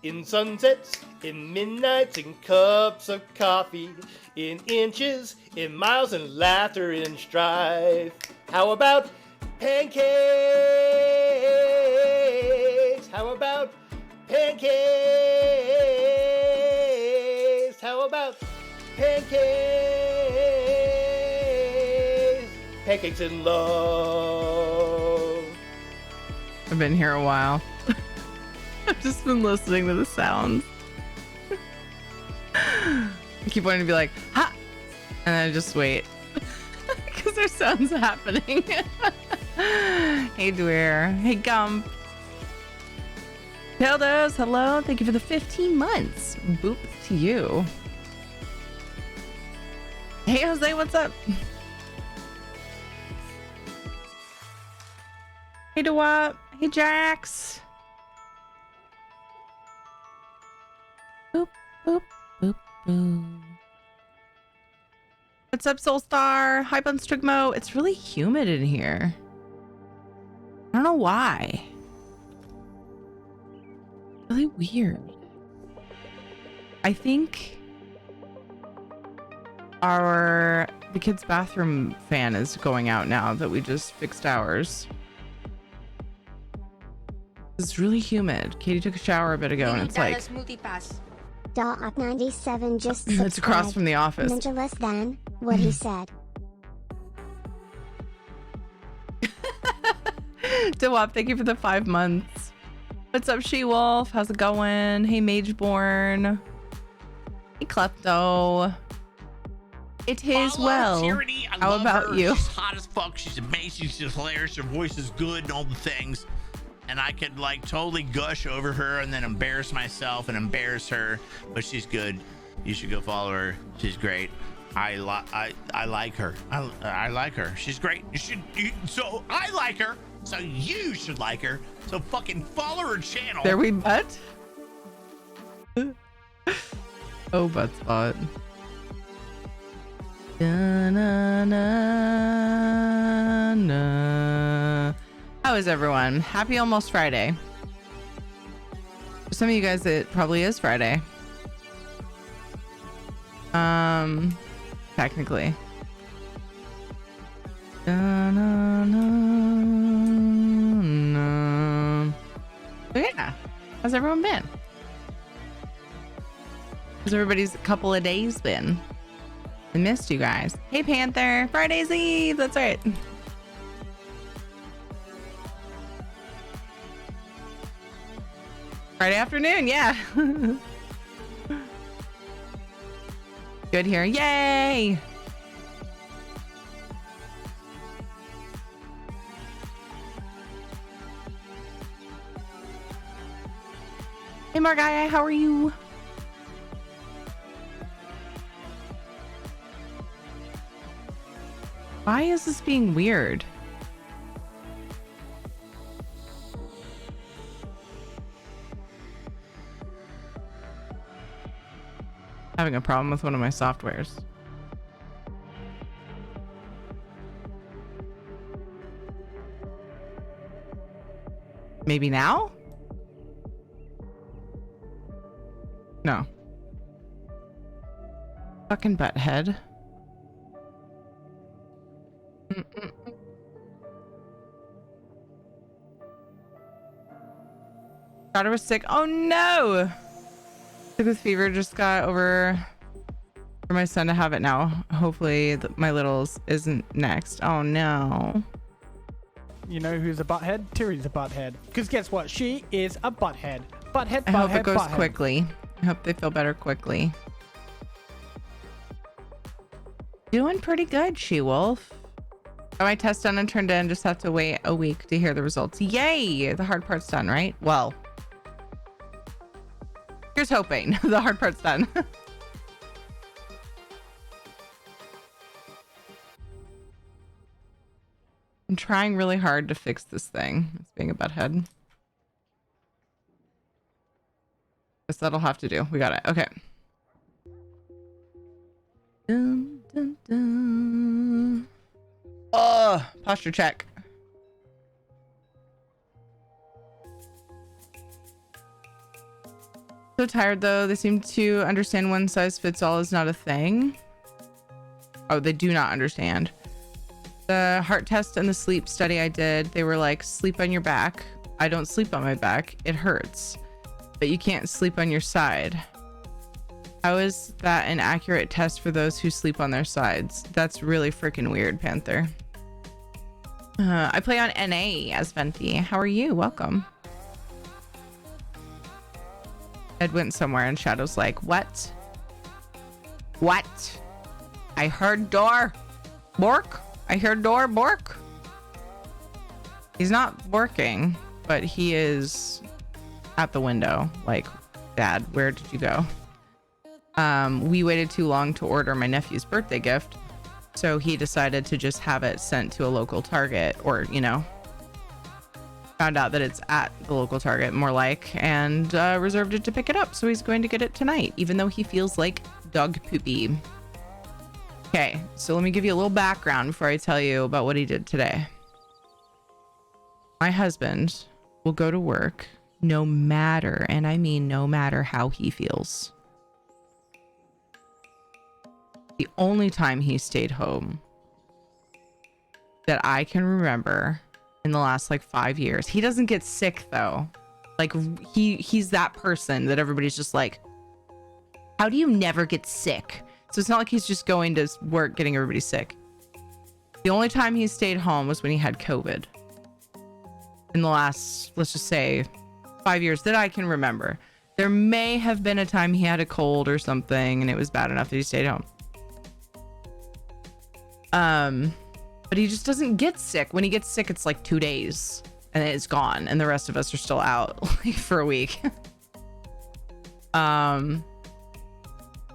in sunsets, in midnights, in cups of coffee, in inches, in miles, and laughter, in strife. How about pancakes? How about pancakes? How about pancakes? Pancakes in love. I've been here a while. I've just been listening to the sounds. I keep wanting to be like, ha! And I just wait. Because there's sounds happening. Hey, Dwyer. Hey, Gump. Hildos, hello. Thank you for the 15 months. Boop to you. Hey, Jose, what's up? Hey, Dewap. Hey, Jax. Boop, boop, boop, boop. What's up, Soulstar? Hi, Bunstrigmo. It's really humid in here. I don't know why. Really weird. I think the kids' bathroom fan is going out now that we just fixed ours. It's really humid. Katie took a shower a bit ago and it's like Dot 97 just it's across from the office. Ninja less than what he said. Dewap, thank you for the 5 months. What's up, She-Wolf? How's it going? Hey, Mageborn. Hey, Klepto. It is well. Tyranny, I How love about her. you? She's hot as fuck. She's amazing. She's hilarious. Her voice is good and all the things. And I could like totally gush over her and then embarrass myself and embarrass her. But she's good. You should go follow her. She's great. I like her. I like her. She's great. So I like her. So you should like her. So fucking follow her channel. There we butt. Oh, butt spot. Da-na-na-na. How is everyone? Happy almost Friday. For some of you guys, it probably is Friday. Technically. Da-na-na-na. So yeah, how's everyone been? How's everybody's couple of days been? I missed you guys. Hey, Panther. Friday's Eve. That's right. Friday afternoon. Yeah. Good here. Yay. Hey, Margai. How are you? Why is this being weird? Having a problem with one of my softwares. Maybe now? No. Fucking butthead. Daughter was sick. Oh no! Sick with fever. Just got over for my son to have it now. Hopefully my littles isn't next. Oh no. You know who's a butthead? Tiri's a butthead. Because guess what? She is a butthead. Butthead, I hope butthead, it goes butthead. quickly. I hope they feel better quickly. Doing pretty good, She-Wolf. Got my test done and turned in. Just have to wait a week to hear the results. Yay! The hard part's done, right? Well, here's hoping. The hard part's done. I'm trying really hard to fix this thing. It's being a butthead. Guess that'll have to do. We got it. Okay. Dun, dun, dun. Posture check. So tired though. They seem to understand one size fits all is not a thing. Oh, they do not understand. The heart test and the sleep study I did, they were like, sleep on your back. I don't sleep on my back. It hurts. But you can't sleep on your side. How is that an accurate test for those who sleep on their sides? That's really freaking weird, Panther. I play on NA as Venti. How are you? Welcome. Ed went somewhere and Shadow's like, what? What? I heard door. Bork? I heard door. Bork? He's not working, but he is at the window. Like, Dad, where did you go? We waited too long to order my nephew's birthday gift. So he decided to just have it sent to a local Target, or, you know, found out that it's at the local Target, more like, and reserved it to pick it up. So he's going to get it tonight, even though he feels like dog poopy. Okay, so let me give you a little background before I tell you about what he did today. My husband will go to work no matter, and I mean no matter how he feels. The only time he stayed home that I can remember in the last like 5 years. He doesn't get sick though. Like he's that person that everybody's just like, how do you never get sick? So it's not like he's just going to work getting everybody sick. The only time he stayed home was when he had COVID. In the last, let's just say 5 years that I can remember. There may have been a time he had a cold or something and it was bad enough that he stayed home. But he just doesn't get sick. When he gets sick, it's like 2 days and it's gone. And the rest of us are still out like for a week.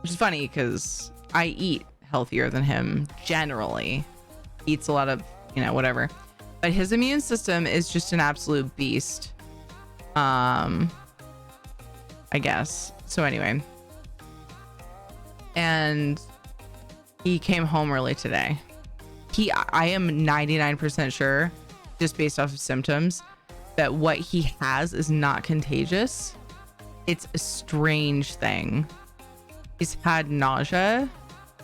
Which is funny because I eat healthier than him generally. Eats a lot of, you know, whatever. But his immune system is just an absolute beast. I guess. So anyway. And he came home early today. I am 99% sure, just based off of symptoms, that what he has is not contagious. It's a strange thing. He's had nausea,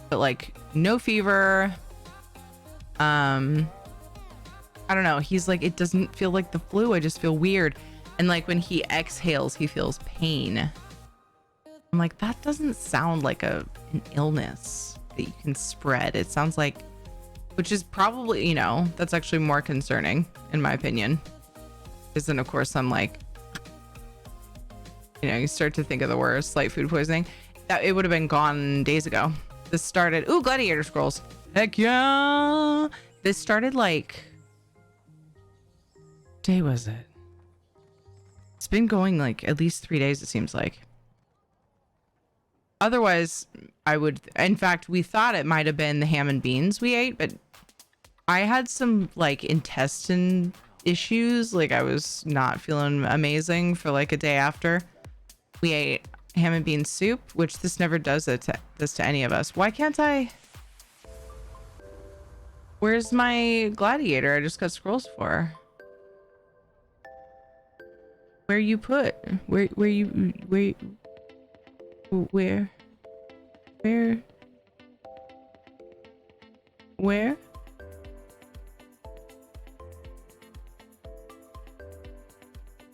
but like no fever. I don't know. He's like, it doesn't feel like the flu. I just feel weird. And like when he exhales, he feels pain. I'm like, that doesn't sound like an illness that you can spread. It sounds like, which is probably, you know, that's actually more concerning in my opinion. Because then of course I'm like, you know, you start to think of the worst, like food poisoning. That it would have been gone days ago. This started, ooh, gladiator scrolls. Heck yeah. This started like, what day was it? It's been going like at least 3 days, it seems like. Otherwise, I would, in fact, we thought it might have been the ham and beans we ate, but I had some like intestine issues. Like I was not feeling amazing for like a day after. We ate ham and bean soup, which this never does this to any of us. Why can't I? Where's my gladiator? I just got scrolls for. Where you put? Where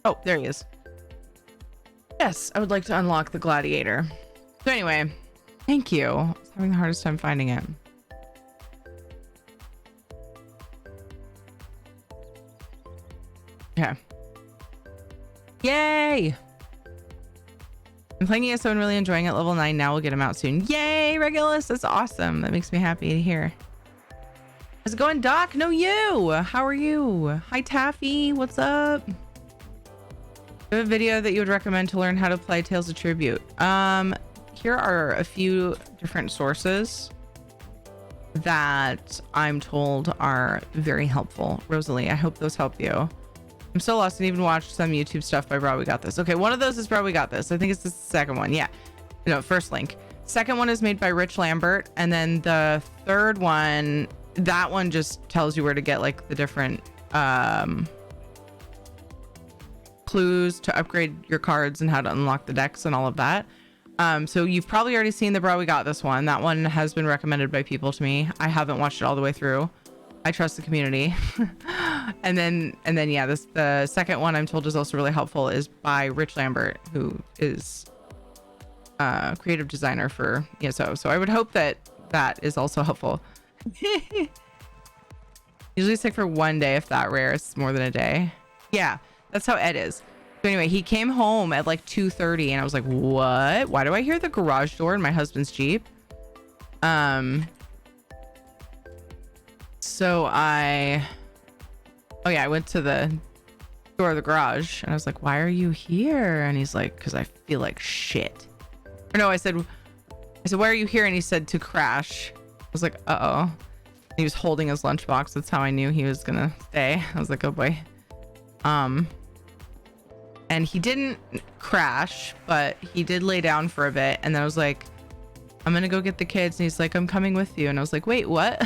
Oh, there he is. Yes, I would like to unlock the gladiator. So anyway, thank you. I was having the hardest time finding it. Okay. Yay! I'm playing ESO and really enjoying it. Level 9 now. We'll get him out soon. Yay, Regulus! That's awesome. That makes me happy to hear. How's it going, Doc? No, you! How are you? Hi, Taffy. What's up? Do you have a video that you would recommend to learn how to play Tales of Tribute? Here are a few different sources that I'm told are very helpful. Rosalie, I hope those help you. I'm so lost and even watched some YouTube stuff by Bro We Got This. Okay, one of those is Bro We Got This. I think it's the second one. Yeah. No, first link. Second one is made by Rich Lambert. And then the third one, that one just tells you where to get like the different clues to upgrade your cards and how to unlock the decks and all of that. So you've probably already seen the Bro We Got This one. That one has been recommended by people to me. I haven't watched it all the way through. I trust the community. and then yeah, the second one I'm told is also really helpful is by Rich Lambert, who is creative designer for ESO. So I would hope that is also helpful. Usually sick for one day, if that rare. It's more than a day. Yeah, that's how Ed is. So anyway, he came home at like 2:30 and I was like, what? Why do I hear the garage door in my husband's Jeep? So I went to the door of the garage and I was like, why are you here? And he's like, because I feel like shit. Or no, I said, why are you here? And he said, to crash. I was like, uh-oh. He was holding his lunchbox. That's how I knew he was gonna stay. I was like, oh boy. And he didn't crash, but he did lay down for a bit. And then I was like, I'm gonna go get the kids. And he's like, I'm coming with you. And I was like, wait, what?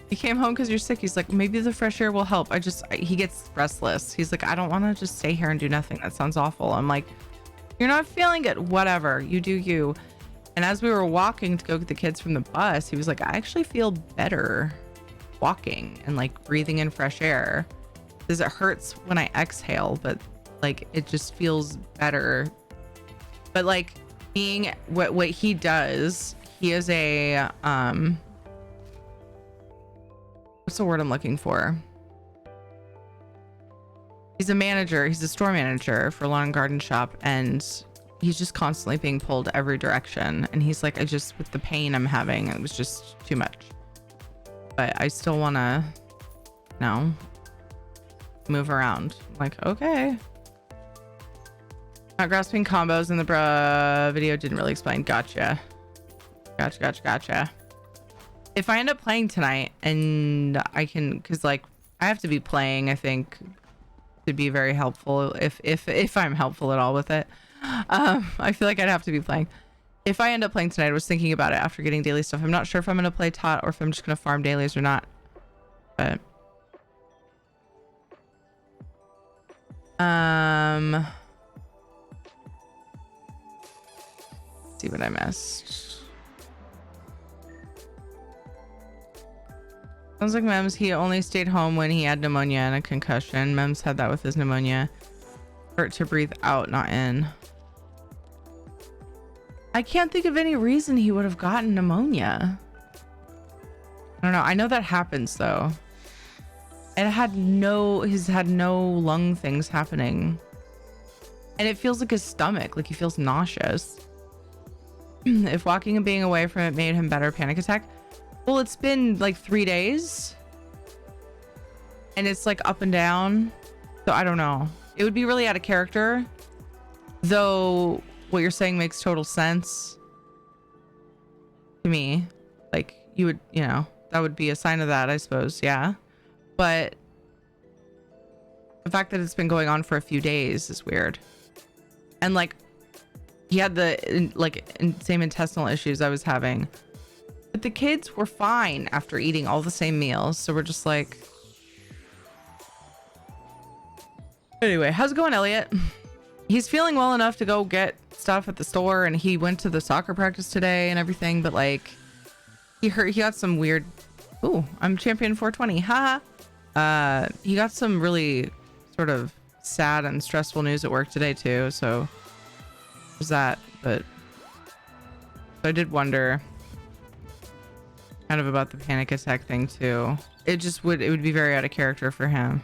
You came home because you're sick. He's like, maybe the fresh air will help. He gets restless. He's like, I don't want to just stay here and do nothing. That sounds awful. I'm like, you're not feeling it. Whatever. You do you. And as we were walking to go get the kids from the bus, he was like, I actually feel better walking and like breathing in fresh air. Because it hurts when I exhale, but like it just feels better. But like being what he does, he is a what's the word I'm looking for? He's a manager. He's a store manager for a lawn and garden shop, and he's just constantly being pulled every direction. And he's like, with the pain I'm having, it was just too much. But I still want to, move around. I'm like, okay. Not grasping combos in the bruh video didn't really explain. Gotcha. If I end up playing tonight and I can, because like I have to be playing, I think, to be very helpful, if I'm helpful at all with it. I feel like I'd have to be playing. If I end up playing tonight, I was thinking about it after getting daily stuff. I'm not sure if I'm going to play Tot or if I'm just going to farm dailies or not. But let's see what I missed. Sounds like Mems, he only stayed home when he had pneumonia and a concussion. Mems had that with his pneumonia. Hurt to breathe out, not in. I can't think of any reason he would have gotten pneumonia. I don't know. I know that happens though. And he's had no lung things happening. And it feels like his stomach, like he feels nauseous. If walking and being away from it made him better, panic attack. Well, it's been like 3 days. And it's like up and down. So I don't know. It would be really out of character. Though what you're saying makes total sense to me. Like you would, that would be a sign of that, I suppose. Yeah. But the fact that it's been going on for a few days is weird. And like he had the same intestinal issues I was having. But the kids were fine after eating all the same meals. So we're just like, anyway, how's it going, Elliot? He's feeling well enough to go get stuff at the store, and he went to the soccer practice today and everything, but like he got some weird, ooh, I'm champion 420, haha. He got some really sort of sad and stressful news at work today too, so there's that. But so I did wonder kind of about the panic attack thing too. It would be very out of character for him.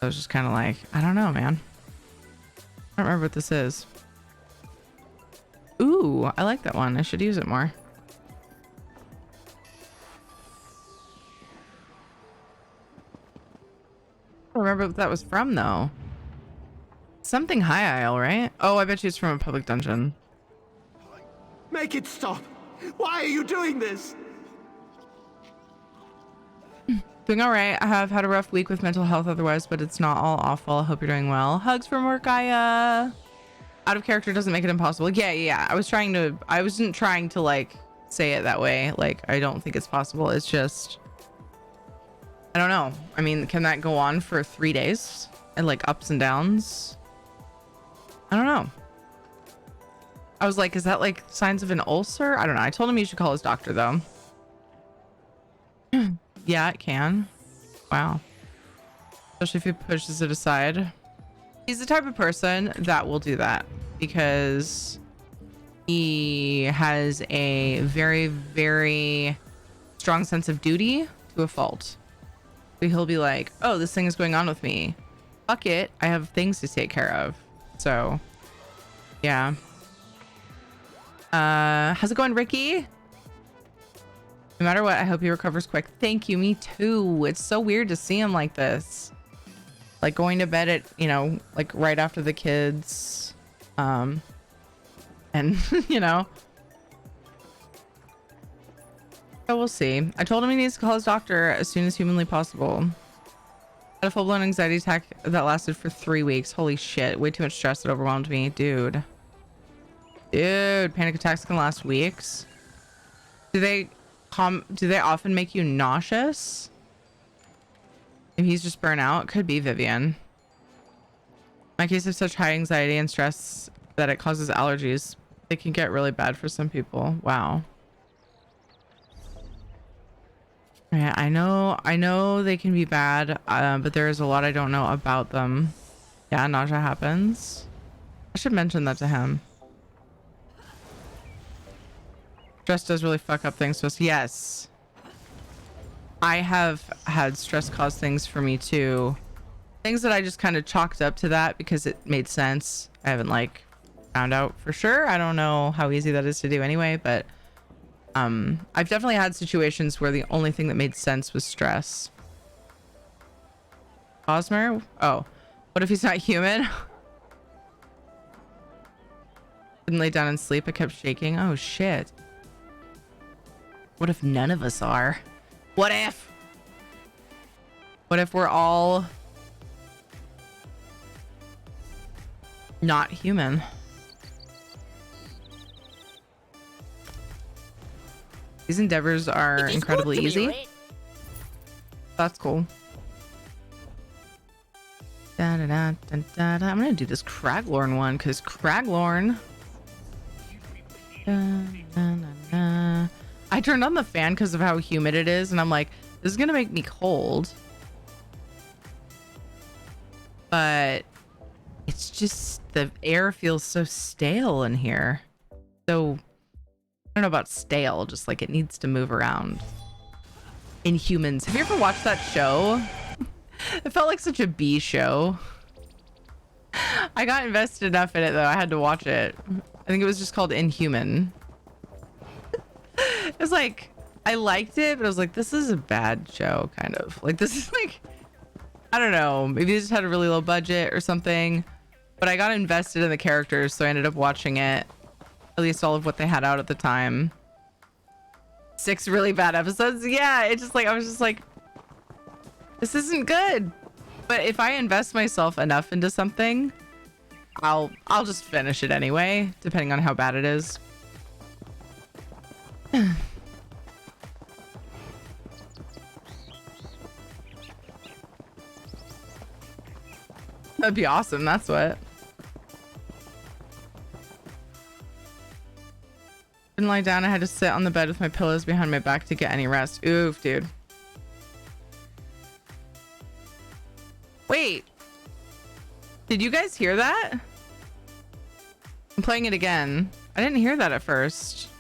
I was just kind of like, I don't know, man. I don't remember what this is. Ooh, I like that one. I should use it more. I don't remember what that was from though. Something high isle, right? Oh, I bet you it's from a public dungeon. Make it stop! Why are you doing this? Doing all right. I have had a rough week with mental health otherwise, but it's not all awful. I hope you're doing well. Hugs from work, Out of character doesn't make it impossible. Yeah. I wasn't trying to like say it that way. Like, I don't think it's possible. It's just, I don't know. I mean, can that go on for 3 days? and like ups and downs. I don't know. I was like, is that like signs of an ulcer? I don't know. I told him he should call his doctor though. Yeah, it can. Wow. Especially if he pushes it aside. He's the type of person that will do that because he has a very, very strong sense of duty to a fault. So he'll be like, oh, this thing is going on with me. Fuck it. I have things to take care of. So, yeah. How's it going, Ricky? No matter what, I hope he recovers quick. Thank you. Me too. It's so weird to see him like this. Like going to bed at, you know, like right after the kids. And, you know. So we'll see. I told him he needs to call his doctor as soon as humanly possible. Had a full-blown anxiety attack that lasted for 3 weeks. Holy shit. Way too much stress that overwhelmed me. Dude, panic attacks can last weeks. Do they often make you nauseous? If he's just burnt out, could be Vivian. My case of such high anxiety and stress that it causes allergies. It can get really bad for some people. Wow. Yeah, I know they can be bad, but there is a lot I don't know about them. Yeah, nausea happens. I should mention that to him. Stress does really fuck up things to us. Yes. I have had stress cause things for me too. Things that I just kind of chalked up to that because it made sense. I haven't like found out for sure. I don't know how easy that is to do anyway, but I've definitely had situations where the only thing that made sense was stress. Cosmer? Oh, what if he's not human? Couldn't lay down and sleep. I kept shaking. Oh shit. What if none of us are? What if? What if we're all not human? These endeavors are incredibly easy. That's cool. Da, da, da, da, da, da. I'm gonna do this Craglorn one because Craglorn. Da, da, da, da. I turned on the fan because of how humid it is, and I'm like, this is gonna make me cold. But it's just the air feels so stale in here. So I don't know about stale, just like it needs to move around. Inhumans. Have you ever watched that show? It felt like such a B show. I got invested enough in it though. I had to watch it. I think it was just called Inhuman. It was like, I liked it, but I was like, this is a bad show, kind of. Like, this is like, I don't know. Maybe they just had a really low budget or something. But I got invested in the characters, so I ended up watching it. At least all of what they had out at the time. 6 really bad episodes. Yeah, it just like, I was just like, this isn't good. But if I invest myself enough into something, I'll just finish it anyway, depending on how bad it is. That'd be awesome. That's what. Didn't lie down. I had to sit on the bed with my pillows behind my back to get any rest. Oof, dude. Wait. Did you guys hear that? I'm playing it again. I didn't hear that at first.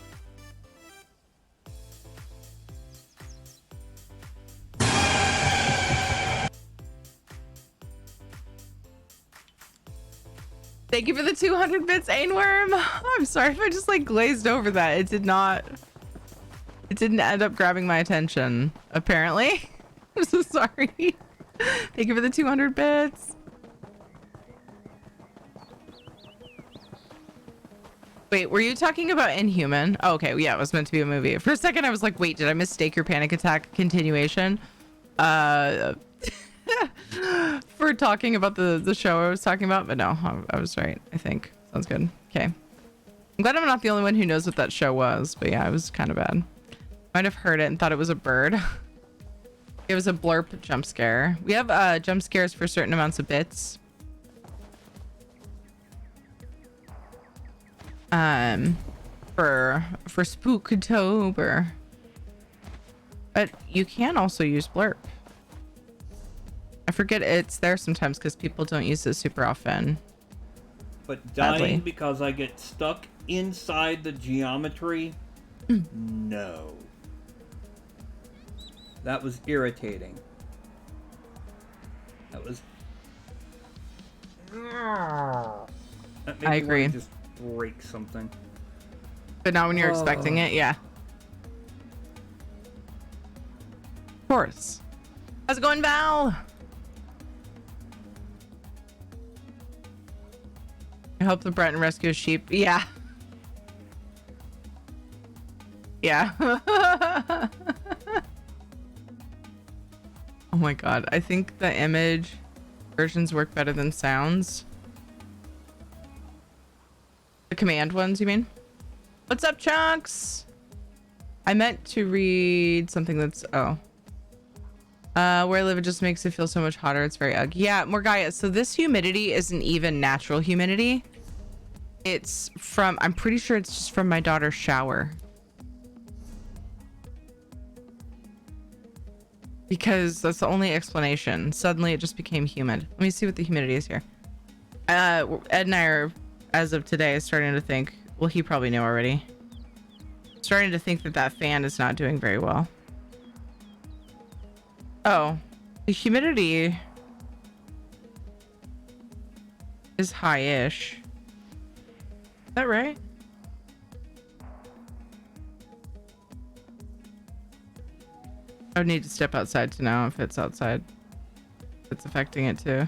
Thank you for the 200 bits, Ainworm. I'm sorry if I just like glazed over that. It didn't end up grabbing my attention, apparently. I'm so sorry. Thank you for the 200 bits. Wait, were you talking about Inhuman? Oh, okay, yeah, it was meant to be a movie. For a second, I was like, wait, did I mistake your panic attack continuation? For talking about the show I was talking about, but no, I was right, I think. Sounds good. Okay. I'm glad I'm not the only one who knows what that show was, but yeah, it was kind of bad. Might have heard it and thought it was a bird. It was a blurp jump scare. We have jump scares for certain amounts of bits. For Spooktober. But you can also use blurp. I forget it's there sometimes because people don't use it super often. But dying Sadly. because I get stuck inside the geometry? No. That was irritating. That was... That made I me agree. wanna just break something. But not when you're expecting it, yeah. Of course. How's it going, Val? I hope the Breton rescues sheep. Yeah. Yeah. Oh my god. I think the image versions work better than sounds. The command ones, you mean? What's up, Chunks? I meant to read something that's... Oh. Where I live, it just makes it feel so much hotter. It's very ugly. Yeah, Morgaya, so this humidity isn't even natural humidity. It's from... I'm pretty sure it's just from my daughter's shower. Because that's the only explanation. Suddenly, it just became humid. Let me see what the humidity is here. Ed and I are, as of today, starting to think... Well, he probably knew already. Starting to think that that fan is not doing very well. Oh, the humidity is high-ish. Is that right? I would need to step outside to know if it's outside. If it's affecting it too.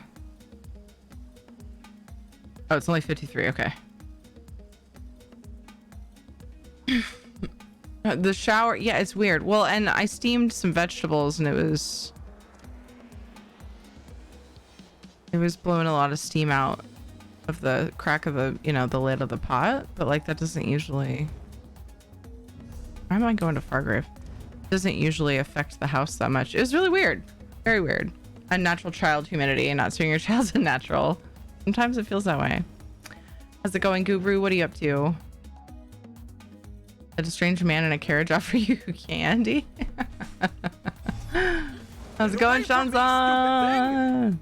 Oh, it's only 53. Okay. The shower, yeah, it's weird. Well, and I steamed some vegetables and it was blowing a lot of steam out of the crack of the, you know, the lid of the pot, but like that doesn't usually... Why am I going to Fargrave? It doesn't usually affect the house that much. It was really weird. Very weird. Unnatural child humidity and not seeing your child's unnatural. Sometimes it feels that way. How's it going, Guru? What are you up to? Did a strange man in a carriage offer you candy? How's it going, Shanzan?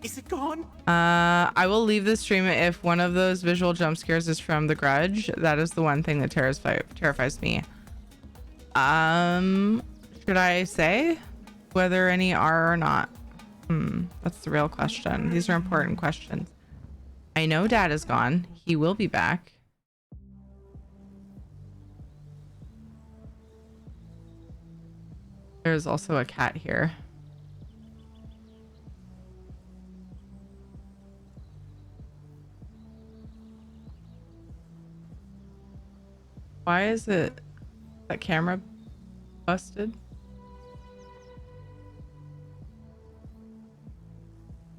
Is it gone? I will leave the stream if one of those visual jump scares is from The Grudge. That is the one thing that terrifies me. Should I say whether any are or not? That's the real question. These are important questions. I know Dad is gone. He will be back. There's also a cat here. Why is it that camera busted?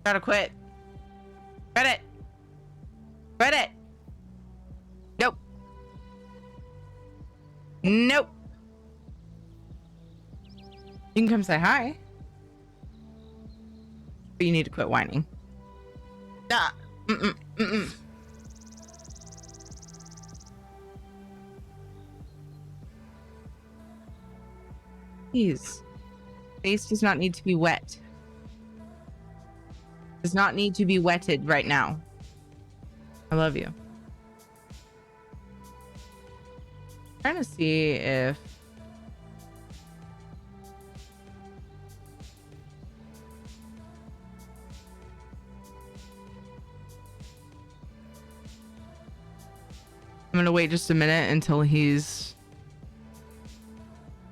Gotta quit. Quit it. Quit it. Nope. Nope. You can come say hi. But you need to quit whining. Nah. Please. Face does not need to be wet. Does not need to be wetted right now. I love you. Trying to see if I'm gonna wait just a minute until he's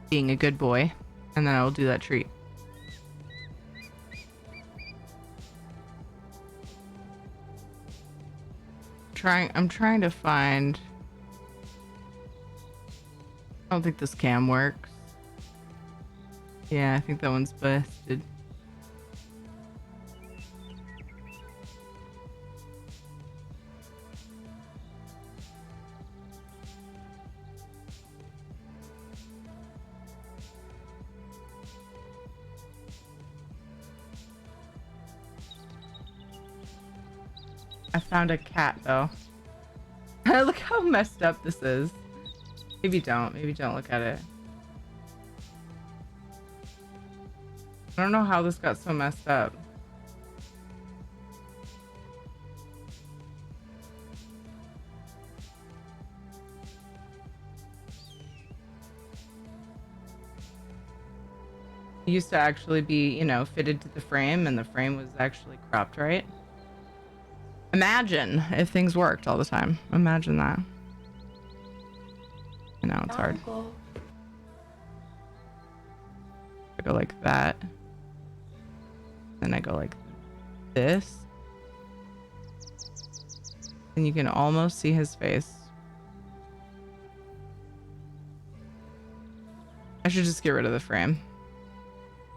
being a good boy, and then I will do that treat. I'm trying to find... I don't think this cam works. Yeah, I think that one's busted. I found a cat though. Look how messed up this is. Maybe don't look at it. I don't know how this got so messed up. It used to actually be, you know, fitted to the frame, and the frame was actually cropped, right? Imagine if things worked all the time. Imagine that. I know it's hard. I go like that. Then I go like this. And you can almost see his face. I should just get rid of the frame.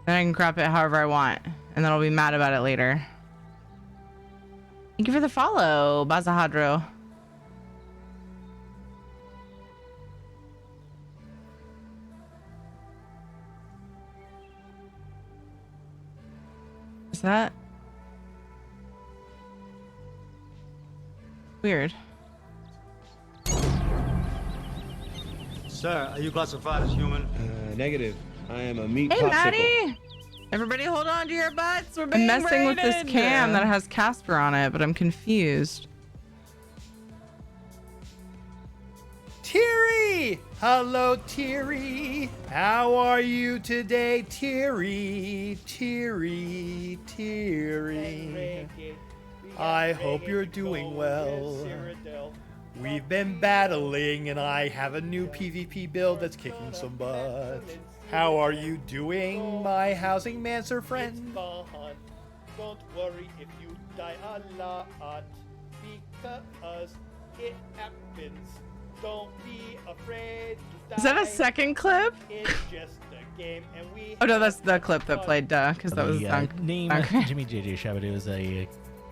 Then I can crop it however I want, and then I'll be mad about it later. Thank you for the follow, Bazahadro. Is that weird? Sir, are you classified as human? Negative. I am a meat Hey, popsicle. Maddie! Everybody hold on to your butts. We're I'm being messing with this raided. cam that has Casper on it, but I'm confused. Teary! Hello, Teary. How are you today, Teary? Teary, Teary. I hope you're doing well. We've been battling, and I have a new PvP build that's kicking some butt. How are you doing, my housing mancer friend? Don't worry if you die a lot, because it happens. Don't be afraid to die. Is that a second clip? It's just a game, and we Oh no, that's the clip that played, because that was name Jimmy JJ Shabadoo is a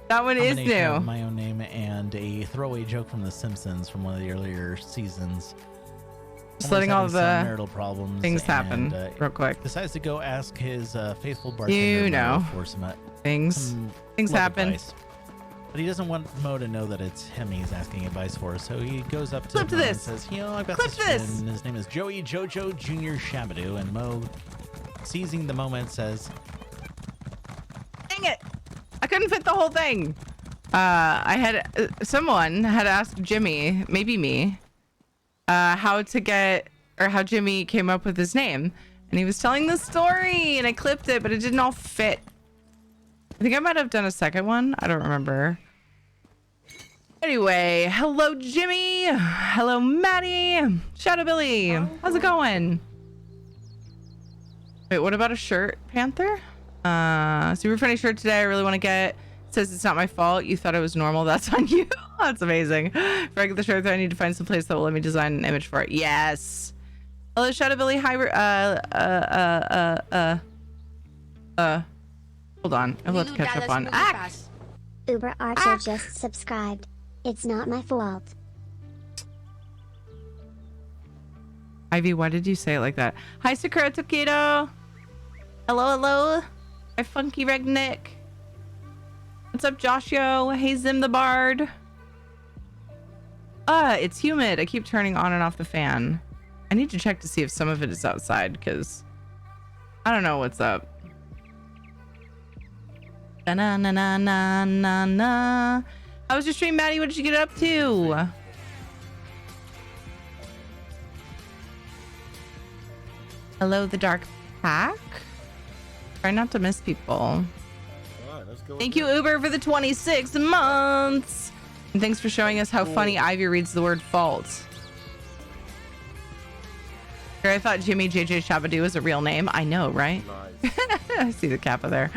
that one is combination new. of my own name and a throwaway joke from The Simpsons from one of the earlier seasons. Just letting all the marital problems things happen real quick. Decides to go ask his faithful bartender You know, for some things love happen. advice. But he doesn't want Mo to know that it's him he's asking advice for, so he goes up to Clip Mo to and this. says, you know, I've got Clip this this. friend, his name is Joey Jojo Jr. Shabadoo, and Mo, seizing the moment, says, Dang it! I couldn't fit the whole thing. I had someone had asked Jimmy, maybe me, how to get or how Jimmy came up with his name, and he was telling the story, and I clipped it, but it didn't all fit. I think I might have done a second one. I don't remember. Anyway, hello Jimmy, hello Maddie, Shadow Billy, how's it going? Wait, what about a shirt, Panther? Super funny shirt today. I really want to get. Says it's not my fault. You thought it was normal. That's on you. That's amazing. If I get the shirt, I need to find some place that will let me design an image for it. Yes. Hello, Shadow Billy. Hi. Hold on. I'll have to catch up on. Uber Archer just subscribed. It's not my fault. Ivy, why did you say it like that? Hi, Sakura Tokido. Hello, hello. Hi, Funky Regnick. What's up, Joshio? Hey, Zim the Bard. It's humid. I keep turning on and off the fan. I need to check to see if some of it is outside, because I don't know what's up. Na na na na na na. How was your stream, Maddie? What did you get up to? Hello, the Dark Pack. Try not to miss people. Thank you, Uber, for the 26 months. And thanks for showing us how funny Ivy reads the word fault. I thought Jimmy JJ Shabadoo was a real name. I know, right? Nice. I see the kappa there.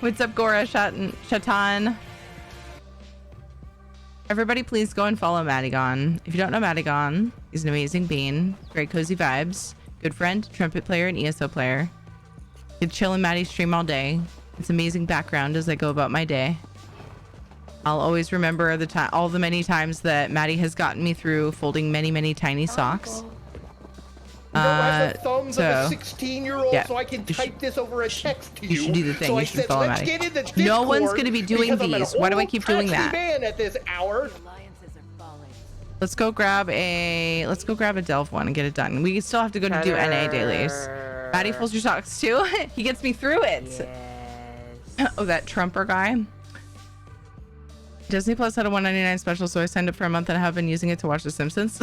What's up, Gora Shatan? Everybody, please go and follow Madigon. If you don't know Madigon, he's an amazing bean. Great cozy vibes. Good friend, trumpet player, and ESO player. Could chill in Maddie's stream all day. It's amazing background as I go about my day. I'll always remember all the many times that Maddie has gotten me through folding many, many tiny socks. have the thumbs of a so 16-year-old, yeah, so I can type this over a text to you. you should do the thing. So You I should said, follow let's Maddie. get in the No one's Discord gonna be doing because I'm an these. Why do I old, keep doing trashy that? man at this hour. Let's go grab a Delve one and get it done. We still have to go to do NA dailies. Maddie folds your socks too. He gets me through it. Yes. Oh, that Trumper guy. Disney Plus had a $1.99 special, so I signed up for a month and I have been using it to watch The Simpsons.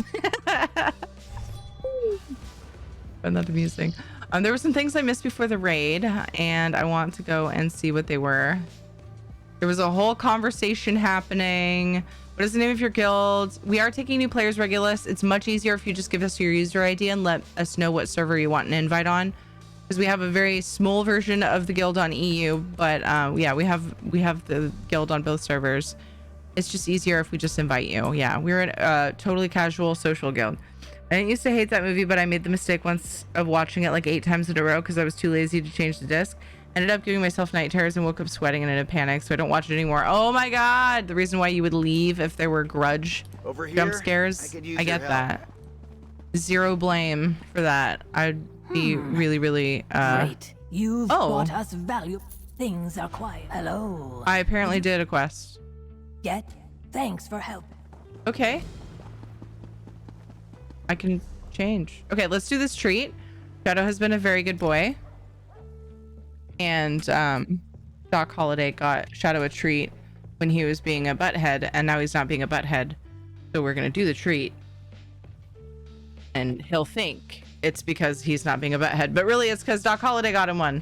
Find that amusing. There were some things I missed before the raid, and I want to go and see what they were. There was a whole conversation happening. What is the name of your guild? We are taking new players, Regulus. It's much easier if you just give us your user ID and let us know what server you want an invite on, because we have a very small version of the guild on EU, but yeah, we have the guild on both servers. It's just easier if we just invite you. Yeah, we're a totally casual social guild. I didn't used to hate that movie, but I made the mistake once of watching it like 8 times in a row because I was too lazy to change the disc. Ended up giving myself night terrors and woke up sweating and in a panic, so I don't watch it anymore. Oh my god, the reason why you would leave if there were grudge jump scares. I get that. Zero blame for that. I'd be really Great. You've brought us value. Things are quiet. Hello. I apparently did a quest. Thanks for help. Okay. I can change. Okay, let's do this treat. Shadow has been a very good boy. And Doc Holliday got Shadow a treat when he was being a butthead, and now he's not being a butthead. So we're gonna do the treat. And he'll think it's because he's not being a butthead, but really it's because Doc Holliday got him one.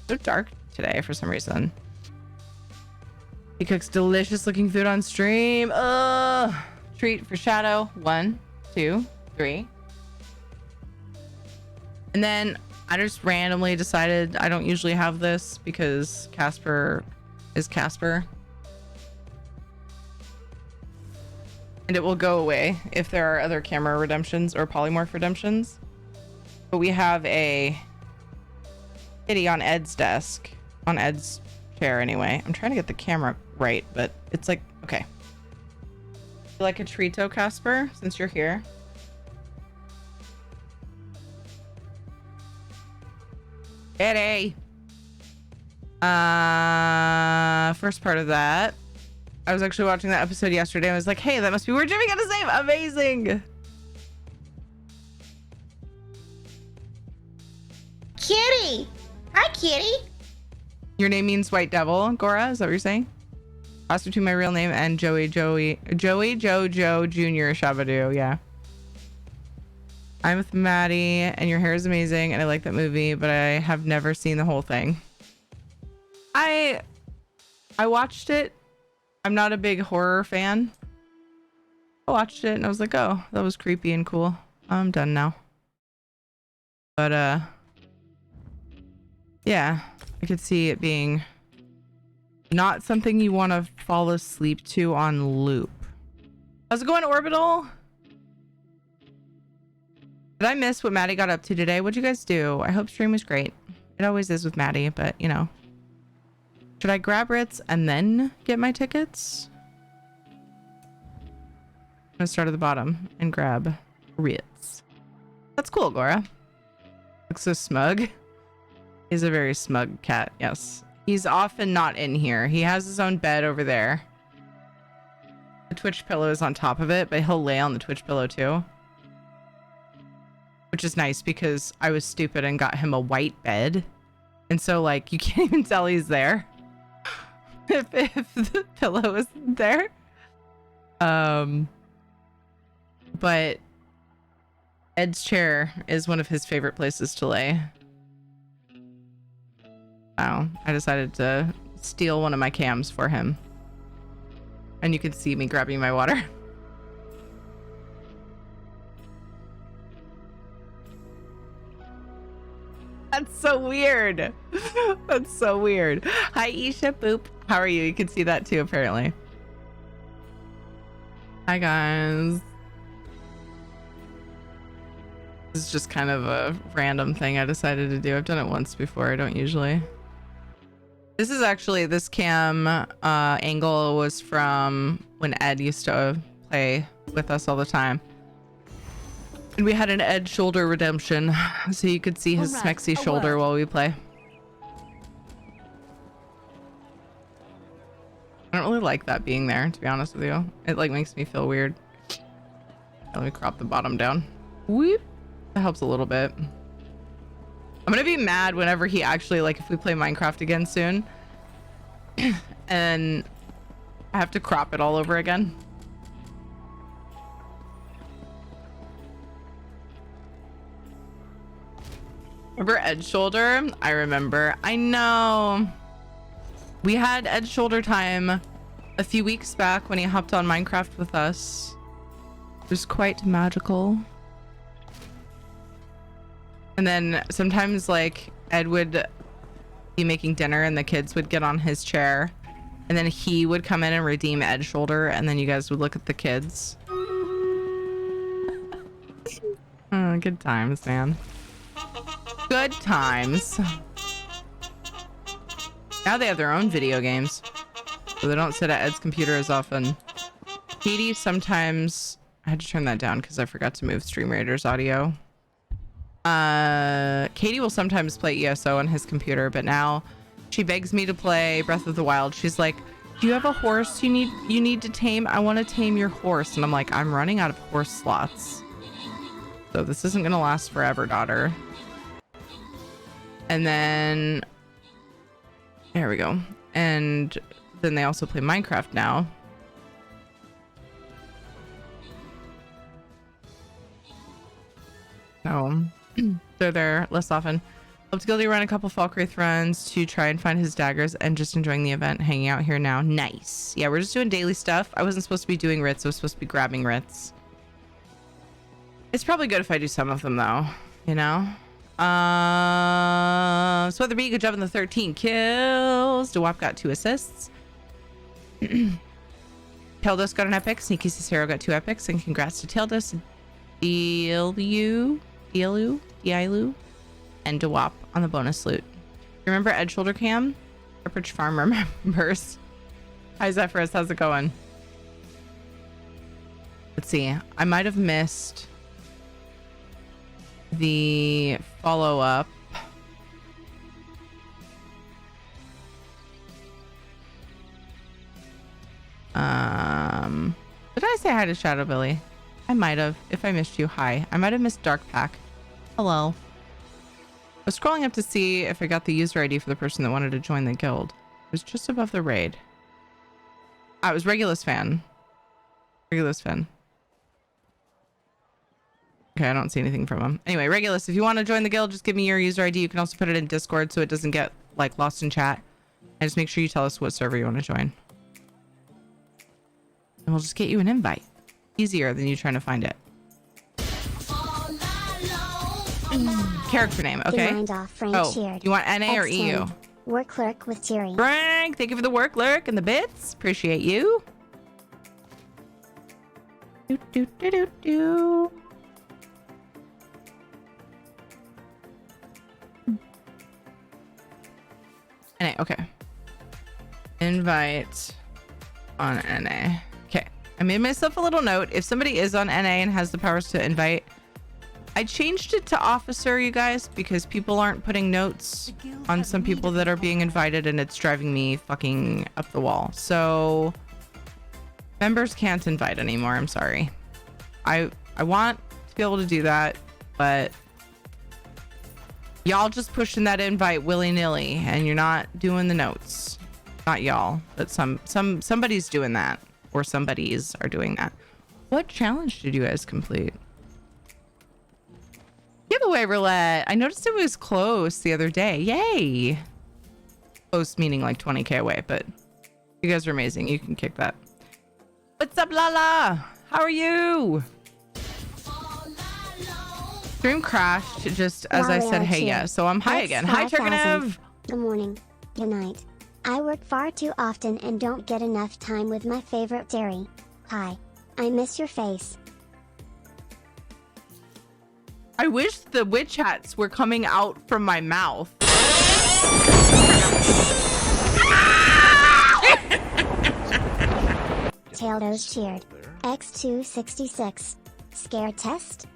So dark today for some reason. He cooks delicious looking food on stream. Treat for Shadow. 1, 2, 3. And then I just randomly decided I don't usually have this because Casper is Casper. And it will go away if there are other camera redemptions or polymorph redemptions. But we have a kitty on Ed's desk. On Ed's chair anyway. I'm trying to get the camera right, but it's like, okay. You like a treato, Casper, since you're here? Kitty. First part of that. I was actually watching that episode yesterday. I was like, hey, that must be where Jimmy got his name. Amazing. Kitty. Hi, Kitty. Your name means white devil, Gora? Is that what you're saying? Pass between my real name and Joey Jojo Jr. Shabadoo. Yeah. I'm with Maddie, and your hair is amazing, and I like that movie, but I have never seen the whole thing. I watched it. I'm not a big horror fan. I watched it, and I was like, oh, that was creepy and cool. I'm done now. But, yeah, I could see it being not something you want to fall asleep to on loop. How's it going, Orbital? Did I miss what Maddie got up to today? What'd you guys do? I hope stream was great. It always is with Maddie, but you know. Should I grab Ritz and then get my tickets? I'm gonna start at the bottom and grab Ritz. That's cool, Gora. Looks so smug. He's a very smug cat, yes. He's often not in here. He has his own bed over there. The Twitch pillow is on top of it, but he'll lay on the Twitch pillow too. Which is nice because I was stupid and got him a white bed. And so like, you can't even tell he's there. if the pillow isn't there. But Ed's chair is one of his favorite places to lay. Oh, I decided to steal one of my cams for him. And you can see me grabbing my water. That's so weird. That's so weird. Hi, Isha Boop. How are you? You can see that too, apparently. Hi, guys. This is just kind of a random thing I decided to do. I've done it once before. I don't usually. This is actually, this cam angle was from when Ed used to play with us all the time. And we had an Ed shoulder redemption, so you could see his smexy shoulder while we play. I don't really like that being there, to be honest with you. It like makes me feel weird. Let me crop the bottom down. Whoop. That helps a little bit. I'm gonna be mad whenever he actually, like, if we play Minecraft again soon and I have to crop it all over again. Remember Edge Shoulder? I remember. I know. We had Edge Shoulder time a few weeks back when he hopped on Minecraft with us. It was quite magical. And then sometimes, like, Ed would be making dinner and the kids would get on his chair. And then he would come in and redeem Edge Shoulder. And then you guys would look at the kids. Oh, good times, man. Good times. Now they have their own video games, so they don't sit at Ed's computer as often. Katie sometimes... I had to turn that down because I forgot to move Stream Raiders audio. Katie will sometimes play ESO on his computer, but now she begs me to play Breath of the Wild. She's like, do you have a horse you need to tame? I want to tame your horse. And I'm like, I'm running out of horse slots. So this isn't going to last forever, daughter. And then... There we go. And then they also play Minecraft now. So they're there less often. Hope to Guilty run a couple Falkwraith runs to try and find his daggers and just enjoying the event, hanging out here now. Nice. Yeah, we're just doing daily stuff. I wasn't supposed to be doing writs. I was supposed to be grabbing writs. It's probably good if I do some of them though, you know? So whether be good job on the 13 kills. DeWap got 2 assists. Teldos got an epic. Sneaky Cicero got 2 epics, and congrats to Teldos, Dilu, and DeWap on the bonus loot. Remember Edge Shoulder Cam? Pepperidge Farm remembers. Hi Zephyrus, how's it going? Let's see. I might have missed the follow-up. Did I say hi to Shadow Billy? I might have. If I missed you, hi. I might have missed Dark Pack. Hello. I was scrolling up to see if I got the user ID for the person that wanted to join the guild. It was just above the raid. Ah, it was Regulus Fan. Regulus Fan. Okay, I don't see anything from him. Anyway, Regulus, if you want to join the guild, just give me your user ID. You can also put it in Discord so it doesn't get, like, lost in chat. And just make sure you tell us what server you want to join. And we'll just get you an invite. Easier than you trying to find it. Character name, okay. Oh, you want NA or EU? Work lurk with Thierry. Frank, thank you for the work lurk and the bits. Appreciate you. Do, do, do, do, do. NA, okay. Invite on NA. Okay. I made myself a little note. If somebody is on NA and has the powers to invite, I changed it to officer, you guys, because people aren't putting notes on some people that are being invited and it's driving me fucking up the wall. So members can't invite anymore. I'm sorry. I want to be able to do that, but y'all just pushing that invite willy-nilly and you're not doing the notes. Not y'all, but somebody's doing that, or somebodies are doing that. What challenge did you guys complete? Giveaway roulette. I noticed it was close the other day. Yay. Close meaning like 20k away, but you guys are amazing. You can kick that. What's up, Lala? How are you? Stream crashed just as I said, hey, yeah. So I'm high again. Hi, Turgenev. Good morning. Good night. I work far too often and don't get enough time with my favorite dairy. Hi. I miss your face. I wish the witch hats were coming out from my mouth. Taildos cheered. X266. Scare test?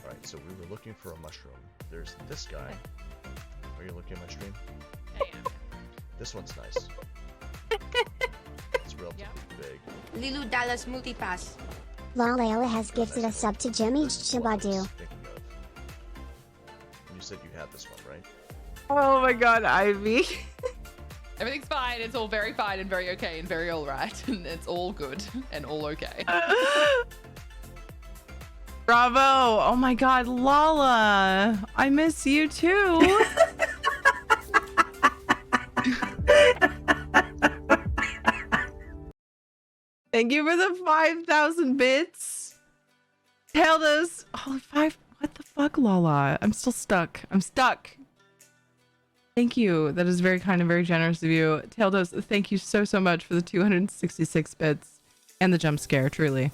Alright, so we were looking for a mushroom. There's this guy. Are you looking at my stream? This one's nice. It's relatively big. Lilu Dallas Multipass. Laleo has gifted a sub to Jimmy Chabadu. You said you had this one, right? Oh my god, Ivy. Everything's fine. It's all very fine and very okay and very all right. And it's all good and all okay. Bravo. Oh my god, Lala. I miss you too. Thank you for the 5,000 bits. Tell us. Oh, what the fuck, Lala? I'm still stuck. I'm stuck. Thank you. That is very kind and very generous of you. Taildos, thank you so much for the 266 bits and the jump scare, truly.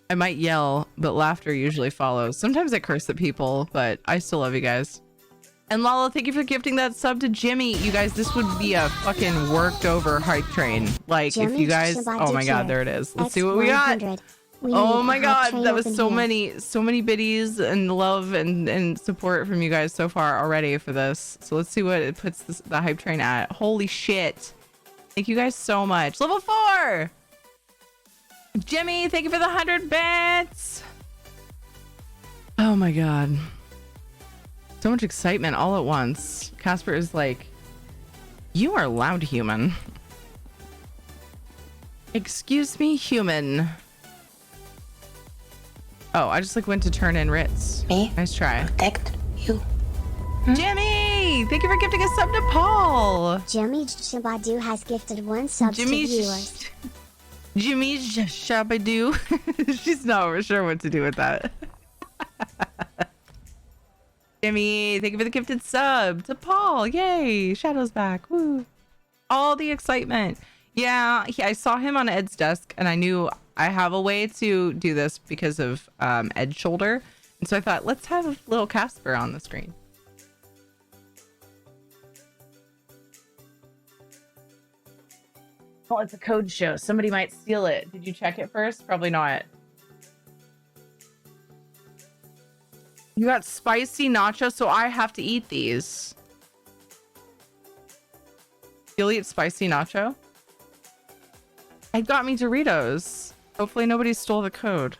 I might yell, but laughter usually follows. Sometimes I curse at people, but I still love you guys. And Lala, thank you for gifting that sub to Jimmy. You guys, this would be a fucking worked over hype train. Like, Jimmy, if you guys... Oh my god, there it is. Let's see what we got. Oh my god, that was so many biddies and love and support from you guys so far already for this. So let's see what it puts the hype train at. Holy shit. Thank you guys so much. Level 4! Jimmy, thank you for the 100 bits! Oh my god. So much excitement all at once. Casper is like, you are loud, human. Excuse me, human. Oh, I just like went to turn in Ritz. Me? Nice try. Protect you. Jimmy! Thank you for gifting a sub to Paul! Jimmy Shabadu has gifted one sub to viewers. Jimmy Shabadu. She's not sure what to do with that. Jimmy, thank you for the gifted sub to Paul. Yay! Shadow's back. Woo! All the excitement. Yeah, I saw him on Ed's desk, and I knew I have a way to do this because of Ed's shoulder. And so I thought, let's have a little Casper on the screen. Oh, it's a code show. Somebody might steal it. Did you check it first? Probably not. You got spicy nachos, so I have to eat these. You'll eat spicy nacho? It got me Doritos. Hopefully nobody stole the code.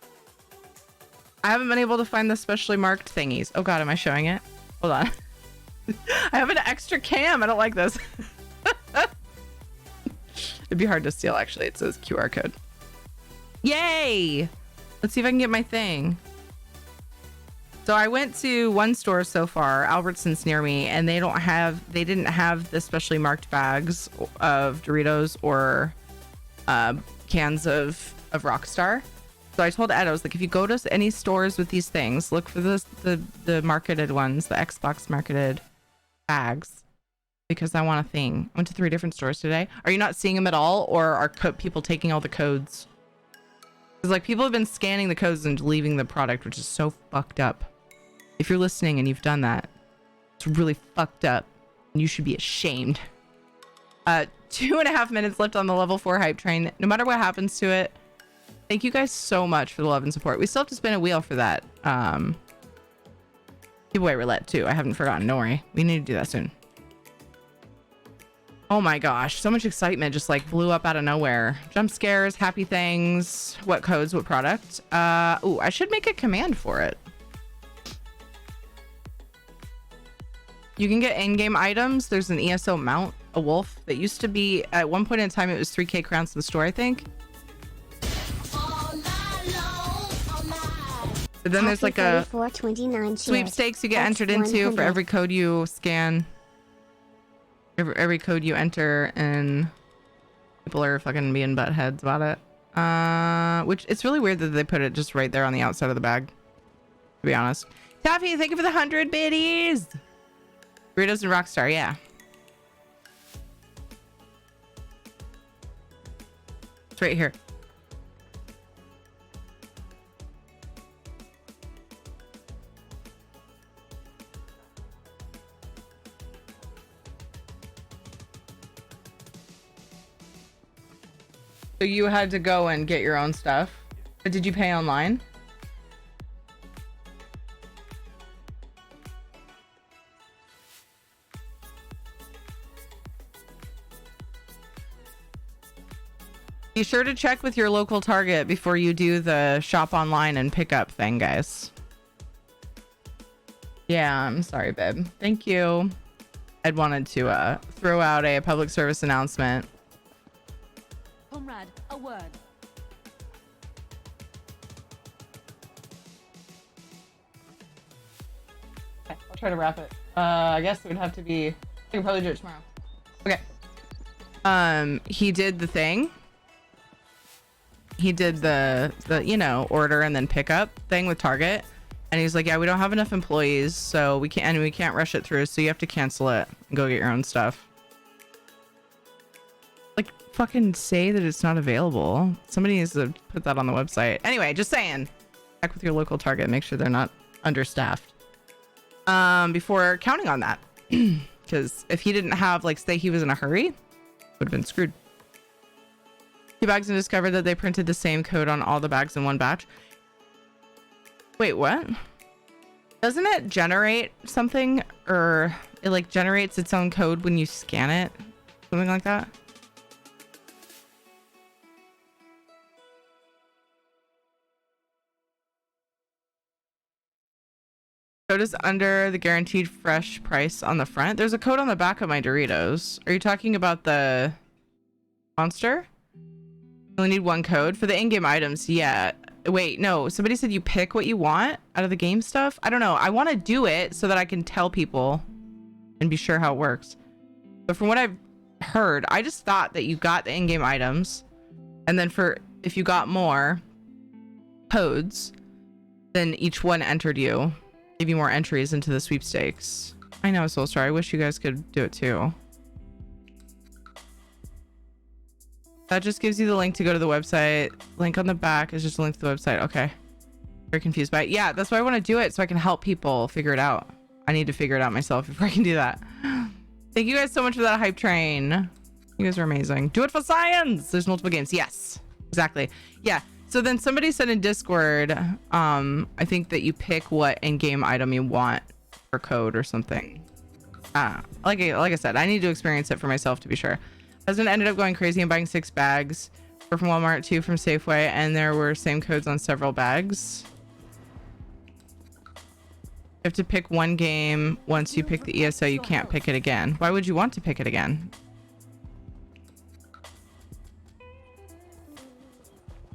I haven't been able to find the specially marked thingies. Oh god, am I showing it? Hold on. I have an extra cam. I don't like this. It'd be hard to steal, actually. It says QR code. Yay! Let's see if I can get my thing. So I went to one store so far, Albertsons near me, and they didn't have the specially marked bags of Doritos or cans of Rockstar. So I told Ed, I was like, if you go to any stores with these things, look for the marketed ones, the Xbox marketed bags, because I want a thing. I went to 3 different stores today. Are you not seeing them at all, or are people taking all the codes? Because like people have been scanning the codes and leaving the product, which is so fucked up. If you're listening and you've done that, it's really fucked up, and you should be ashamed. 2.5 minutes left on the level 4 hype train. No matter what happens to it, thank you guys so much for the love and support. We still have to spin a wheel for that giveaway roulette too. I haven't forgotten. Don't worry. We need to do that soon. Oh my gosh, so much excitement just like blew up out of nowhere. Jump scares, happy things, what codes, what product. Ooh, I should make a command for it. You can get in-game items. There's an ESO mount, a wolf, that used to be, at one point in time, it was 3K crowns in the store, I think. But then there's like a sweepstakes you get entered into for every code you scan. Every code you enter, and people are fucking being buttheads about it. Which, it's really weird that they put it just right there on the outside of the bag, to be honest. Taffy, thank you for the 100 biddies! Doritos and Rockstar, yeah. It's right here. So you had to go and get your own stuff? But did you pay online? Be sure to check with your local Target before you do the shop online and pick up thing, guys. Yeah, I'm sorry, babe. Thank you. I'd wanted to throw out a public service announcement. Comrade, a word. Okay, I'll try to wrap it. I guess it would have to be. I can probably do it tomorrow. Okay. He did the thing. He did the order and then pickup thing with Target, and he's like, yeah, we don't have enough employees, so we can't rush it through, so you have to cancel it and go get your own stuff. Like, fucking say that it's not available. Somebody needs to put that on the website. Anyway, just saying, check with your local Target, make sure they're not understaffed before counting on that. Because if he didn't have, like, say he was in a hurry, would have been screwed. 2 bags and discovered that they printed the same code on all the bags in one batch. Wait, what? Doesn't it generate something, or it like generates its own code when you scan it? Something like that? Code is under the guaranteed fresh price on the front. There's a code on the back of my Doritos. Are you talking about the monster? You only need 1 code for the in-game items. Yeah. Wait, no. Somebody said you pick what you want out of the game stuff. I don't know. I want to do it so that I can tell people and be sure how it works. But from what I've heard, I just thought that you got the in-game items, and then if you got more codes, then each one entered you. Give you more entries into the sweepstakes. I know, Soulstar. I wish you guys could do it too. That just gives you the link to go to the website. Link on the back is just a link to the website. Okay. Very confused by it. Yeah, that's why I want to do it, so I can help people figure it out. I need to figure it out myself before I can do that. Thank you guys so much for that hype train. You guys are amazing. Do it for science. There's multiple games. Yes, exactly. Yeah. So then somebody said in Discord, I think that you pick what in-game item you want for code or something. Like I said, I need to experience it for myself to be sure. Husband ended up going crazy and buying 6 bags. 4 from Walmart, 2 from Safeway, and there were same codes on several bags. You have to pick one game. Once you pick the ESO, you can't pick it again. Why would you want to pick it again?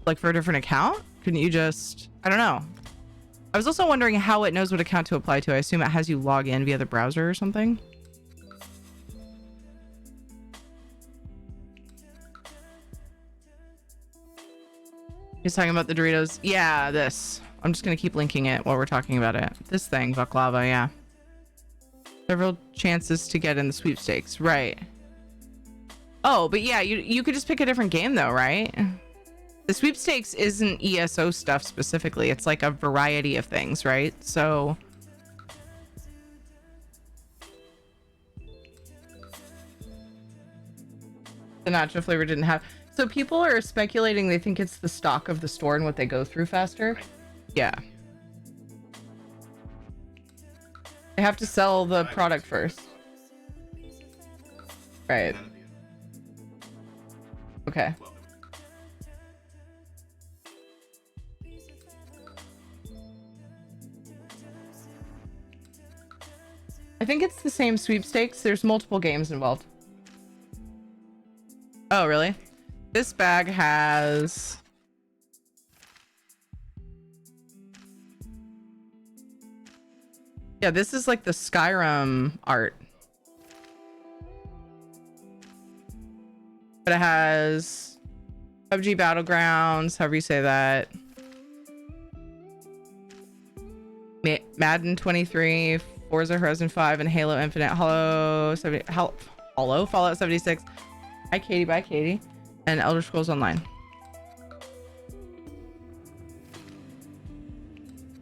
Like for a different account? Couldn't you just... I don't know. I was also wondering how it knows what account to apply to. I assume it has you log in via the browser or something. He's talking about the Doritos. Yeah, this. I'm just going to keep linking it while we're talking about it. This thing, baklava, yeah. Several chances to get in the sweepstakes. Right. Oh, but yeah, you could just pick a different game though, right? The sweepstakes isn't ESO stuff specifically. It's like a variety of things, right? So... the nacho flavor didn't have... So people are speculating they think it's the stock of the store and what they go through faster. Yeah. They have to sell the product first. Right. Okay. I think it's the same sweepstakes. There's multiple games involved. Oh, really? This bag has... yeah, this is like the Skyrim art. But it has PUBG Battlegrounds, however you say that. Madden 23, Forza Horizon 5, and Halo Infinite. Fallout 76. Hi, Katie. Bye, Katie. And Elder Scrolls Online.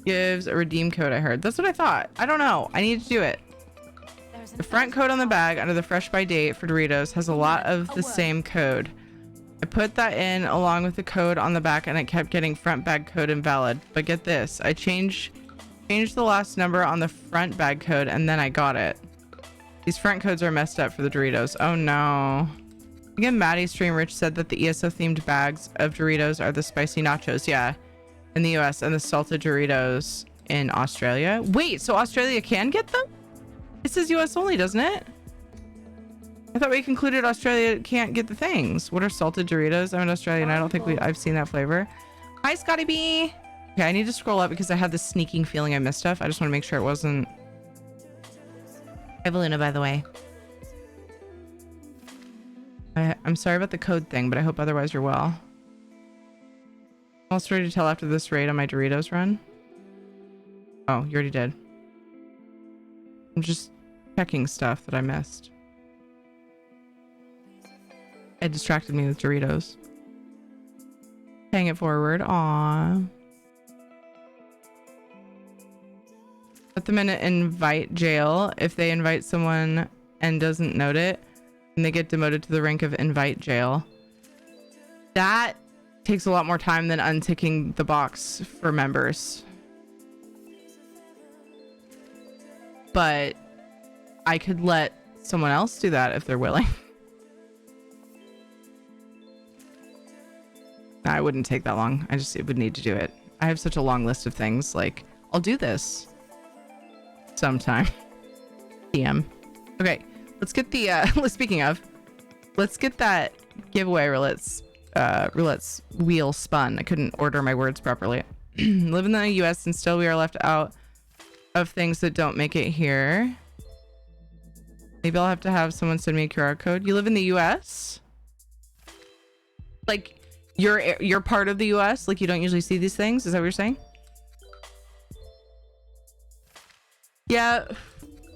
Gives a redeem code, I heard. That's what I thought. I don't know. I need to do it. The front code on the bag under the fresh by date for Doritos has a lot of the same code. I put that in along with the code on the back and it kept getting front bag code invalid. But get this. I changed the last number on the front bag code and then I got it. These front codes are messed up for the Doritos. Oh no. Again, Maddie's stream Rich said that the ESO themed bags of Doritos are the spicy nachos. Yeah, in the US, and the salted Doritos in Australia. Wait, so Australia can get them? It says US only, doesn't it? I thought we concluded Australia can't get the things. What are salted Doritos? I'm an Australian. I don't think I've seen that flavor. Hi, Scotty B. Okay, I need to scroll up because I had this sneaking feeling I missed stuff. I just want to make sure it wasn't. Hi, Valuna, by the way. I'm sorry about the code thing, but I hope otherwise you're well. All story to tell after this raid on my Doritos run. Oh, you already did. I'm just checking stuff that I missed. It distracted me with Doritos. Paying it forward. Aww. Let them in invite jail. If they invite someone and doesn't note it, and they get demoted to the rank of invite jail. That takes a lot more time than unticking the box for members. But I could let someone else do that if they're willing. I wouldn't take that long. It would need to do it. I have such a long list of things. Like, I'll do this sometime. DM. Okay, let's get the speaking of, let's get that giveaway roulette's wheel spun. I couldn't order my words properly. Live in the US and still we are left out of things that don't make it here. Maybe I'll have to have someone send me a QR code. You live in the US? Like, you're part of the US? Like, you don't usually see these things? Is that what you're saying? Yeah.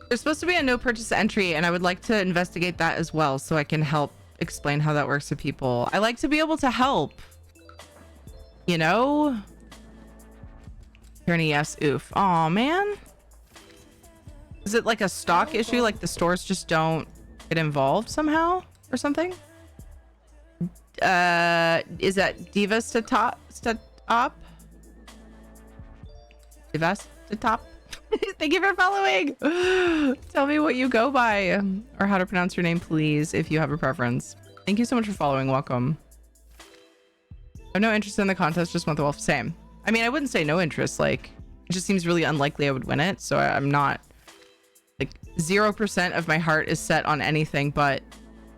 There's supposed to be a no purchase entry, and I would like to investigate that as well so I can help explain how that works to people. I like to be able to help. You know? Journey, yes. Oof. Aw, man. Is it like a stock issue? Like the stores just don't get involved somehow or something? Is that Divastatop? Divastatop? Thank you for following. Tell me what you go by or how to pronounce your name, please, if you have a preference. Thank you so much for following. Welcome. I have no interest in the contest, just want the wolf. Same. I mean, I wouldn't say no interest. Like, it just seems really unlikely I would win it. So I'm not, like, 0% of my heart is set on anything but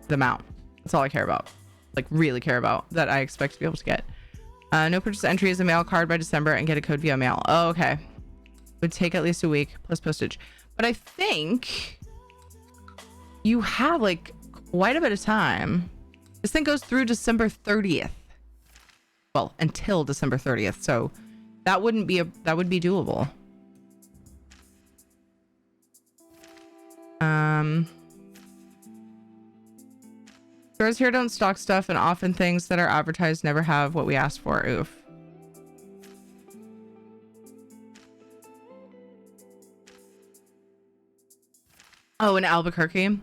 the mount. That's all I care about. Like, really care about, that I expect to be able to get. No purchase entry is a mail card by December and get a code via mail. Oh, okay. Would take at least a week plus postage. But I think you have like quite a bit of time. This thing goes through December 30th. Well, until December 30th. So that would be doable. Stores here don't stock stuff, and often things that are advertised never have what we asked for. Oof. Oh, in Albuquerque.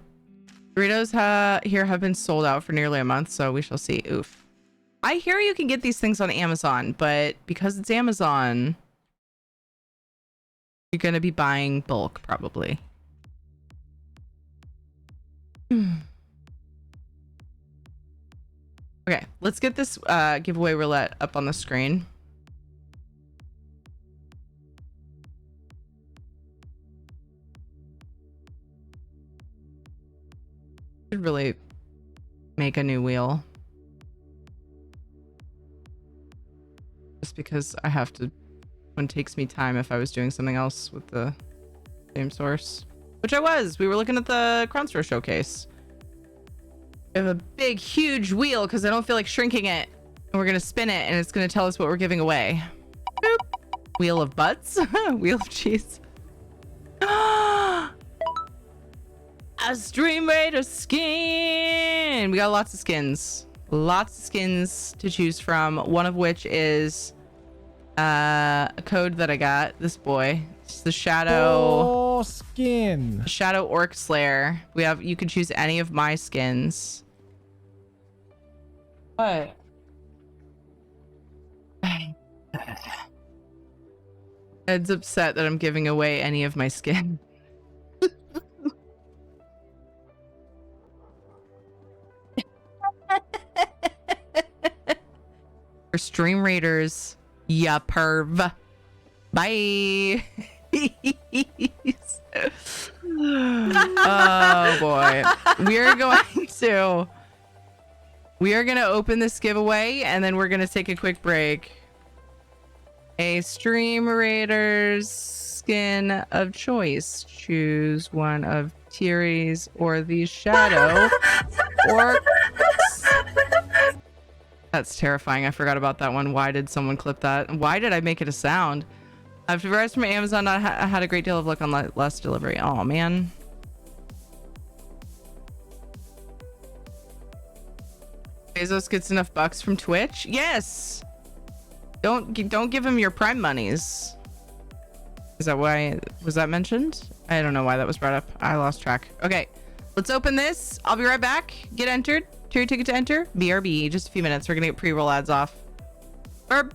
Doritos here have been sold out for nearly a month, so we shall see. Oof. I hear you can get these things on Amazon, but because it's Amazon, you're going to be buying bulk, probably. Okay, let's get this giveaway roulette up on the screen. Should really make a new wheel. Just because I have to, one takes me time if I was doing something else with the same source. Which I was. We were looking at the Crown Store showcase. We have a big, huge wheel because I don't feel like shrinking it. And we're going to spin it and it's going to tell us what we're giving away. Boop. Wheel of butts. Wheel of cheese. A Stream Raider skin. We got lots of skins. Lots of skins to choose from. One of which is a code that I got. This boy. It's the Shadow skin. Shadow Orc Slayer. You can choose any of my skins. What? Ed's upset that I'm giving away any of my skin. For Stream Raiders. Ya perv. Bye. Oh boy. We are going to open this giveaway and then we're going to take a quick break. A Stream Raiders skin of choice. Choose one of Thierry's or the Shadow or... That's terrifying. I forgot about that one. Why did someone clip that? Why did I make it a sound? I've device from Amazon. I had a great deal of luck on last delivery. Oh man. Bezos gets enough bucks from Twitch. Yes. Don't give him your Prime monies. Is that why? Was that mentioned? I don't know why that was brought up. I lost track. Okay, let's open this. I'll be right back. Get entered. Tier ticket to enter. BRB. Just a few minutes. We're gonna get pre-roll ads off. Burp.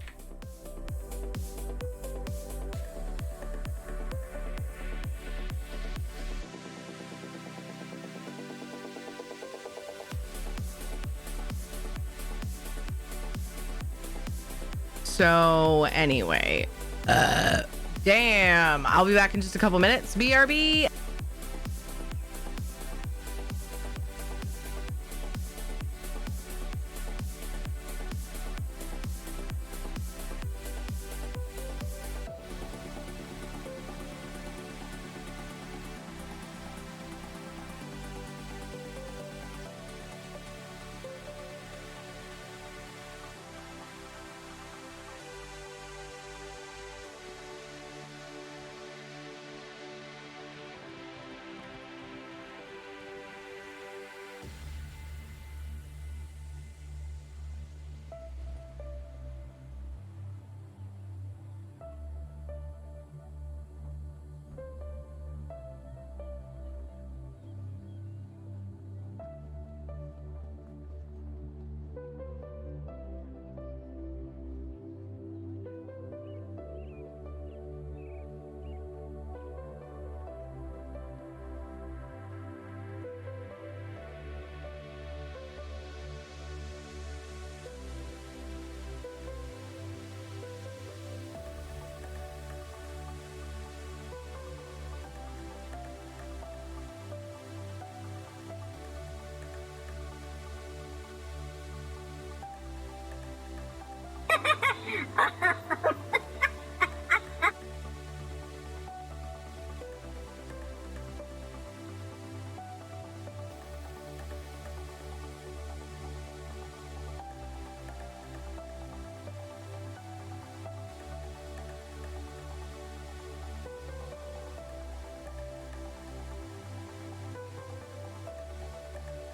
So anyway, damn, I'll be back in just a couple minutes. BRB.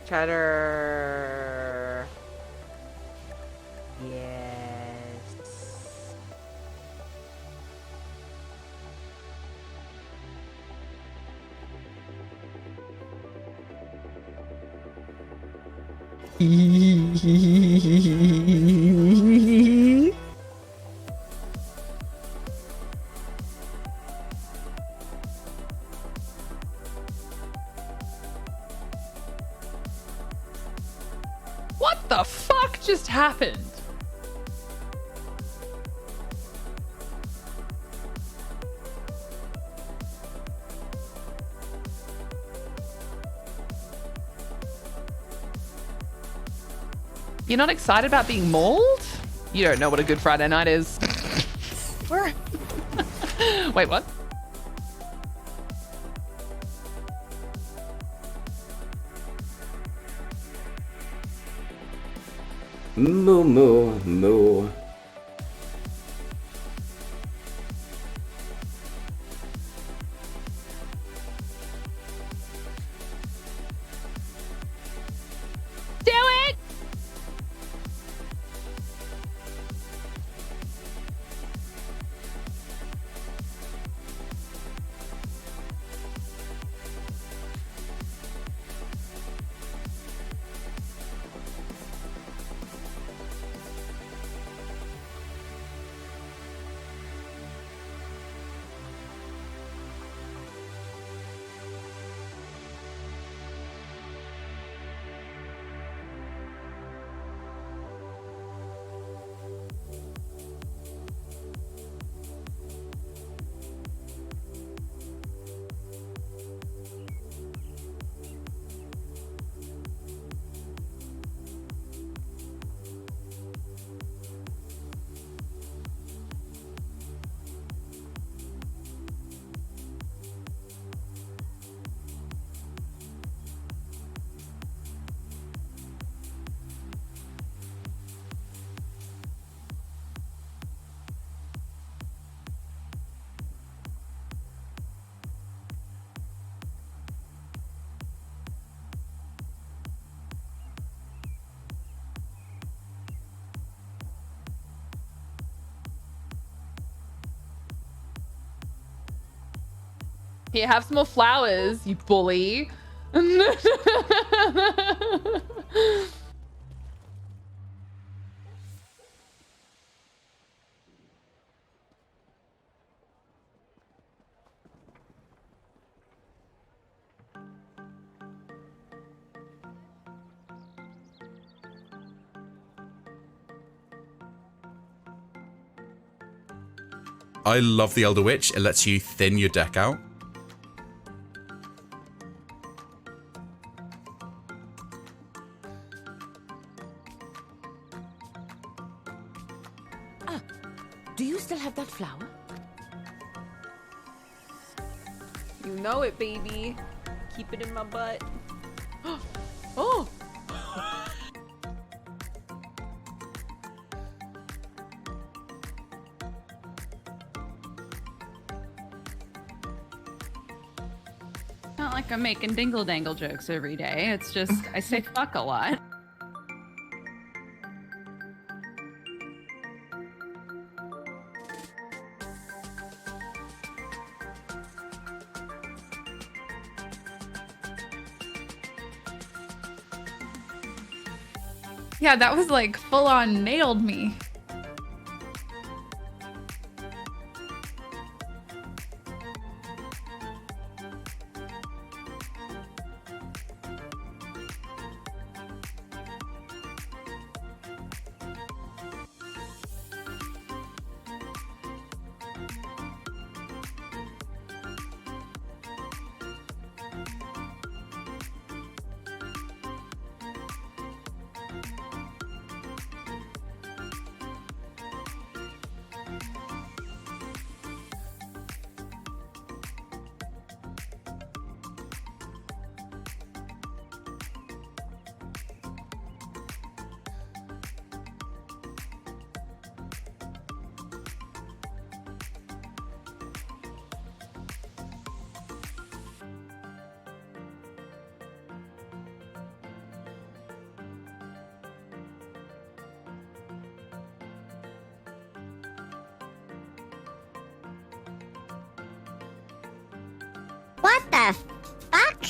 Cheddar. Yes. What the fuck just happened? You're not excited about being mauled? You don't know what a good Friday night is. Where? Wait, what? Moo moo moo. Do it! Here, have some more flowers, you bully. I love the Elder Witch. It lets you thin your deck out. Do you still have that flower? You know it, baby. Keep it in my butt. Oh! Not like I'm making dingle dangle jokes every day. It's just I say fuck a lot. Yeah, that was like full on nailed me. What the fuck?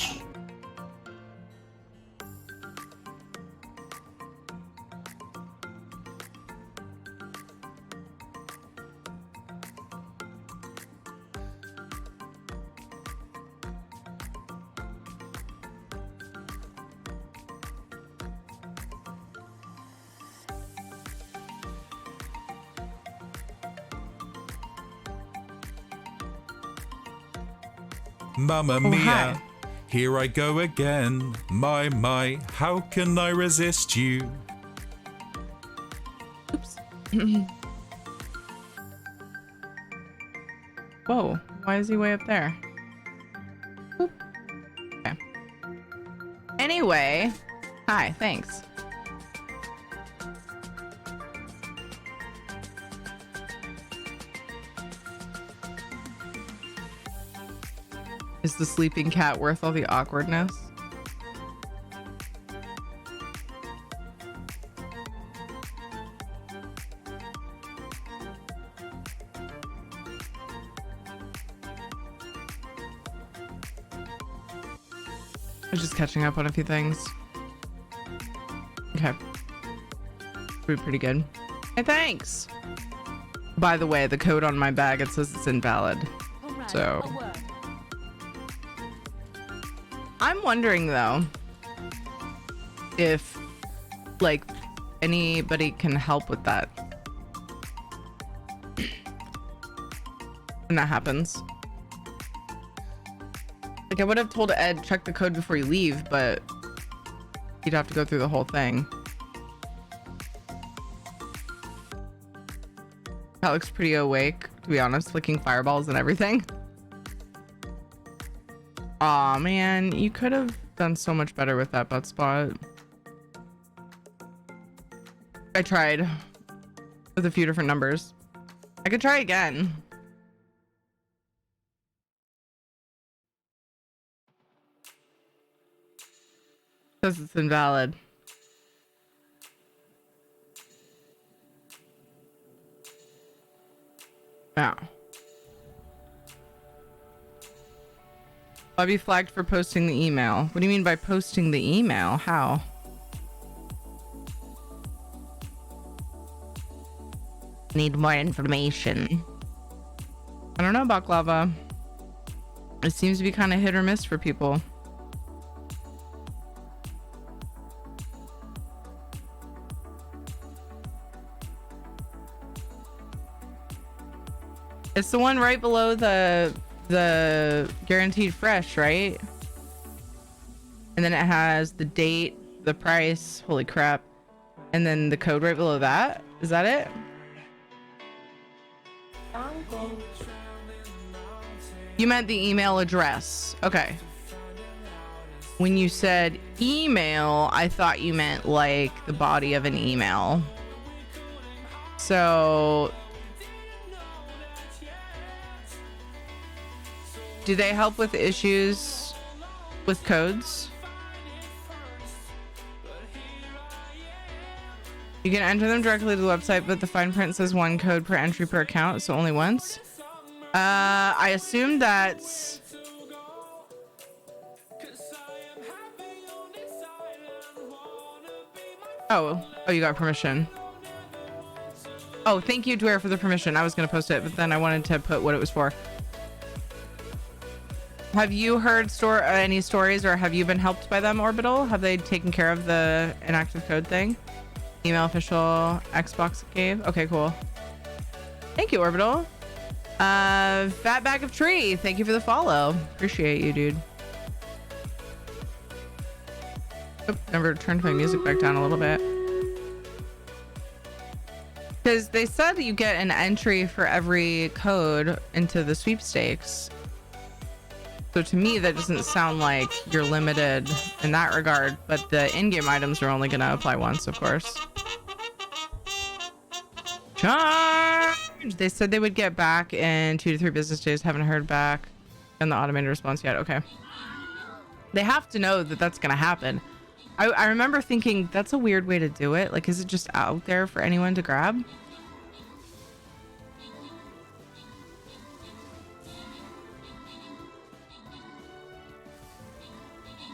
Mamma mia, hi. here I go again. My, how can I resist you? Oops. Whoa, why is he way up there? Oop. Okay. Anyway, hi, thanks. Is the sleeping cat worth all the awkwardness? I'm just catching up on a few things. Okay. Pretty good. Hey, thanks. By the way, the code on my bag, it says it's invalid. So I'm wondering though if like anybody can help with that when that happens. Like I would have told Ed check the code before you leave, but you'd have to go through the whole thing. That looks pretty awake, to be honest, flicking fireballs and everything. Aw, man, you could have done so much better with that butt spot. I tried with a few different numbers. I could try again. Says it's invalid. Yeah. I'll be flagged for posting the email. What do you mean by posting the email? How? Need more information. I don't know about Baklava. It seems to be kind of hit or miss for people. It's the one right below the guaranteed fresh, right? And then it has the date, the price, holy crap, and then the code right below that. Is that it? You meant the email address. Okay. When you said email, I thought you meant like the body of an email. So do they help with issues with codes? You can enter them directly to the website, but the fine print says one code per entry per account, so only once. I assume that's... Oh, you got permission. Oh, thank you, Dwyer, for the permission. I was going to post it, but then I wanted to put what it was for. Have you heard any stories, or have you been helped by them, Orbital? Have they taken care of the inactive code thing? Email official Xbox gave? Okay, cool. Thank you, Orbital. Fat Bag of Tree, thank you for the follow. Appreciate you, dude. Oh, never turned my music back down a little bit. Because they said that you get an entry for every code into the sweepstakes. So to me, that doesn't sound like you're limited in that regard, but the in-game items are only going to apply once, of course. Charge! They said they would get back in 2 to 3 business days. Haven't heard back on the automated response yet. Okay. They have to know that that's going to happen. I remember thinking, that's a weird way to do it. Like, is it just out there for anyone to grab?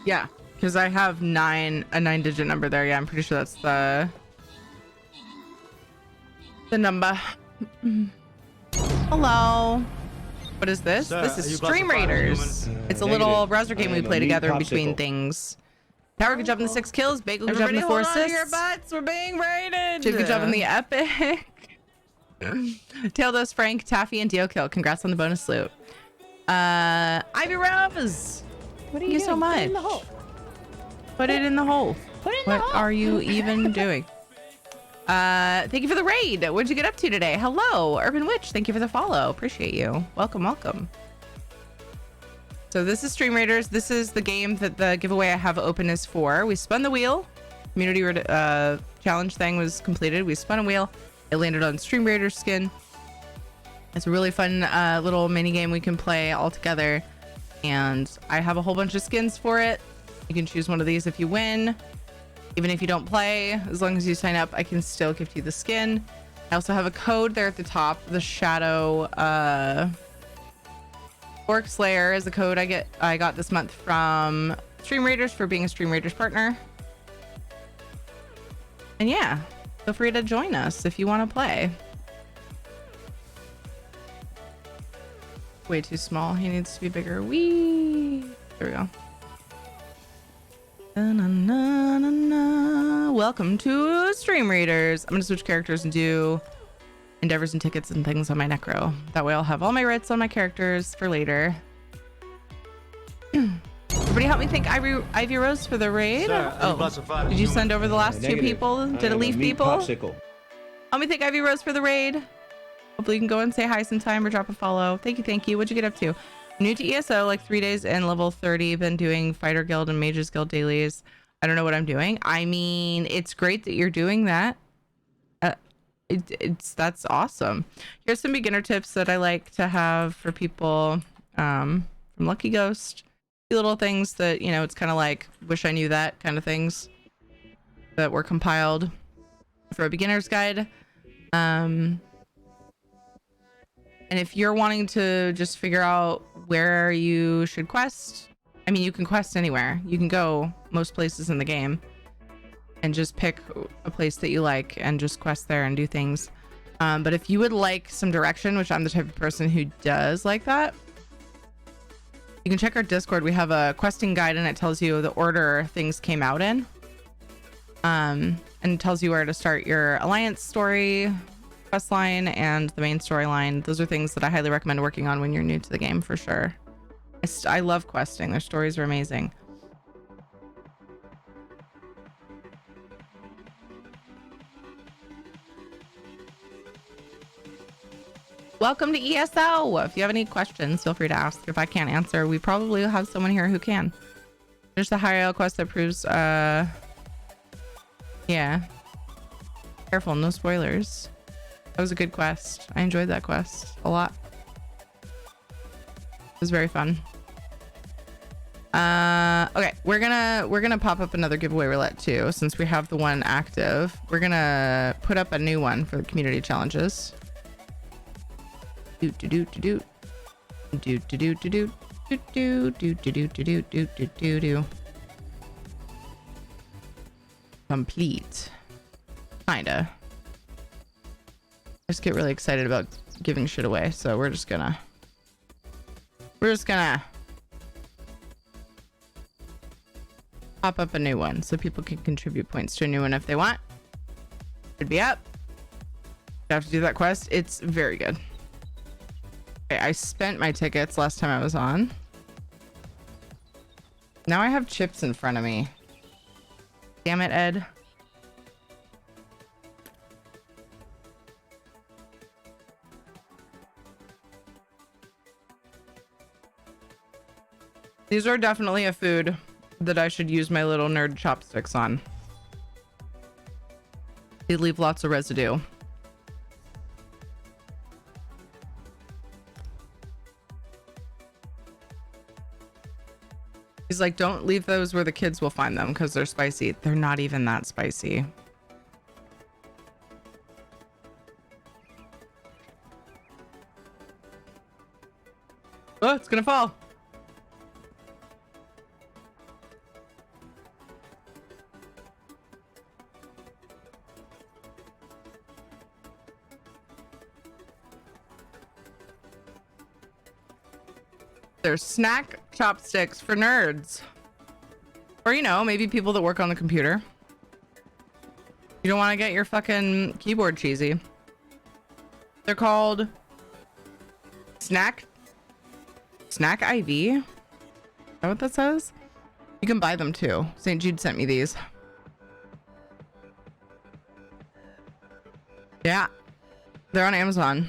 Yeah, because I have a 9-digit number there. Yeah, I'm pretty sure that's the number. Hello. What is this? Sir, this is are you Stream classified as Raiders. human? It's a little Negative. browser game I we am a play meat together in between popsicle. things. Tower, good job on the 6 kills. Bagel, good job on the 4 assists. We're being raided. Chip, good job on the epic. Taildos, Frank, Taffy, and Dio kill. Congrats on the bonus loot. Ivy Rose. What are Thank you so much. Put it in the hole. Put it in the hole. What are you even doing? Thank you for the raid. What'd you get up to today? Hello, Urban Witch. Thank you for the follow. Appreciate you. Welcome, welcome. So this is Stream Raiders. This is the game that the giveaway I have open is for. We spun the wheel. Community challenge thing was completed. We spun a wheel. It landed on Stream Raiders skin. It's a really fun little mini game we can play all together. And I have a whole bunch of skins for it. You can choose one of these if you win. Even if you don't play, as long as you sign up, I can still gift you the skin. I also have a code there at the top. The Shadow Orc Slayer is the code I got this month from Stream Raiders for being a Stream Raiders partner. And yeah, feel free to join us if you want to play. Way too small. He needs to be bigger. Wee. There we go. Welcome to Stream Raiders. I'm gonna switch characters and do endeavors and tickets and things on my necro. That way I'll have all my writs on my characters for later. Everybody help me thank Ivy Rose for the raid. Sir, did you send over the last 2 Negative. people? I Did it am a leave meat people? popsicle. Help me thank Ivy Rose for the raid. Hopefully you can go and say hi sometime or drop a follow. Thank you, thank you. What'd you get up to? New to ESO, like 3 days in, level 30. Been doing Fighter Guild and Mages Guild dailies. I don't know what I'm doing. I mean, it's great that you're doing that. That's awesome. Here's some beginner tips that I like to have for people from Lucky Ghost. Little things that, you know, it's kind of like wish I knew that kind of things that were compiled for a beginner's guide. And if you're wanting to just figure out where you should quest, I mean, you can quest anywhere. You can go most places in the game and just pick a place that you like and just quest there and do things. But if you would like some direction, which I'm the type of person who does like that, you can check our Discord. We have a questing guide and it tells you the order things came out in. And it tells you where to start your alliance story, quest line, and the main storyline. Those are things that I highly recommend working on when you're new to the game for sure. I love questing. Their stories are amazing. Welcome to ESO. If you have any questions, feel free to ask. If I can't answer, we probably have someone here who can. There's the high quest that proves, yeah. Careful, no spoilers. That was a good quest. I enjoyed that quest a lot. It was very fun. Okay, we're gonna pop up another giveaway roulette too, since we have the one active. We're gonna put up a new one for the community challenges. Complete. Kinda. I just get really excited about giving shit away, so we're just gonna pop up a new one so people can contribute points to a new one if they want. Should be up. You have to do that quest. It's very good. Okay, I spent my tickets last time I was on. Now I have chips in front of me. Damn it, Ed. These are definitely a food that I should use my little nerd chopsticks on. They leave lots of residue. He's like, don't leave those where the kids will find them because they're spicy. They're not even that spicy. Oh, it's gonna fall. They're snack chopsticks for nerds. Or, you know, maybe people that work on the computer. You don't want to get your fucking keyboard cheesy. They're called Snack IV. Is that what that says? You can buy them too. St. Jude sent me these. Yeah. They're on Amazon.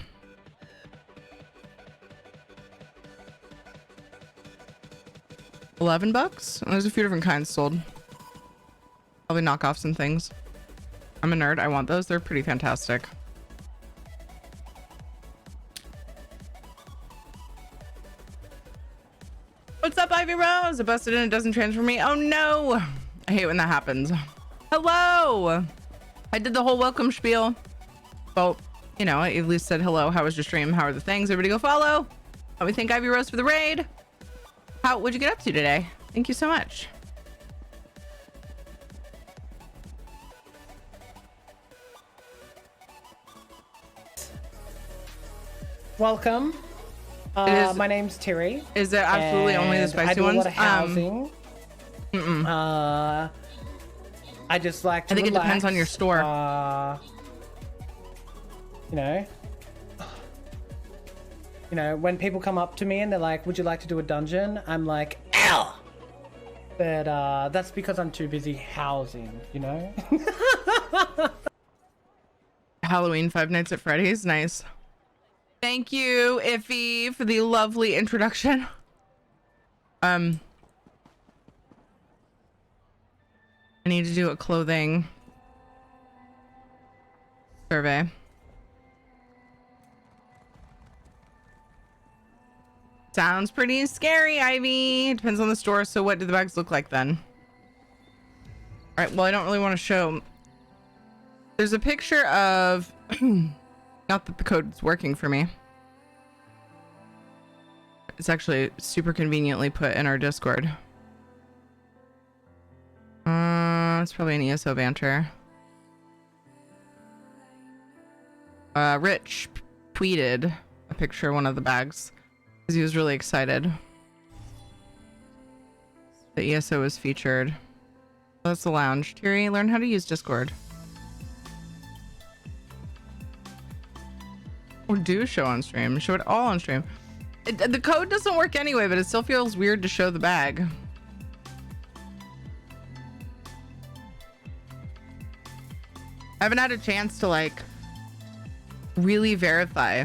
$11. There's a few different kinds sold. Probably knockoffs and things. I'm a nerd. I want those. They're pretty fantastic. What's up, Ivy Rose? I busted in. It doesn't transfer me. Oh no! I hate when that happens. Hello! I did the whole welcome spiel. Well, you know, I at least said hello. How was your stream? How are the things? Everybody go follow. Help me thank Ivy Rose for the raid. What'd you get up to today? Thank you so much. Welcome. My name's Terry. Is it absolutely only the spicy ones? I do a lot of housing. I just like to I think relax. it depends on your store. You know, when people come up to me and they're like, would you like to do a dungeon? I'm like, ow! But that's because I'm too busy housing, you know? Halloween, Five Nights at Freddy's. Nice. Thank you, Iffy, for the lovely introduction. I need to do a clothing survey. Sounds pretty scary, Ivy. Depends on the store. So what do the bags look like then? All right, well, I don't really want to show. There's a picture of, not that the code's working for me. It's actually super conveniently put in our Discord. it's probably an ESO banter. Rich tweeted a picture of one of the bags because he was really excited. The ESO was featured. That's the lounge. Tiri, learn how to use Discord. Or do show on stream. Show it all on stream. The code doesn't work anyway, but it still feels weird to show the bag. I haven't had a chance to like really verify.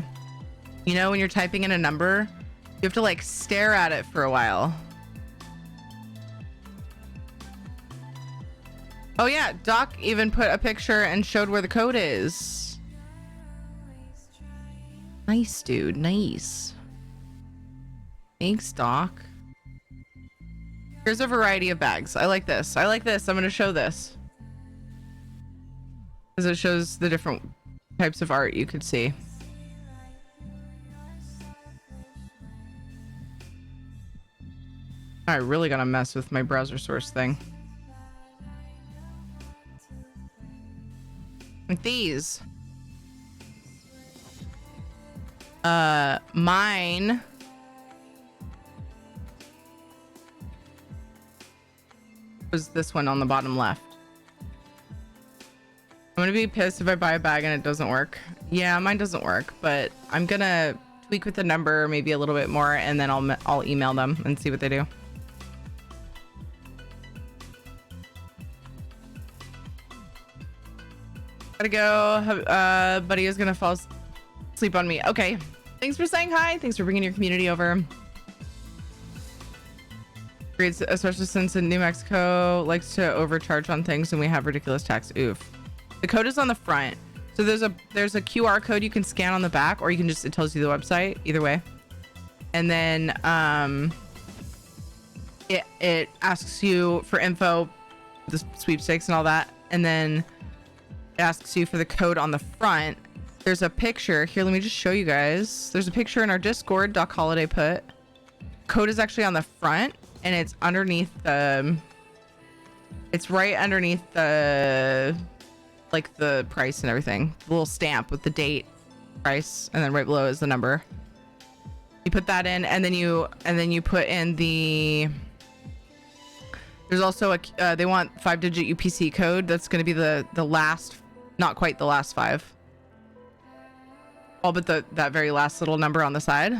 You know, when you're typing in a number, you have to like stare at it for a while. Oh yeah, Doc even put a picture and showed where the code is. Nice, dude. Nice. Thanks, Doc. Here's a variety of bags. I like this. I like this. I'm going to show this. Because it shows the different types of art you could see. I really gotta mess with my browser source thing. Like these. Mine was this one on the bottom left. I'm gonna be pissed if I buy a bag and it doesn't work. Yeah, mine doesn't work, but I'm gonna tweak with the number maybe a little bit more, and then I'll email them and see what they do. Gotta go. Buddy is gonna fall asleep on me. Okay. Thanks for saying hi. Thanks for bringing your community over. Great, especially since in New Mexico likes to overcharge on things and we have ridiculous tax. Oof. The code is on the front. So there's a QR code you can scan on the back, or you can just, it tells you the website, either way. And then it asks you for info, the sweepstakes and all that. And then it asks you for the code on the front. There's a picture here. Let me just show you guys. There's a picture in our Discord. Doc Holiday put. Code is actually on the front, and it's underneath the. It's right underneath the, like the price and everything. The little stamp with the date, price, and then right below is the number. You put that in, and then you put in the. There's also a. They want 5-digit UPC code. That's going to be the last, not quite the last 5. All but that very last little number on the side.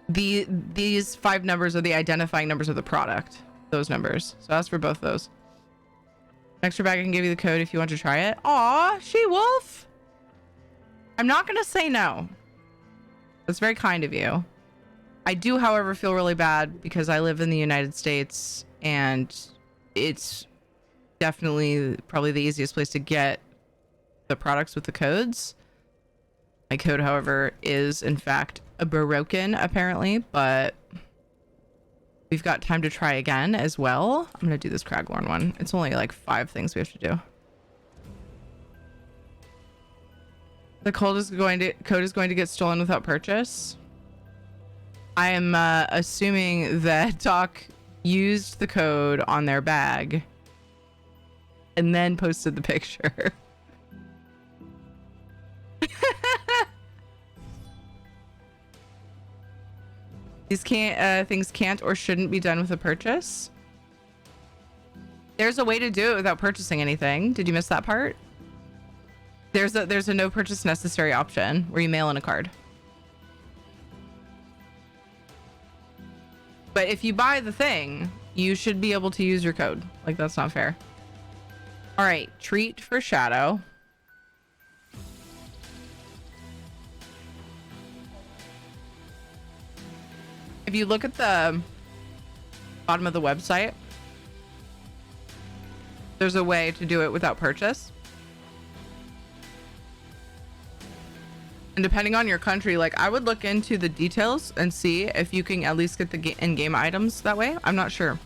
These 5 numbers are the identifying numbers of the product. Those numbers. So ask for both those. Extra bag, I can give you the code if you want to try it. Aw, She-Wolf. I'm not gonna say no. That's very kind of you. I do, however, feel really bad because I live in the United States and it's definitely probably the easiest place to get the products with the codes. My code, however, is in fact broken apparently, but we've got time to try again as well. I'm gonna do this Craglorn one. It's only like 5 things we have to do. The code is going to get stolen without purchase. I am assuming that Doc used the code on their bag and then posted the picture. These things can't or shouldn't be done with a purchase. There's a way to do it without purchasing anything. Did you miss that part? There's a no purchase necessary option where you mail in a card. But if you buy the thing, you should be able to use your code. Like, that's not fair. All right, treat for Shadow. If you look at the bottom of the website, there's a way to do it without purchase. And depending on your country, like, I would look into the details and see if you can at least get the in-game items that way. I'm not sure.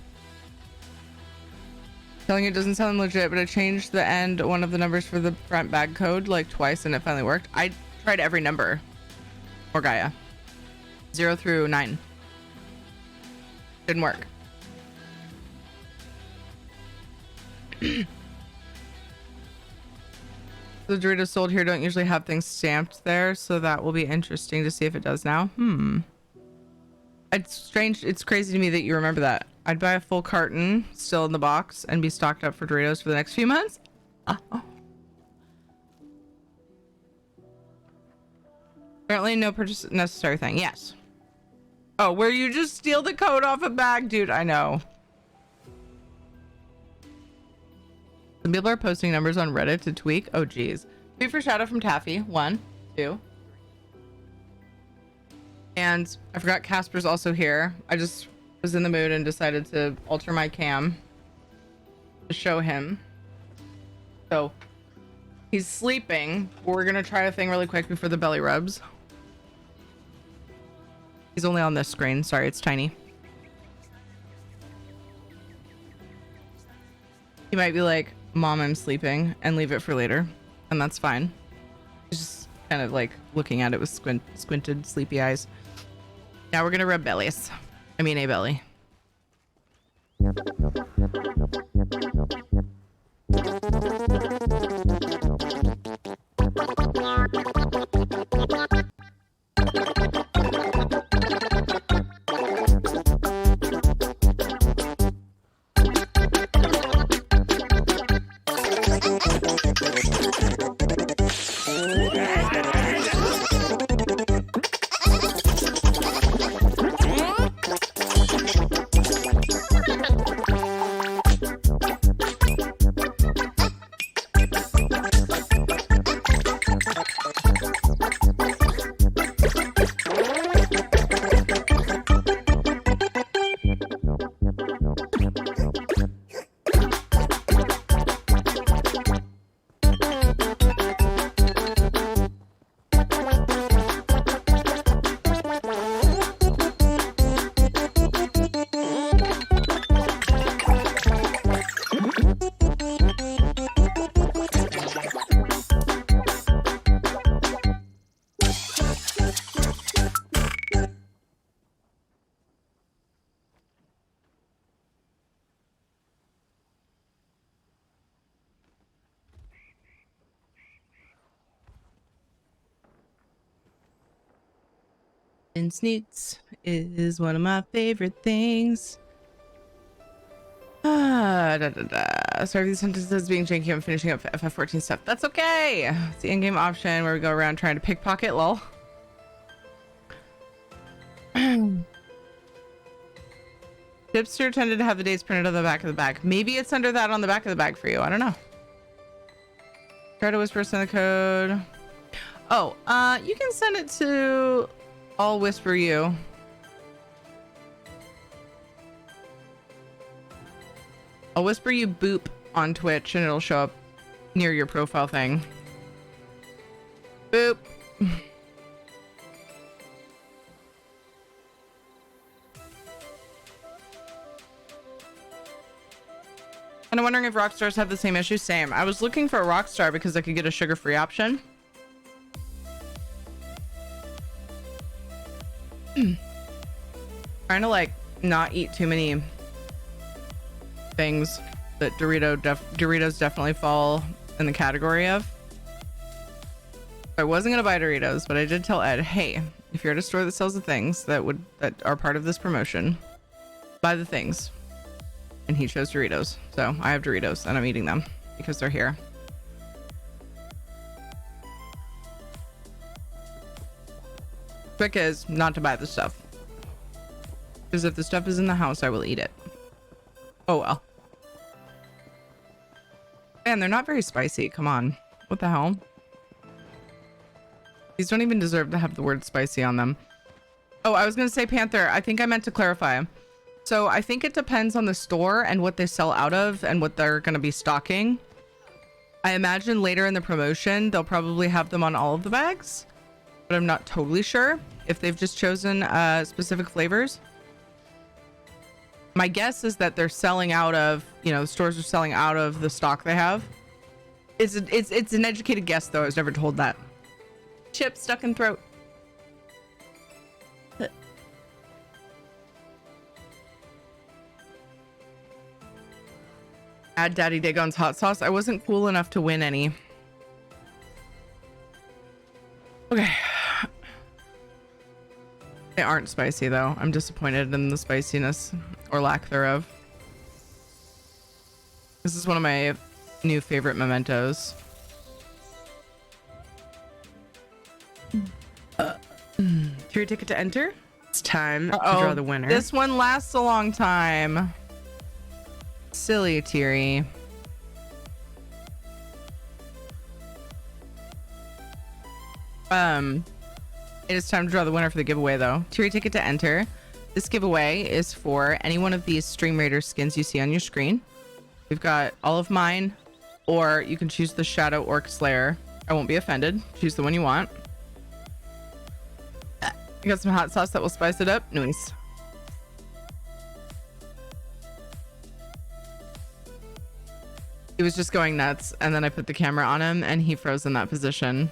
Telling you it doesn't sound legit, but I changed the end one of the numbers for the front bag code like twice and it finally worked. I tried every number. Or Gaia. 0 through 9. Didn't work. The Doritos sold here don't usually have things stamped there, so that will be interesting to see if it does now. It's strange. It's crazy to me that you remember that. I'd buy a full carton still in the box and be stocked up for Doritos for the next few months. Apparently no purchase necessary thing. Yes. Oh, where you just steal the code off a bag, dude. I know. Some people are posting numbers on Reddit to tweak. Oh, geez. Tweet for Shadow from Taffy. 1, 2. And I forgot Casper's also here. I just was in the mood and decided to alter my cam to show him. So he's sleeping. We're going to try a thing really quick before the belly rubs. He's only on this screen. Sorry, it's tiny. He might be like, Mom, I'm sleeping, and leave it for later. And that's fine. He's just kind of like looking at it with squinted, sleepy eyes. Now we're going to rub bellies. I mean, a belly. And snoots is one of my favorite things. Sorry for these sentences being janky. I'm finishing up FF14 stuff. That's okay. It's the in-game option where we go around trying to pickpocket, lol. Chipster tended to have the dates printed on the back of the bag. Maybe it's under that on the back of the bag for you. I don't know. Try to whisper send the code. Oh, you can send it to... I'll whisper you. I'll whisper you boop on Twitch and it'll show up near your profile thing. Boop. And I'm wondering if Rockstars have the same issue. Same. I was looking for a Rockstar because I could get a sugar-free option. Trying to like not eat too many things that Doritos definitely fall in the category of. I wasn't gonna buy Doritos, but I did tell Ed, hey, if you're at a store that sells the things that are part of this promotion, buy the things. And he chose Doritos, so I have Doritos and I'm eating them because they're here. Trick is not to buy the stuff, because if the stuff is in the house, I will eat it. Oh well. Man, they're not very spicy. Come on. What the hell? These don't even deserve to have the word spicy on them. Oh, I was going to say Panther. I think I meant to clarify. So I think it depends on the store and what they sell out of and what they're going to be stocking. I imagine later in the promotion, they'll probably have them on all of the bags, but I'm not totally sure if they've just chosen specific flavors. My guess is that they're selling out of, stores are selling out of the stock they have. It's an educated guess though. I was never told that. Chip stuck in throat. Add Daddy Dagon's hot sauce. I wasn't cool enough to win any. Okay. They aren't spicy though. I'm disappointed in the spiciness or lack thereof. This is one of my new favorite mementos. Your ticket to enter? It's time to draw the winner. This one lasts a long time. Silly Teary. It is time to draw the winner for the giveaway though. Teary ticket to enter. This giveaway is for any one of these Stream Raider skins you see on your screen. We've got all of mine, or you can choose the Shadow Orc Slayer. I won't be offended. Choose the one you want. You got some hot sauce that will spice it up. Nice. He was just going nuts, and then I put the camera on him, and he froze in that position.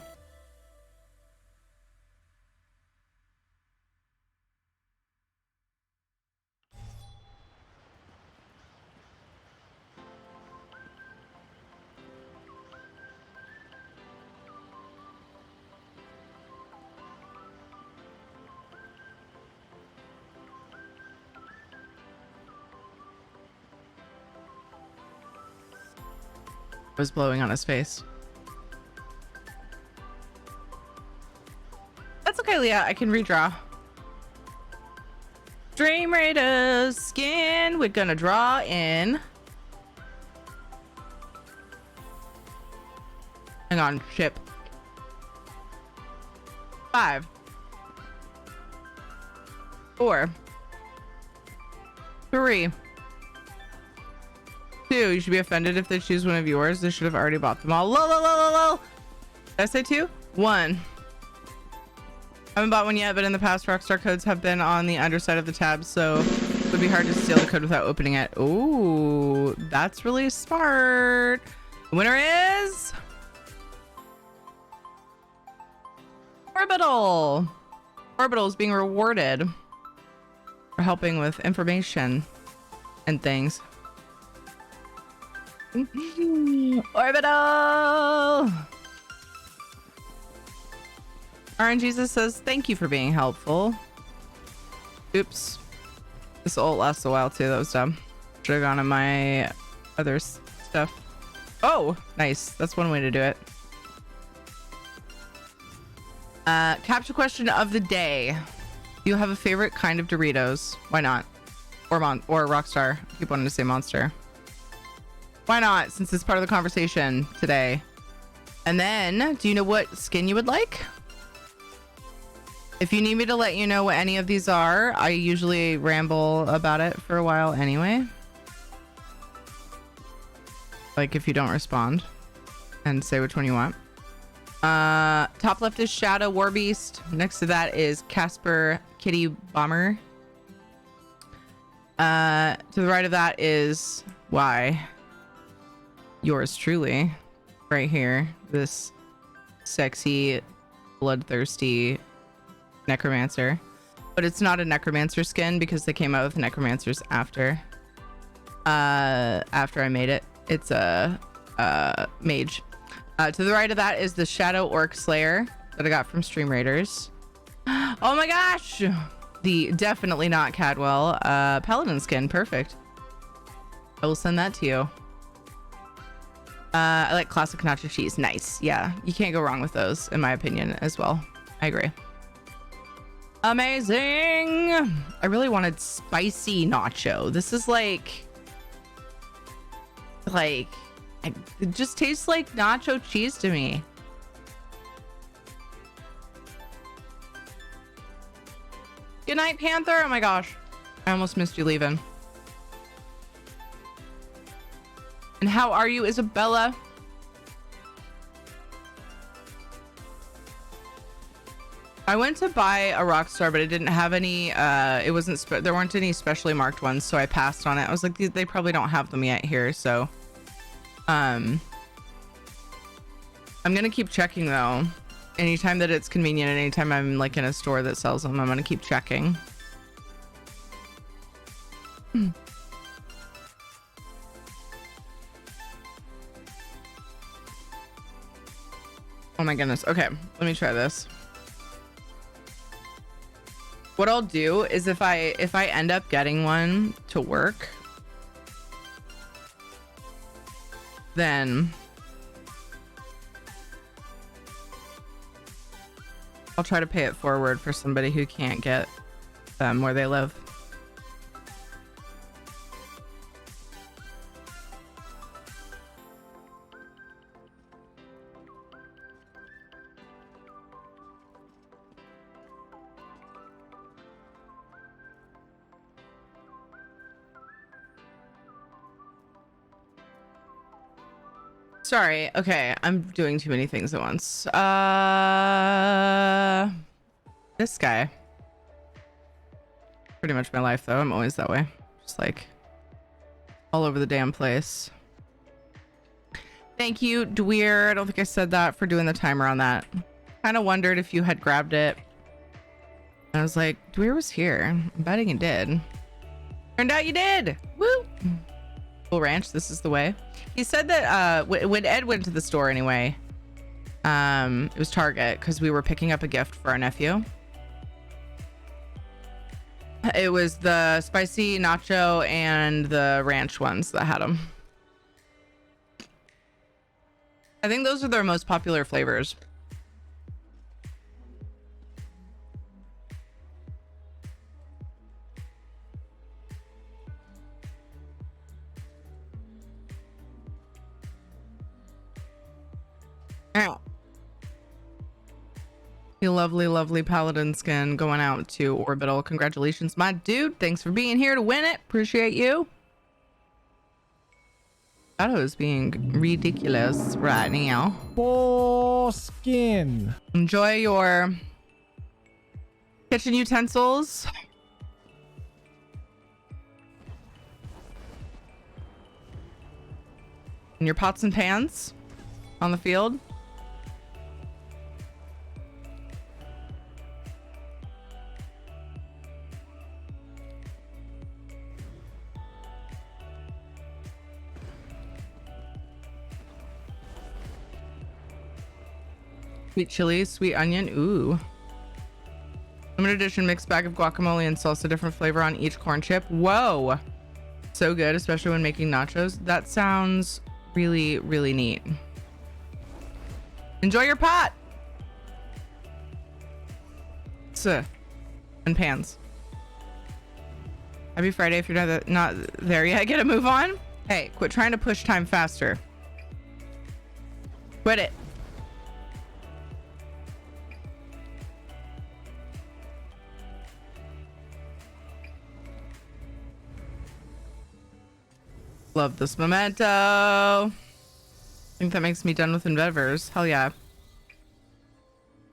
Was blowing on his face. That's okay, Leah. I can redraw. Dream Raiders skin. We're gonna draw in. Hang on, ship. 5, 4, 3, 2. You should be offended if they choose one of yours. They should have already bought them all. Did I say 2? 1. I haven't bought one yet, but in the past, Rockstar codes have been on the underside of the tab, so it would be hard to steal the code without opening it. Ooh, that's really smart. The winner is Orbital. Orbital is being rewarded for helping with information and things. Orbital. RNGesus says thank you for being helpful. Oops, this ult lasts a while too. That was dumb. Should have gone on my other stuff. Oh, nice. That's one way to do it. Capture question of the day. Do you have a favorite kind of Doritos? Why not? Or Rockstar. I keep wanting to say Monster. Why not, since it's part of the conversation today? And then, do you know what skin you would like? If you need me to let you know what any of these are, I usually ramble about it for a while anyway. Like if you don't respond and say which one you want. Top left is Shadow Warbeast. Next to that is Casper Kitty Bomber. To the right of that is yours truly, right here. This sexy, bloodthirsty necromancer. But it's not a necromancer skin because they came out with necromancers after I made it. It's a mage. To the right of that is the Shadow Orc Slayer that I got from Stream Raiders. Oh my gosh! The definitely not Cadwell Paladin skin. Perfect. I will send that to you. I like classic nacho cheese. Nice. Yeah, you can't go wrong with those, in my opinion, as well. I agree. Amazing. I really wanted spicy nacho. This is like it just tastes like nacho cheese to me. Good night, Panther. Oh my gosh, I almost missed you leaving. And how are you, Isabella? I went to buy a Rockstar, but it didn't have any. It wasn't. There weren't any specially marked ones, so I passed on it. I was like, they probably don't have them yet here, so. I'm gonna keep checking though. Anytime that it's convenient, and anytime I'm like in a store that sells them, I'm gonna keep checking. Oh my goodness. Okay, let me try this. What I'll do is if I end up getting one to work, then I'll try to pay it forward for somebody who can't get them where they live. Sorry. Okay, I'm doing too many things at once. This guy. Pretty much my life, though. I'm always that way. Just like all over the damn place. Thank you, Dweer. I don't think I said that for doing the timer on that. Kind of wondered if you had grabbed it. I was like, Dweer was here. I'm betting you did. Turned out you did. Woo! Cool Ranch, this is the way. He said that when Ed went to the store anyway, it was Target because we were picking up a gift for our nephew. It was the spicy nacho and the ranch ones that had them. I think those are their most popular flavors. You lovely, lovely paladin skin going out to Orbital. Congratulations, my dude. Thanks for being here to win it. Appreciate you. Shadow is being ridiculous right now. Foreskin. Enjoy your kitchen utensils. And your pots and pans on the field. Sweet chili, sweet onion. Ooh. Limited edition mixed bag of guacamole and salsa, different flavor on each corn chip. Whoa. So good, especially when making nachos. That sounds really, really neat. Enjoy your pot. And pans. Happy Friday if you're not there yet. Get a move on. Hey, quit trying to push time faster. Quit it. Love this memento. I think that makes me done with endeavors. Hell yeah.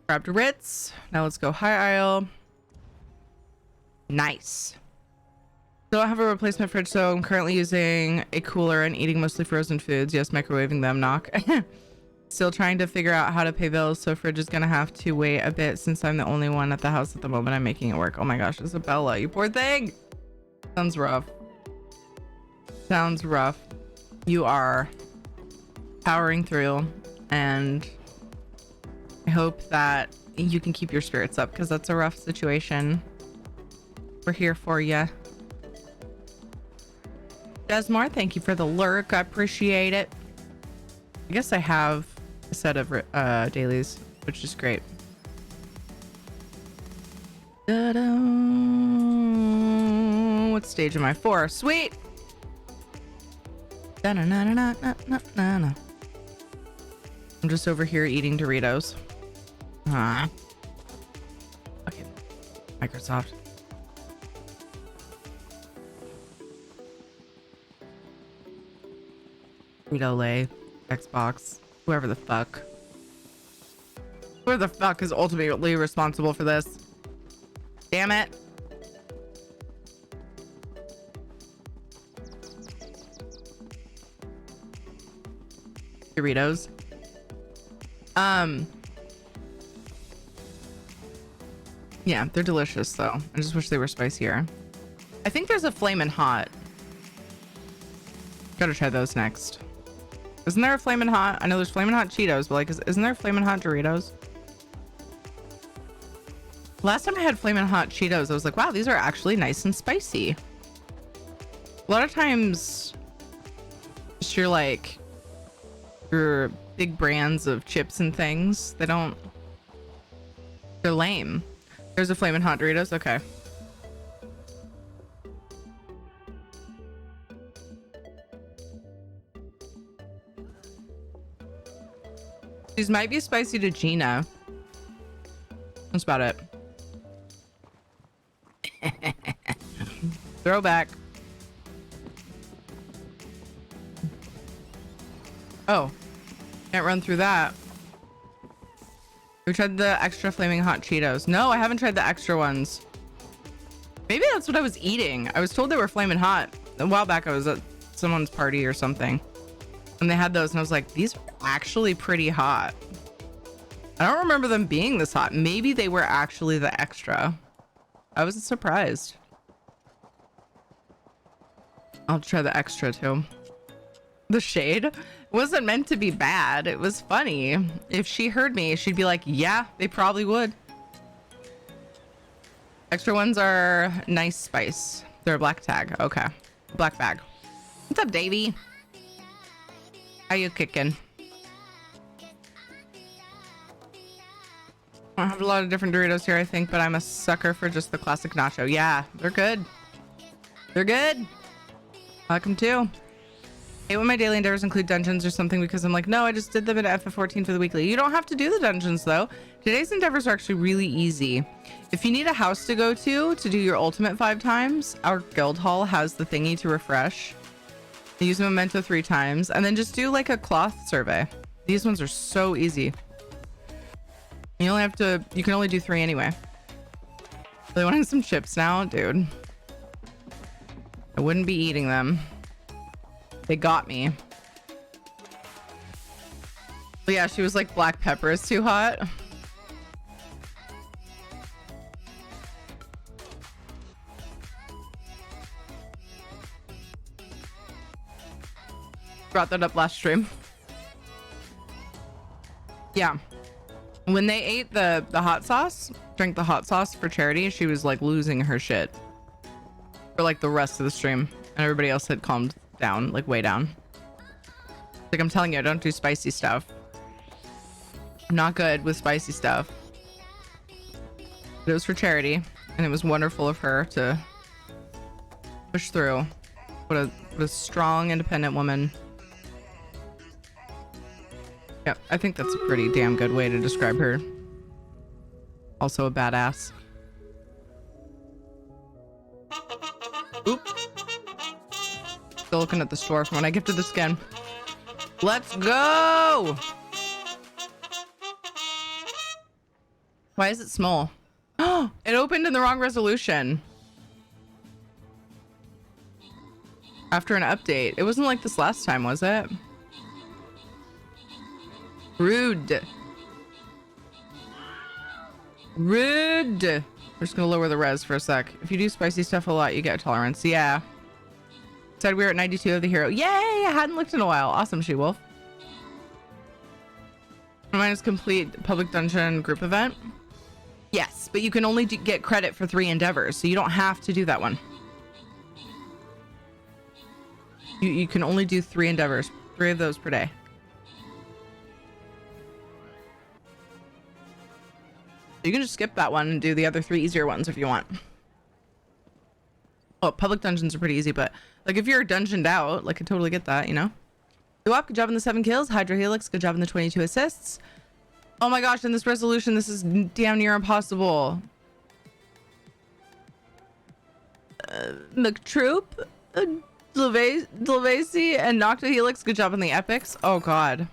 Grabbed a Ritz. Now let's go high aisle. Nice. Still don't have a replacement fridge, so I'm currently using a cooler and eating mostly frozen foods. Yes, microwaving them, knock. Still trying to figure out how to pay bills, so fridge is gonna have to wait a bit since I'm the only one at the house at the moment. I'm making it work. Oh my gosh, Isabella, you poor thing. Sounds rough. Sounds rough. You are powering through, and I hope that you can keep your spirits up because that's a rough situation. We're here for you. Desmar, thank you for the lurk. I appreciate it. I guess I have a set of dailies, which is great. Ta-da. What stage am I for? Sweet. I'm just over here eating Doritos. Okay. Microsoft. Frito-Lay, Xbox, whoever the fuck is ultimately responsible for this. Damn it. Doritos. Yeah, they're delicious though. I just wish they were spicier. I think there's a Flamin' Hot. Gotta try those next. Isn't there a Flamin' Hot? I know there's Flamin' Hot Cheetos, but like, isn't there Flamin' Hot Doritos? Last time I had Flamin' Hot Cheetos, I was like, wow, these are actually nice and spicy. A lot of times, just your big brands of chips and things, they're lame. There's a Flamin' Hot Doritos. Okay. These might be spicy to Gina. That's about it. Throwback. Oh, can't run through that. We tried the extra flaming hot Cheetos. No, I haven't tried the extra ones. Maybe that's what I was eating. I was told they were flaming hot. A while back, I was at someone's party or something, and they had those, and I was like, these are actually pretty hot. I don't remember them being this hot. Maybe they were actually the extra. I was surprised. I'll try the extra too. The shade wasn't meant to be bad. It was funny. If she heard me, she'd be like, yeah, they probably would. Extra ones are nice spice. They're a black tag. Okay. Black bag. What's up, Davey? How you kicking? I have a lot of different Doritos here, I think, but I'm a sucker for just the classic nacho. Yeah, they're good. They're good. I like them too. I hate when my daily endeavors include dungeons or something because I'm like, no, I just did them at FF14 for the weekly. You don't have to do the dungeons though. Today's endeavors are actually really easy. If you need a house to go to do your ultimate 5 times, our guild hall has the thingy to refresh. Use memento 3 times and then just do like a cloth survey. These ones are so easy. You can only do 3 anyway. Really wanting some chips now, dude. I wouldn't be eating them. They got me. But yeah, she was like, black pepper is too hot. Brought that up last stream. Yeah. When they ate the hot sauce, drank the hot sauce for charity, she was like losing her shit for like the rest of the stream, and everybody else had calmed down, like way down. Like, I'm telling you, I don't do spicy stuff. I'm not good with spicy stuff. But it was for charity, and it was wonderful of her to push through. What a strong, independent woman. Yeah, I think that's a pretty damn good way to describe her. Also a badass. Oop. Still looking at the store from when I gifted the skin. Let's go! Why is it small? Oh, it opened in the wrong resolution. After an update. It wasn't like this last time, was it? Rude. Rude. We're just gonna lower the res for a sec. If you do spicy stuff a lot, you get tolerance. Yeah. Said we were at 92 of the hero. Yay! I hadn't looked in a while. Awesome, She-Wolf. Mine is complete public dungeon group event. Yes, but you can only get credit for 3 endeavors, so you don't have to do that one. You can only do 3 endeavors. 3 of those per day. You can just skip that one and do the other 3 easier ones if you want. Oh, public dungeons are pretty easy, but like if you're dungeoned out, like I totally get that, you know? Good job on the 7 kills. Hydro Helix, good job on the 22 assists. Oh my gosh, in this resolution, this is damn near impossible. McTroop, Dlevasi, and Nocta Helix, good job on the epics. Oh god.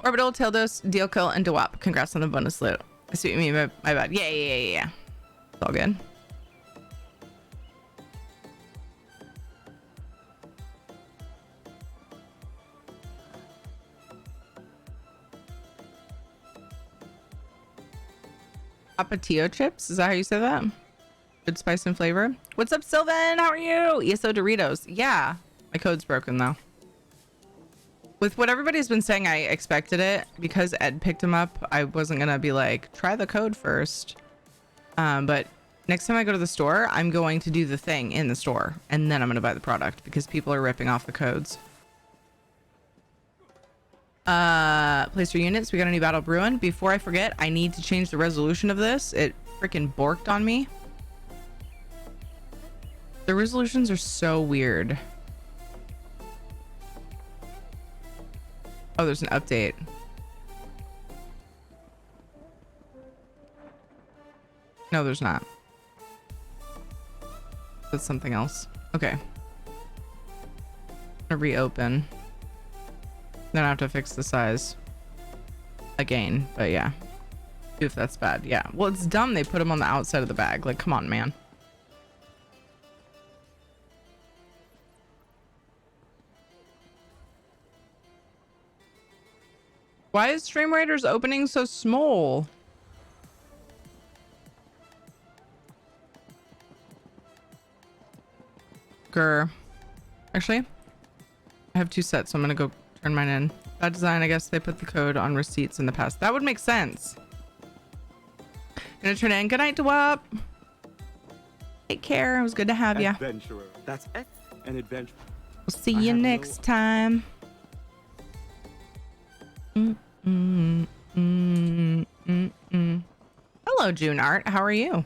Orbital, Tildos, Deal Kill, and Dewap. Congrats on the bonus loot. I see what you mean, my bad. Yeah. It's all good. Apatio chips? Is that how you say that? Good spice and flavor. What's up, Sylvan? How are you? ESO Doritos. Yeah. My code's broken though. With what everybody's been saying, I expected it because Ed picked him up. I wasn't gonna be like, try the code first. But next time I go to the store, I'm going to do the thing in the store and then I'm gonna buy the product because people are ripping off the codes. Place your units. We got a new battle brewing. Before I forget, I need to change the resolution of this. It freaking borked on me. The resolutions are so weird. Oh, there's an update. No, there's not. That's something else. Okay. I'm gonna reopen. Then I have to fix the size again, but yeah. If that's bad, yeah. Well, it's dumb they put them on the outside of the bag. Like, come on, man. Why is Stream Raiders opening so small? Grr. Actually, I have 2 sets, so I'm gonna go turn mine in. Bad design, I guess they put the code on receipts in the past. That would make sense. Gonna turn in. Good night, Dwap. Take care. It was good to have you. Adventurer. That's an adventure. We'll see you next time. Hello, June Art. How are you?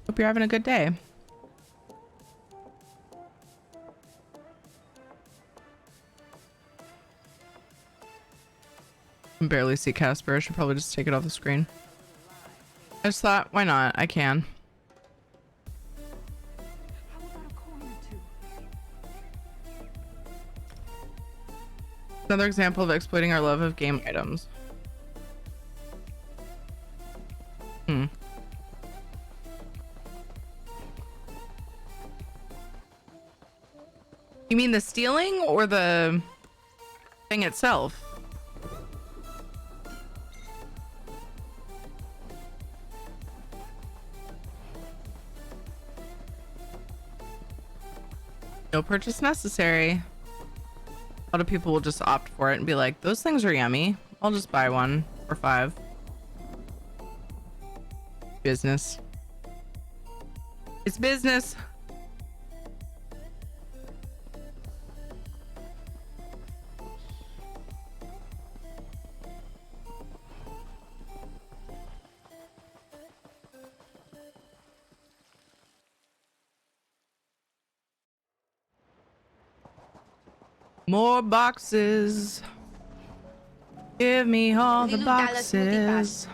Hope you're having a good day. I can barely see Casper. I should probably just take it off the screen. I just thought, why not? I can. Another example of exploiting our love of game items. You mean the stealing or the thing itself? No purchase necessary. A lot of people will just opt for it and be like, those things are yummy. I'll just buy one for 5. Business. It's business. More boxes. Give me all the boxes.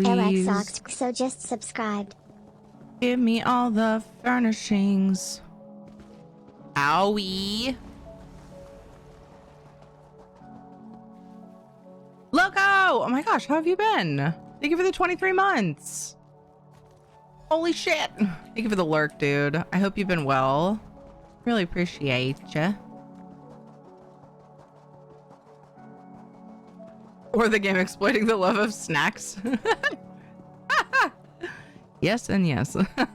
Eric Please. Sox so just subscribed. Give me all the furnishings. Owie. Loco! Oh my gosh, how have you been? Thank you for the 23 months. Holy shit. Thank you for the lurk, dude. I hope you've been well. Really appreciate ya. Or the game exploiting the love of snacks. Yes and yes. I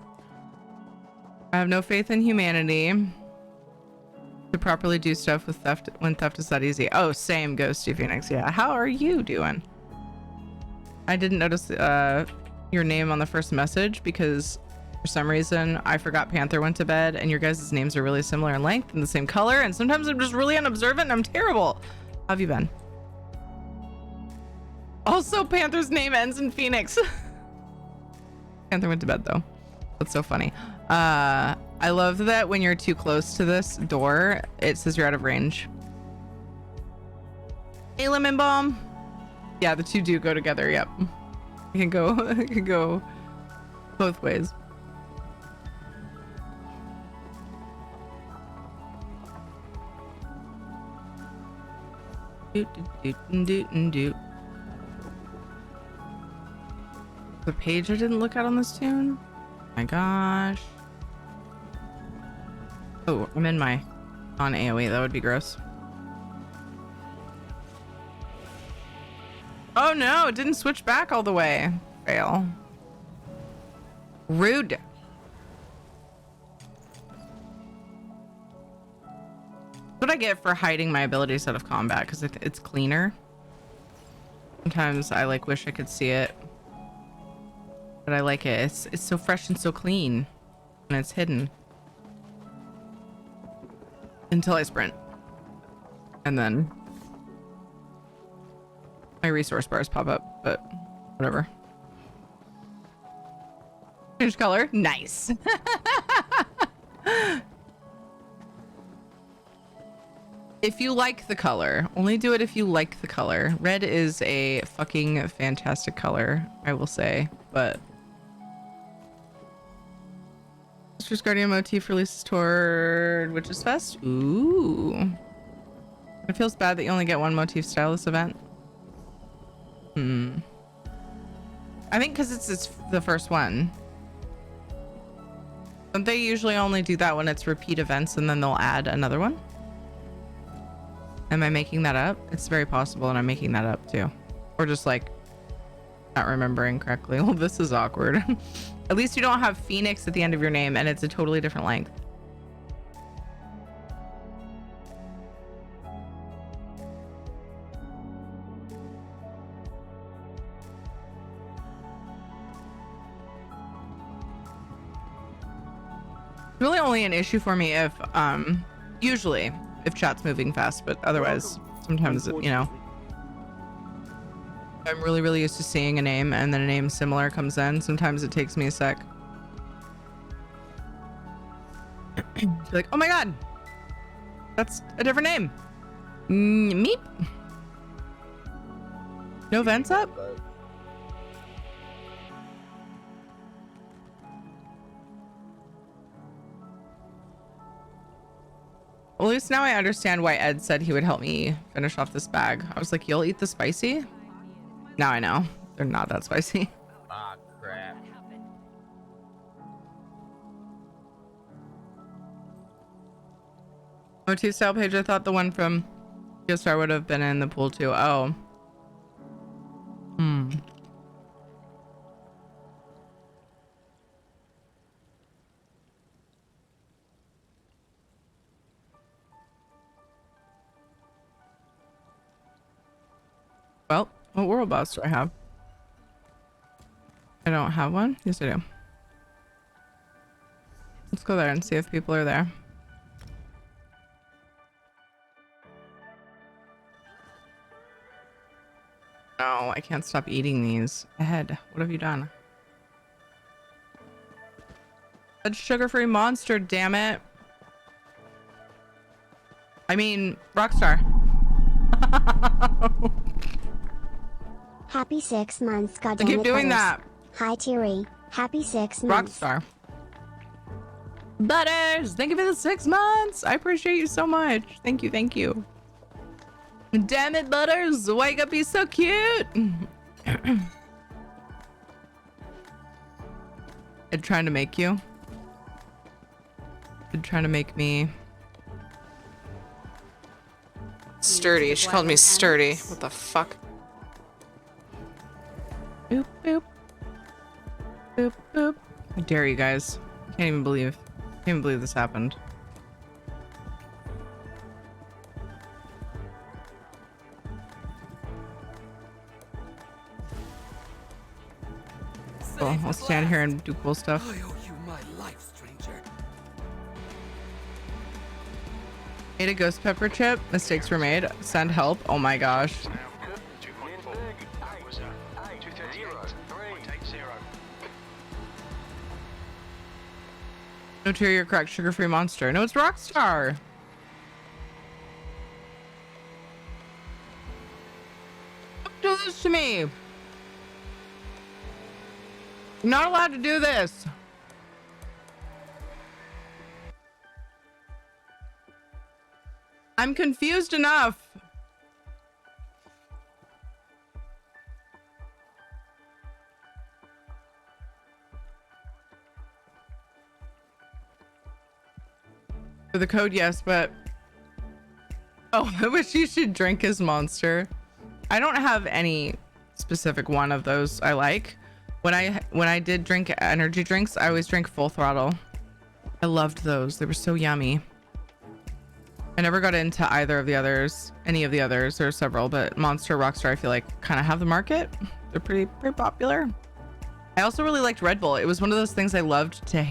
have no faith in humanity to properly do stuff with theft when theft is that easy. Oh, same, Ghosty Phoenix. Yeah, how are you doing? I didn't notice your name on the first message because for some reason I forgot Panther went to bed and your guys' names are really similar in length and the same color, and sometimes I'm just really unobservant and I'm terrible. How have you been? Also, Panther's name ends in Phoenix. Panther went to bed though. That's so funny. I love that when you're too close to this door, it says you're out of range. Hey, Lemon Bomb. Yeah, the two do go together. Yep. It can go both ways. Doot doot doot doot doot. The page I didn't look at on this tune. My gosh. Oh, I'm in my on AoE. That would be gross. Oh no, it didn't switch back all the way. Fail. Rude. like it for hiding my abilities out of combat because it's cleaner. Sometimes I like wish I could see it, but I like it. It's so fresh and so clean and it's hidden until I sprint, and then my resource bars pop up. But whatever. Change color. Nice. If you like the color, only do it if you like the color. Red is a fucking fantastic color, I will say, but Mistress Guardian motif releases toward Witches Fest. Ooh. It feels bad that you only get one motif style this event. I think because it's the first one. Don't they usually only do that when it's repeat events and then they'll add another one? Am I making that up? It's very possible, and I'm making that up too. Or just like not remembering correctly. Well, this is awkward. At least you don't have Phoenix at the end of your name and it's a totally different length. It's really only an issue for me if usually if chat's moving fast, but otherwise sometimes you know, I'm really used to seeing a name and then a name similar comes in. Sometimes it takes me a sec. Like, oh my god, that's a different name. Meep. No vents up. Well, at least now I understand why Ed said he would help me finish off this bag. I was like, you'll eat the spicy? Now I know. They're not that spicy. Ah, crap. Motif style page, I thought the one from Geostar would have been in the pool too. Oh. Well, what world boss do I have? I don't have one? Yes, I do. Let's go there and see if people are there. No, I can't stop eating these. Ed, what have you done? A sugar-free monster, damn it. I mean, Rockstar. Happy 6 months, goddamn I keep it, doing Butters. that. Hi, Thierry. Happy 6 months. Rockstar. Butters, thank you for the 6 months. I appreciate you so much. Thank you, thank you. Damn it, Butters. Wake up, he's so cute. I'm trying to make you. They're trying to make me sturdy. She called me sturdy. What the fuck? Boop, boop. Boop, boop. I dare you guys. Can't even believe this happened. Cool. I'll stand here and do cool stuff. I owe you my life, stranger. Made a ghost pepper chip. Mistakes were made. Send help. Oh my gosh. No, Tyr, you're correct. Sugar-free monster. No, it's Rockstar. Don't do this to me. You're not allowed to do this. I'm confused enough. For the code, yes, but oh, I wish you should drink his monster. I don't have any specific one of those I like. When I did drink energy drinks, I always drank Full Throttle. I loved those. They were so yummy. I never got into either of the others, any of the others. There are several, but Monster, Rockstar, I feel like kind of have the market. They're pretty popular. I also really liked Red Bull. It was one of those things I loved to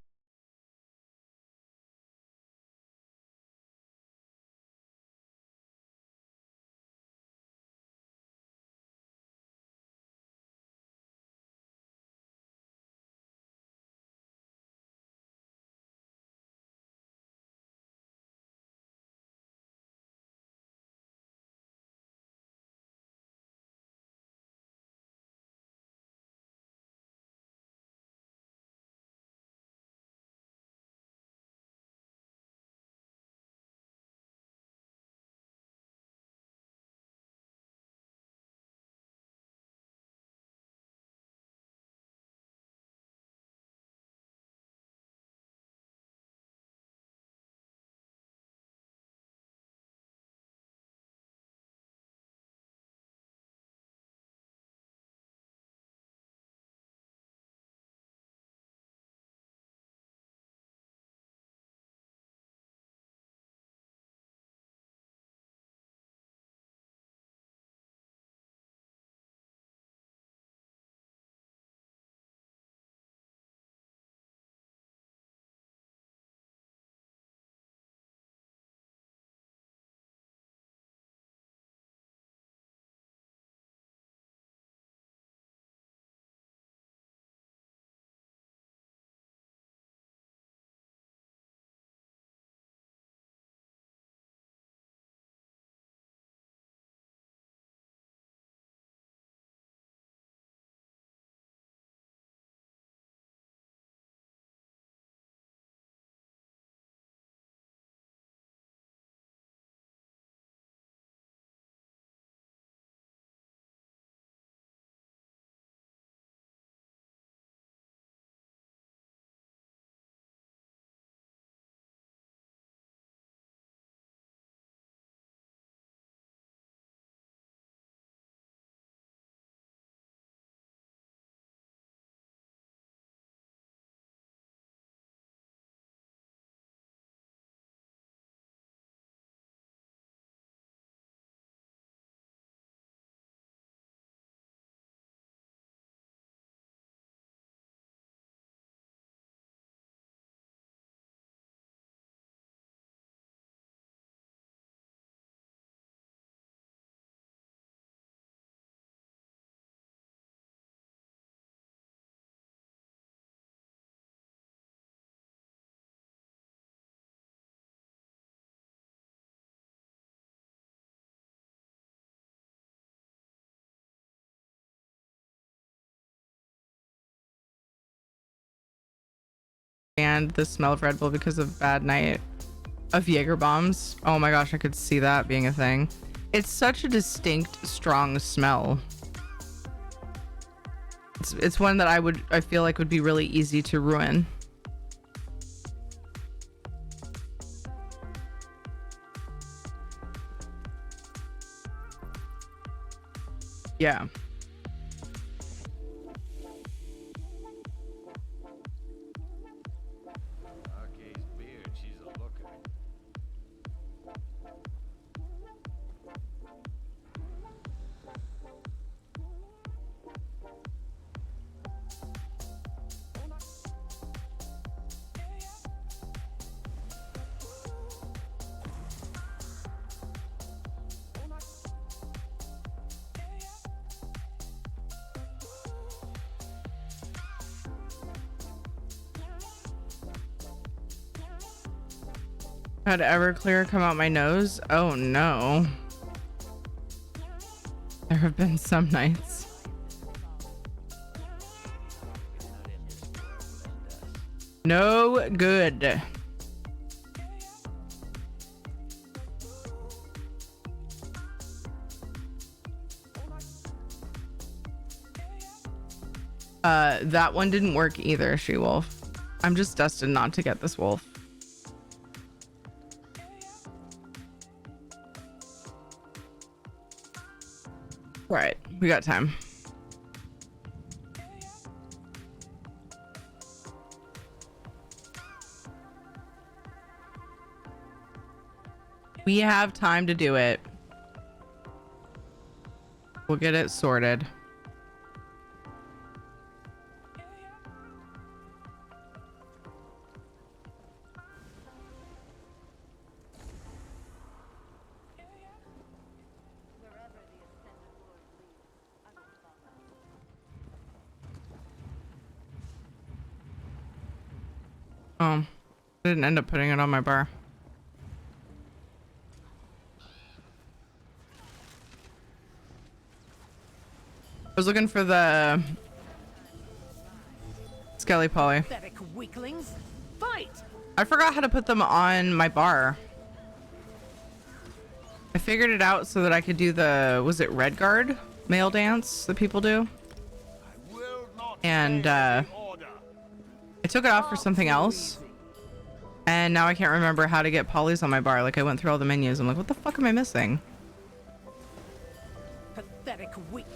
stand the smell of Red Bull because of bad night of Jaeger bombs. Oh my gosh, I could see that being a thing. It's such a distinct, strong smell. It's one that I feel like would be really easy to ruin. Yeah. Had Everclear come out my nose? Oh no. There have been some nights. No good. That one didn't work either, She-Wolf. I'm just destined not to get this wolf. Right, we got time. We have time to do it. We'll get it sorted. Oh, I didn't end up putting it on my bar. I was looking for the Skelly Polly. Weaklings, fight! I forgot how to put them on my bar. I figured it out so that I could do the, was it Red Guard male dance that people do? And I took it off for something else. And now I can't remember how to get polys on my bar. Like I went through all the menus. I'm like, what the fuck am I missing? Pathetic weak.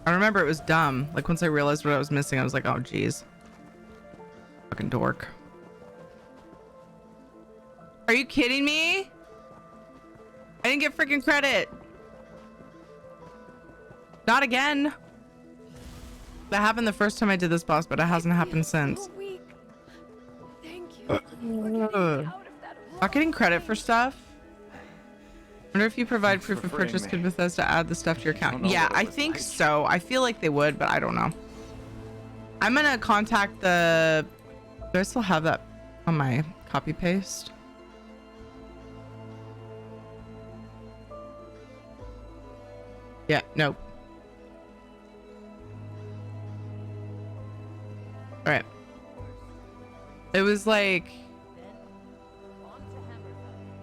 I remember it was dumb. Like once I realized what I was missing, I was like, oh geez. Fucking dork. Are you kidding me? I didn't get freaking credit. Not again. That happened the first time I did this boss, but it hasn't happened since. Not getting credit for stuff. Wonder if you provide proof of purchase, could Bethesda add the stuff to your account? Yeah, I think so. I feel like they would, but I don't know. I'm gonna contact the... Do I still have that on my copy paste? Yeah, nope. All right. It was like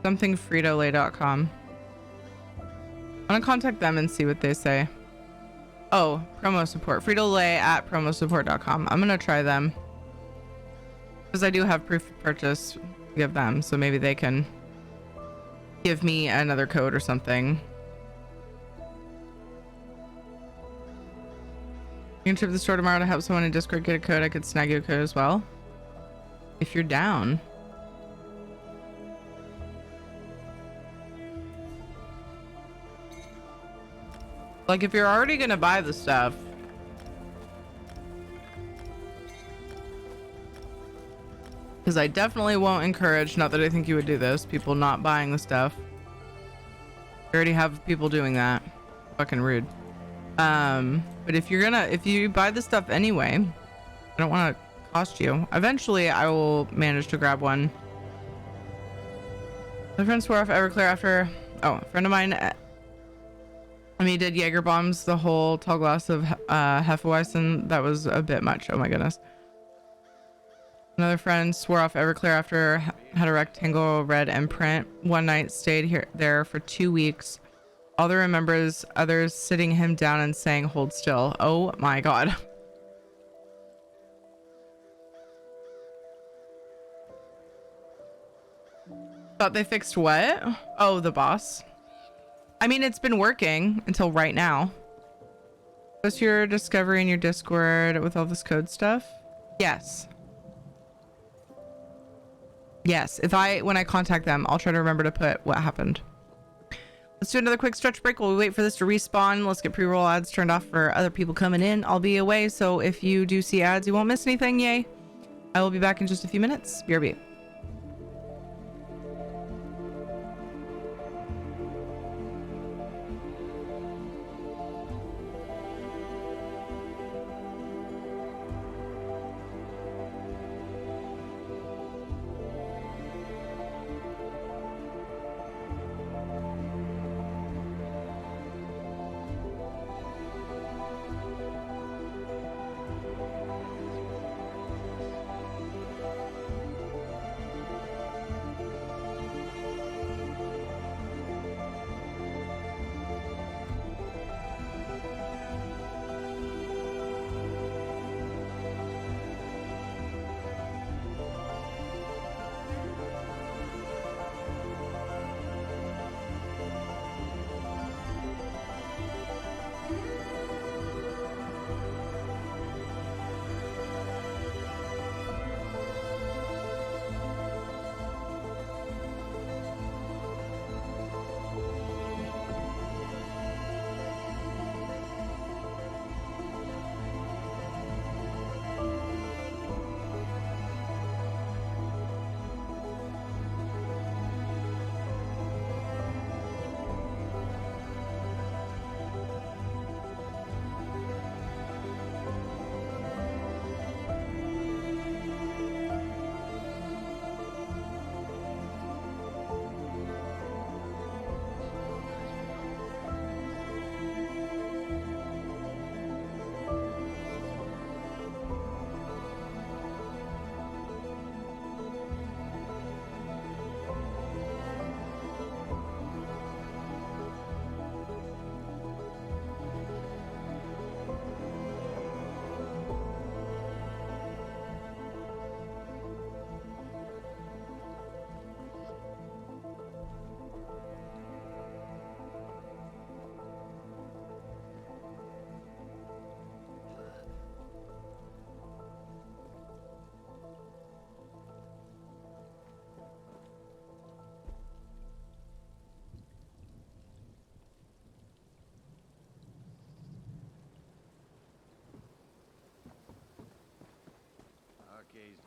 something fritolay.com. I'm gonna contact them and see what they say. Oh, promo support. Frito-Lay at promosupport.com. I'm gonna try them because I do have proof of purchase to give them, so maybe they can give me another code or something. You can trip to the store tomorrow to help someone in Discord get a code. I could snag you a code as well if you're down. Like if you're already gonna buy the stuff, because I definitely won't encourage, not that I think you would do this, people not buying the stuff. I already have people doing that. Fucking rude. But if you buy the stuff anyway, I don't want to cost you. Eventually I will manage to grab one. My friend swore off Everclear after, a friend of mine, I mean, did Jaeger bombs the whole tall glass of Hefeweizen. That was a bit much. Oh my goodness. Another friend swore off Everclear after had a rectangle red imprint. One night stayed there for 2 weeks. All they remember is others sitting him down and saying, hold still. Oh my God. Thought they fixed what? Oh, the boss. I mean, it's been working until right now. Post your discovery in your Discord with all this code stuff? Yes. Yes. When I contact them, I'll try to remember to put what happened. Let's do another quick stretch break while we wait for this to respawn. Let's get pre-roll ads turned off for other people coming in. I'll be away, so if you do see ads, you won't miss anything. Yay. I will be back in just a few minutes. BRB.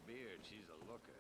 beard, she's a looker.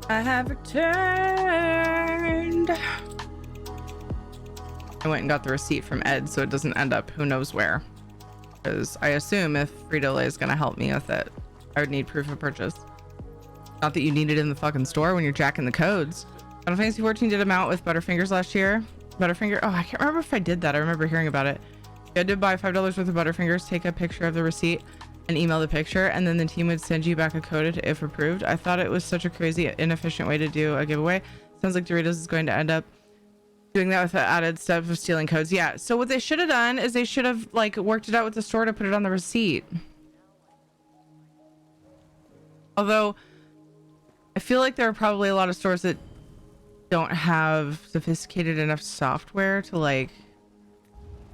I have returned. I went and got the receipt from Ed so it doesn't end up who knows where. Because I assume if Frito-Lay is going to help me with it, I would need proof of purchase. Not that you need it in the fucking store when you're jacking the codes. Final Fantasy 14 did a mount with Butterfingers last year. Butterfinger, oh, I can't remember if I did that. I remember hearing about it. You had to buy $5 worth of Butterfingers, take a picture of the receipt, and email the picture, and then the team would send you back a code if approved. I thought it was such a crazy inefficient way to do a giveaway. Sounds like Doritos is going to end up doing that with the added step of stealing codes. Yeah, so what they should have done is they should have like worked it out with the store to put it on the receipt. Although I feel like there are probably a lot of stores that don't have sophisticated enough software to like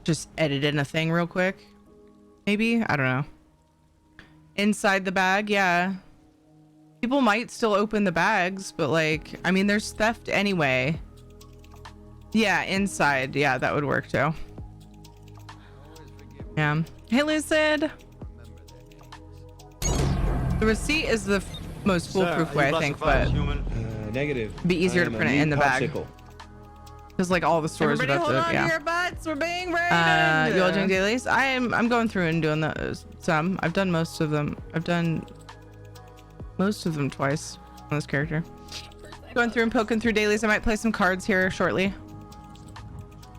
just edit in a thing real quick. Maybe, I don't know. Inside the bag, yeah, people might still open the bags, but like, I mean, there's theft anyway. Yeah, inside, yeah, that would work too. Yeah. Hey, Lucid. The receipt is the most foolproof way, I think, but negative. it'd be easier to print it in the bag. Because like all the stores would have to, yeah. Your butts. We're being raided. You all doing dailies? I'm going through and doing some. I've done most of them. I've done most of them twice on this character. Going through and poking through dailies. I might play some cards here shortly.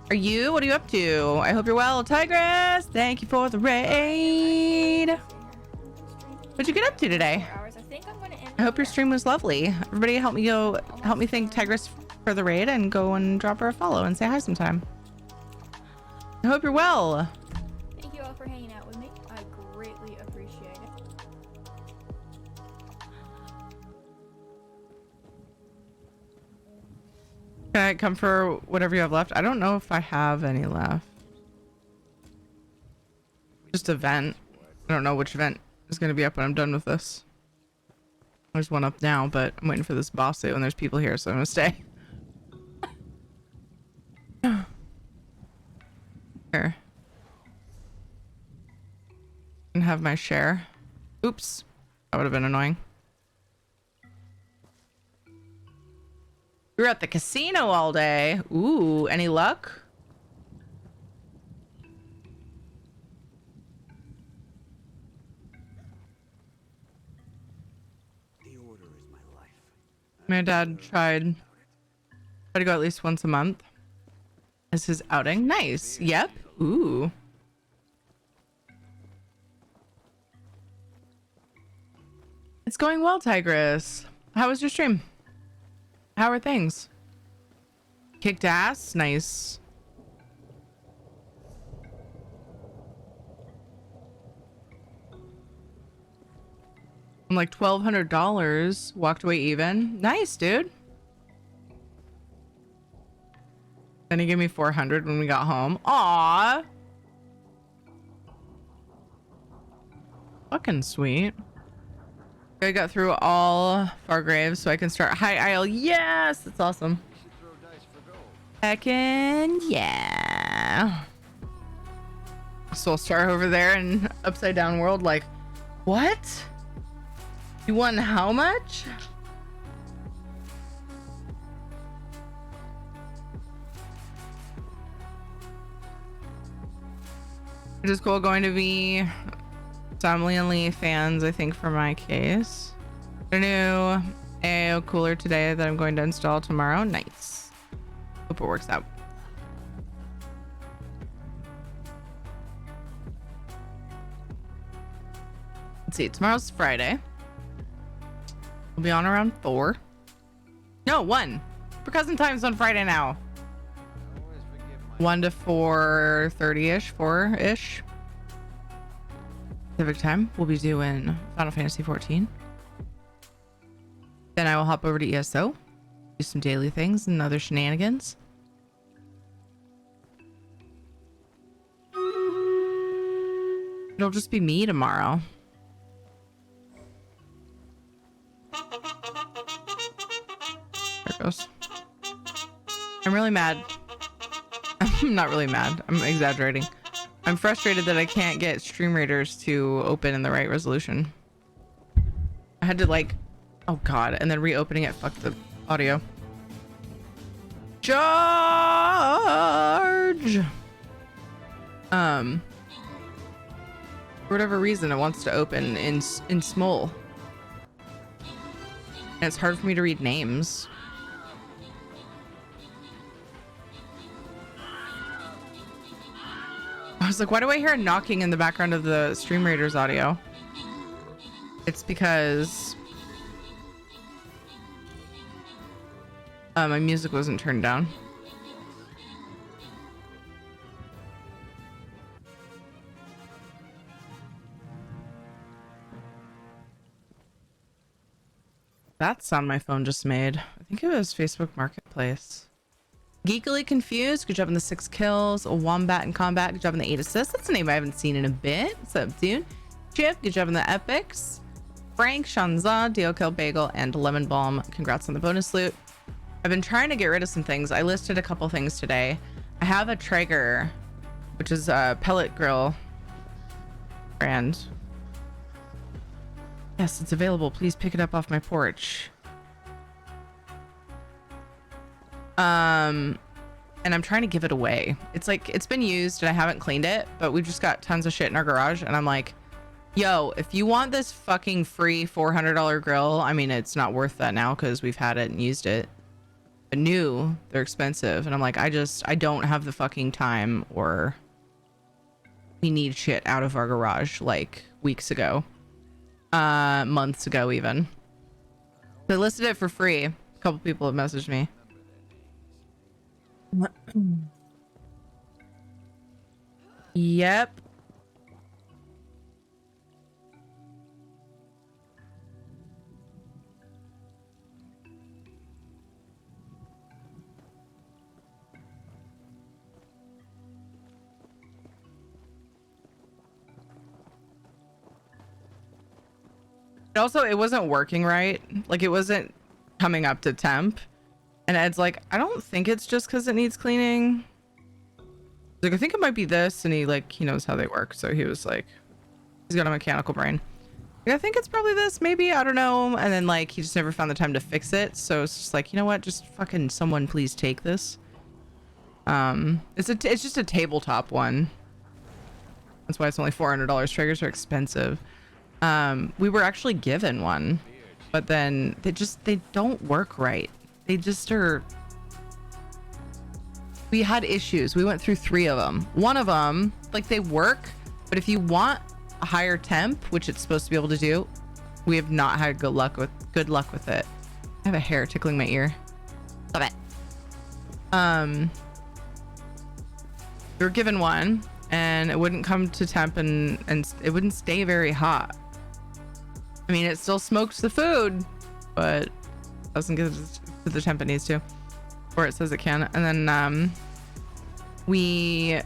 Are you? What are you up to? I hope you're well, Tigress. Thank you for the raid. What'd you get up to today? I hope your stream was lovely. Everybody help me thank Tigress for the raid and go and drop her a follow and say hi sometime. I hope you're well. Thank you all for hanging out with me. I greatly appreciate it. Can I come for whatever you have left? I don't know if I have any left. Just event. I don't know which event is going to be up when I'm done with this. There's one up now, but I'm waiting for this boss suit and there's people here, so I'm going to stay. Here. And have my share. Oops. That would have been annoying. We were at the casino all day. Ooh, any luck? My dad tried to go at least once a month as his outing. Nice. Yep. Ooh. It's going well, Tigress. How was your stream? How are things? Kicked ass? Nice. I'm like $1,200. Walked away even. Nice, dude. Then he gave me 400 when we got home. Aww. Fucking sweet. I got through all Fargraves so I can start High Isle. Yes, that's awesome. Heckin' yeah. Soul Star over there in Upside Down World like, what? You won how much? It is cool going to be some Leon fans, I think, for my case. A new AIO cooler today that I'm going to install tomorrow. Nice. Hope it works out. Let's see. Tomorrow's Friday. We'll be on around 4. No, 1. For cousin time's on Friday now. 1 to 4:30ish, 4ish. Pacific time. We'll be doing Final Fantasy 14. Then I will hop over to ESO, do some daily things and other shenanigans. It'll just be me tomorrow. There it goes. I'm really mad. I'm not really mad. I'm exaggerating. I'm frustrated that I can't get Stream Raiders to open in the right resolution. I had to like, oh god, and then reopening it fucked the audio. Charge! For whatever reason, it wants to open in small. And it's hard for me to read names. I was like, why do I hear a knocking in the background of the Stream Raiders audio? It's because my music wasn't turned down. That sound my phone just made. I think it was Facebook Marketplace. Geekily Confused, good job on the 6 kills. A Wombat in Combat, good job on the 8 assists. That's a name I haven't seen in a bit. What's up, dude? Chip, good job on the epics. Frank, Shanza, Deal Kill Bagel, and Lemon Balm, congrats on the bonus loot. I've been trying to get rid of some things. I listed a couple things today. I have a Traeger, which is a pellet grill brand. Yes, it's available. Please pick it up off my porch. and I'm trying to give it away. It's like, it's been used and I haven't cleaned it, but we've just got tons of shit in our garage. And I'm like, yo, if you want this fucking free $400 grill, I mean, it's not worth that now because we've had it and used it. But new, they're expensive. And I'm like, I don't have the fucking time, or we need shit out of our garage like weeks ago, months ago even. They listed it for free. A couple people have messaged me. Yep. Also, it wasn't working right. Like, it wasn't coming up to temp. And Ed's like, I don't think it's just because it needs cleaning. He's like, I think it might be this. And he knows how they work. So he was like, he's got a mechanical brain. Like, I think it's probably this, maybe, I don't know. And then like, he just never found the time to fix it. So it's just like, you know what? Just fucking someone please take this. It's just a tabletop one. That's why it's only $400. Triggers are expensive. We were actually given one, but then they don't work right. They just are. We had issues. We went through 3 of them. One of them, like, they work, but if you want a higher temp, which it's supposed to be able to do, we have not had good luck with it. I have a hair tickling my ear. Love it. We were given one and it wouldn't come to temp and it wouldn't stay very hot. I mean, it still smokes the food, but doesn't get to the temp it needs to, or it says it can. And then we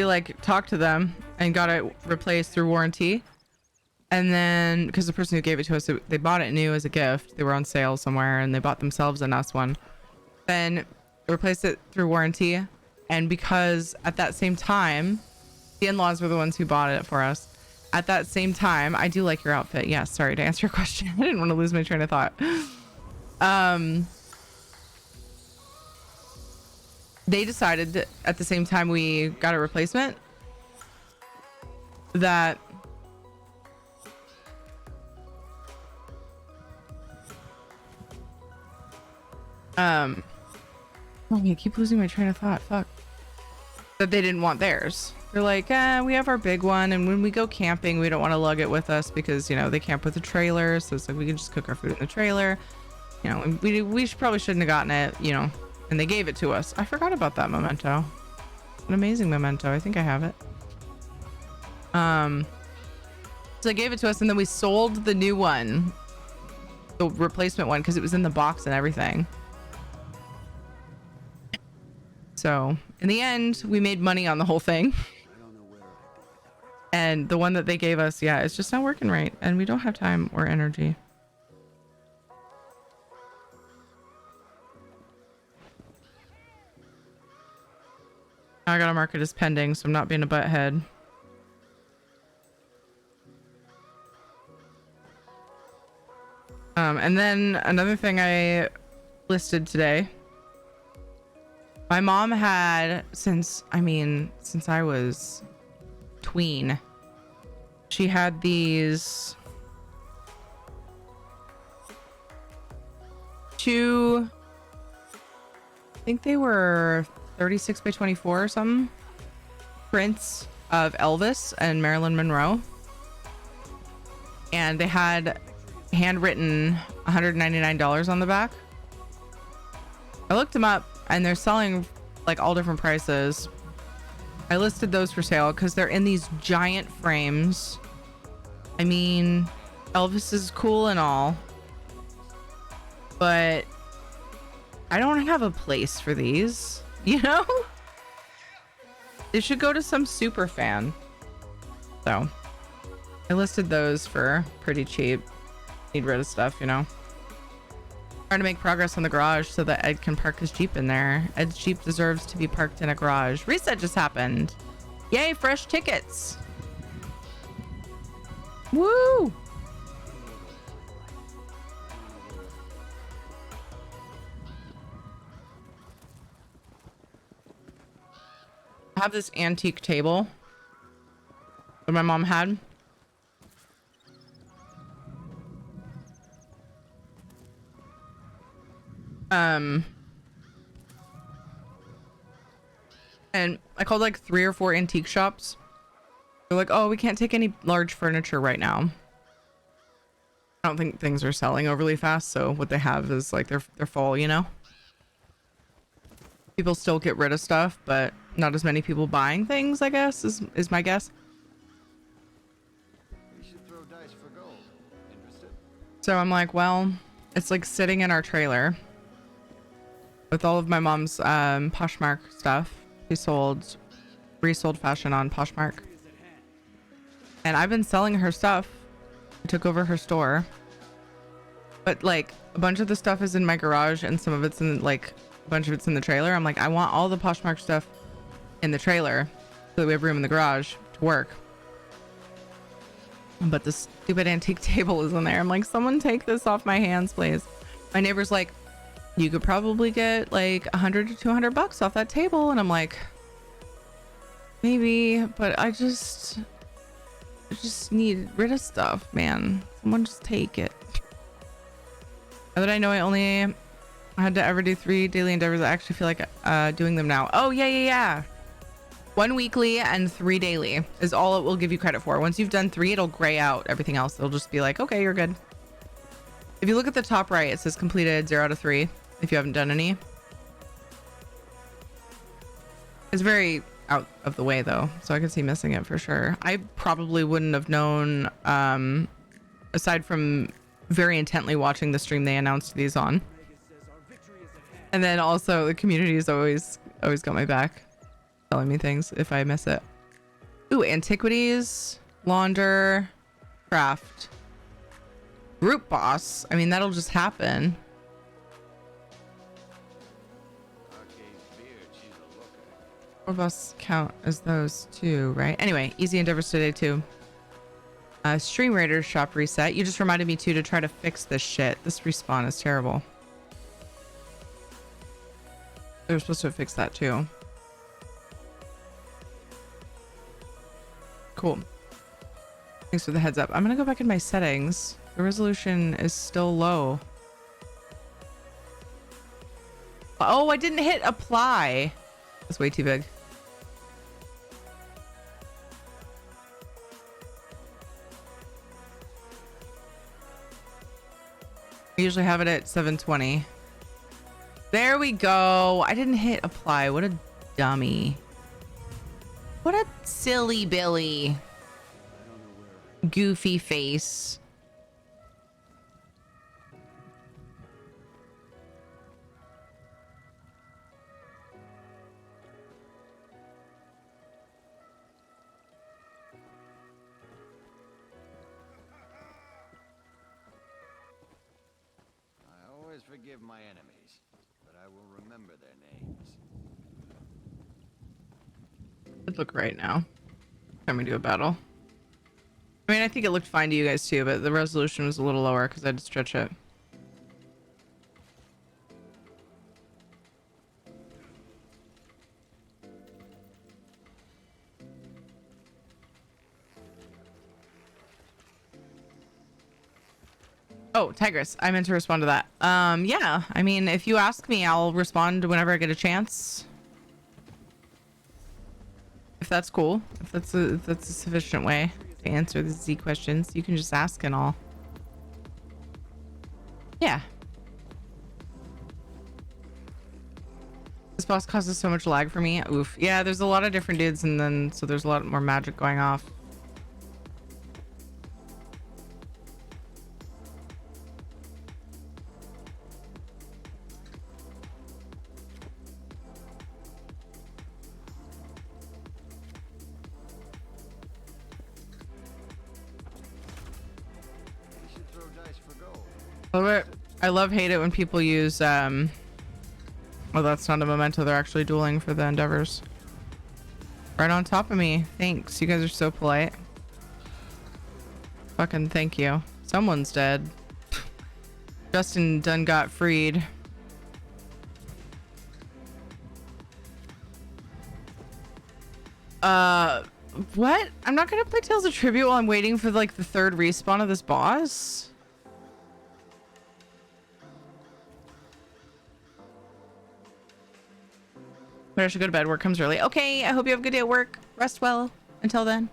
like talked to them and got it replaced through warranty. And then because the person who gave it to us, they bought it new as a gift. They were on sale somewhere and they bought themselves and us one. Then replaced it through warranty. And because at that same time, the in-laws were the ones who bought it for us. At that same time, I do like your outfit. Yeah, sorry to answer your question. I didn't want to lose my train of thought. They decided that at the same time we got a replacement that oh, I keep losing my train of thought. Fuck. That they didn't want theirs. They're like, we have our big one, and when we go camping, we don't want to lug it with us because, you know, they camp with a trailer, so it's like we can just cook our food in the trailer. You know, we probably shouldn't have gotten it, you know. And they gave it to us. I forgot about that memento. An amazing memento. I think I have it. So they gave it to us, and then we sold the new one, the replacement one, because it was in the box and everything. So in the end, we made money on the whole thing. And the one that they gave us, yeah, it's just not working right, and we don't have time or energy. I gotta mark it as pending, so I'm not being a butthead. And then another thing I listed today. My mom had, since I was tween, she had these 2, I think they were 36 by 24 or something, prints of Elvis and Marilyn Monroe, and they had handwritten $199 on the back. I looked them up and they're selling like all different prices. I listed those for sale because they're in these giant frames. I mean, Elvis is cool and all, but I don't have a place for these. You know, They should go to some super fan. So I listed those for pretty cheap. Need rid of stuff, you know. Trying to make progress on the garage so that Ed can park his Jeep in there. Ed's Jeep deserves to be parked in a garage. Reset just happened. Yay, fresh tickets. Woo! I have this antique table that my mom had. And I called like 3 or 4 antique shops. They're like, oh, we can't take any large furniture right now. I don't think things are selling overly fast, so what they have is like they're full, you know? People still get rid of stuff, but not as many people buying things, I guess, is my guess. We should throw dice for gold. Interested? So I'm like, well, it's like sitting in our trailer with all of my mom's Poshmark stuff. She resold fashion on Poshmark. And I've been selling her stuff. I took over her store. But like a bunch of the stuff is in my garage and some of it's in like a bunch of it's in the trailer. I'm like, I want all the Poshmark stuff in the trailer so that we have room in the garage to work. But this stupid antique table is in there. I'm like, someone take this off my hands, please. My neighbor's like, you could probably get like $100 to $200 off that table. And I'm like, maybe, but I just need rid of stuff, man. Someone just take it. Now that I know I only had to ever do 3 daily endeavors, I actually feel like doing them now. Oh, yeah. 1 weekly and 3 daily is all it will give you credit for. Once you've done 3, it'll gray out everything else. It'll just be like, okay, you're good. If you look at the top right, it says completed 0 out of 3 if you haven't done any. It's very out of the way though, so I could see missing it for sure. I probably wouldn't have known, aside from very intently watching the stream they announced these on. And then also the community's always got my back, telling me things if I miss it. Ooh, antiquities, launder, craft, group boss. I mean, that'll just happen. Group boss count as those too, right? Anyway, easy endeavors today too. Stream Raiders shop reset. You just reminded me too to try to fix this shit. This respawn is terrible. They were supposed to fix that too. Cool. Thanks for the heads up. I'm gonna go back in my settings. The resolution is still low. Oh, I didn't hit apply. That's way too big. I usually have it at 720. There we go. I didn't hit apply. What a dummy. What a silly Billy. Goofy face. Forgive my enemies, but I will remember their names. It look right now. Time we do a battle. I mean, I think it looked fine to you guys too, but the resolution was a little lower because I had to stretch it. Oh, Tigress, I meant to respond to that. Yeah, I mean, if you ask me, I'll respond whenever I get a chance. If that's cool, if that's a sufficient way to answer the Z questions, you can just ask and all. Yeah. This boss causes so much lag for me. Oof. Yeah, there's a lot of different dudes, and then so there's a lot more magic going off. I love hate it when people use well, that's not a memento, they're actually dueling for the endeavors. Right on top of me. Thanks. You guys are so polite. Fucking thank you. Someone's dead. Justin done got freed. What? I'm not gonna play Tales of Tribute while I'm waiting for like the third respawn of this boss. But I should go to bed. Work comes early. Okay, I hope you have a good day at work. Rest well. Until then.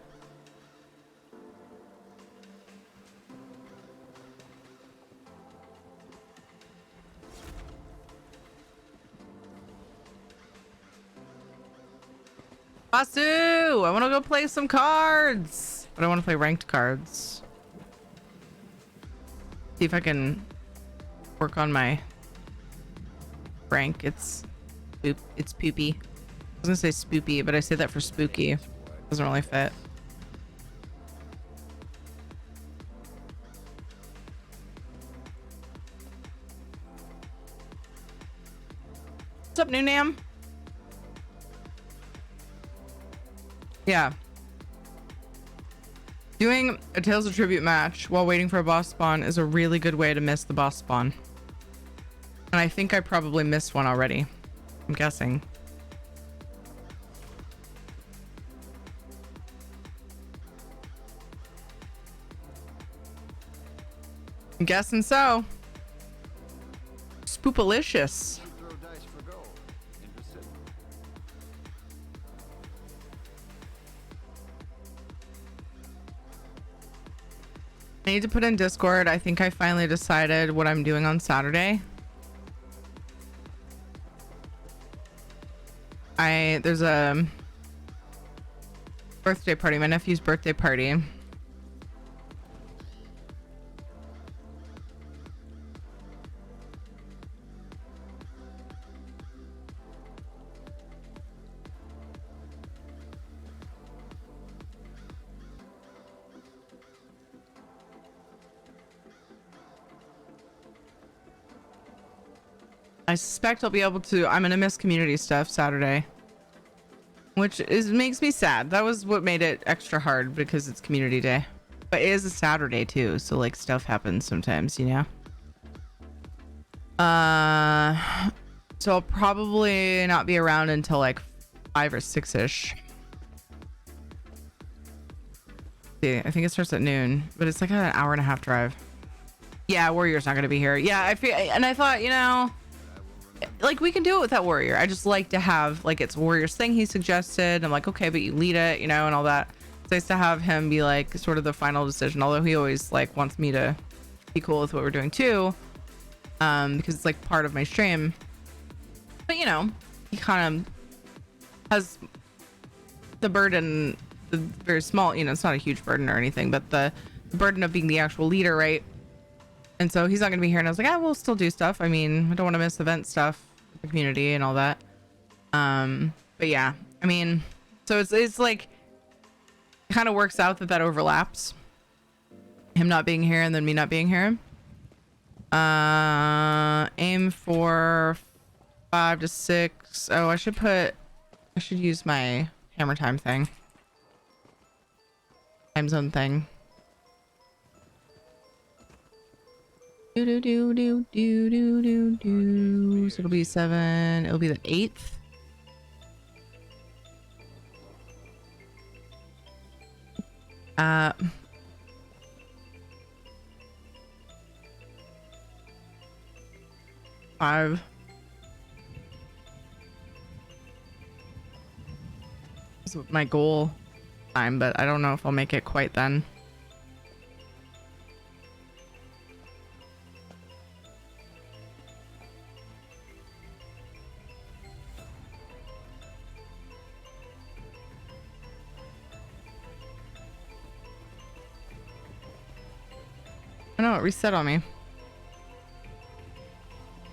Basu! I want to go play some cards. But I want to play ranked cards. See if I can work on my rank. It's poopy. I was gonna say spoopy, but I say that for spooky. Doesn't really fit. What's up, New Nam? Yeah. Doing a Tales of Tribute match while waiting for a boss spawn is a really good way to miss the boss spawn. And I think I probably missed one already. I'm guessing. I'm guessing so. Spoopalicious. I need to put in Discord. I think I finally decided what I'm doing on Saturday. There's a birthday party, my nephew's birthday party. I suspect I'll be able to. I'm gonna miss community stuff Saturday, which makes me sad. That was what made it extra hard because it's community day, but it is a Saturday too, so like stuff happens sometimes, you know. So I'll probably not be around until like 5 or 6ish. See, I think it starts at noon, but it's like an hour and a half drive. Yeah, Warrior's not gonna be here. Yeah, I feel, and I thought, you know, like we can do it without Warrior. I just like to have like it's Warrior's thing he suggested. I'm like, okay, but you lead it, you know, and all that. It's nice to have him be like sort of the final decision, although he always like wants me to be cool with what we're doing too, because it's like part of my stream. But you know, he kind of has the burden, the very small, you know, it's not a huge burden or anything, but the burden of being the actual leader, right? And so he's not gonna be here, and I was like, we'll still do stuff. I mean, I don't want to miss event stuff, the community and all that. But yeah, I mean, so it's like it kind of works out that overlaps. Him not being here and then me not being here. Aim for 5 to 6. Oh, I should use my hammer time thing. Time zone thing. So it'll be 7. It'll be the 8th. Five. This is my goal time, but I don't know if I'll make it quite then. No, it reset on me.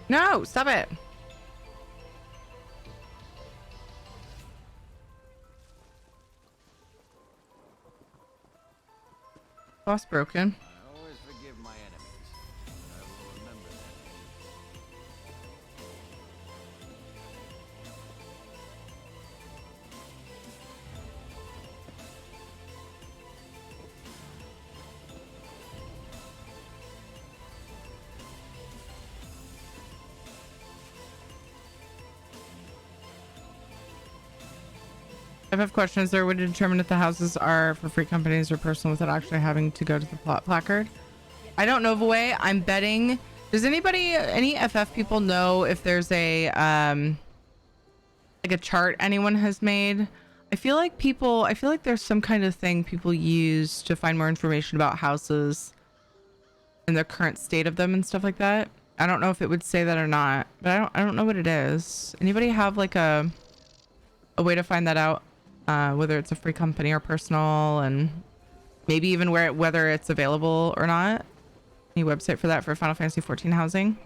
No, stop it. Boss broken. I always forgive my enemies, but I will I have questions. There would determine if the houses are for free companies or personal without actually having to go to the placard. I don't know the way. I'm betting. Does anybody, any FF people know if there's a like a chart anyone has made? I feel like there's some kind of thing people use to find more information about houses and the current state of them and stuff like that. I don't know if it would say that or not, but I don't know what it is. Anybody have like a way to find that out? Whether it's a free company or personal, and maybe even whether it's available or not. Any website for that for Final Fantasy 14 housing?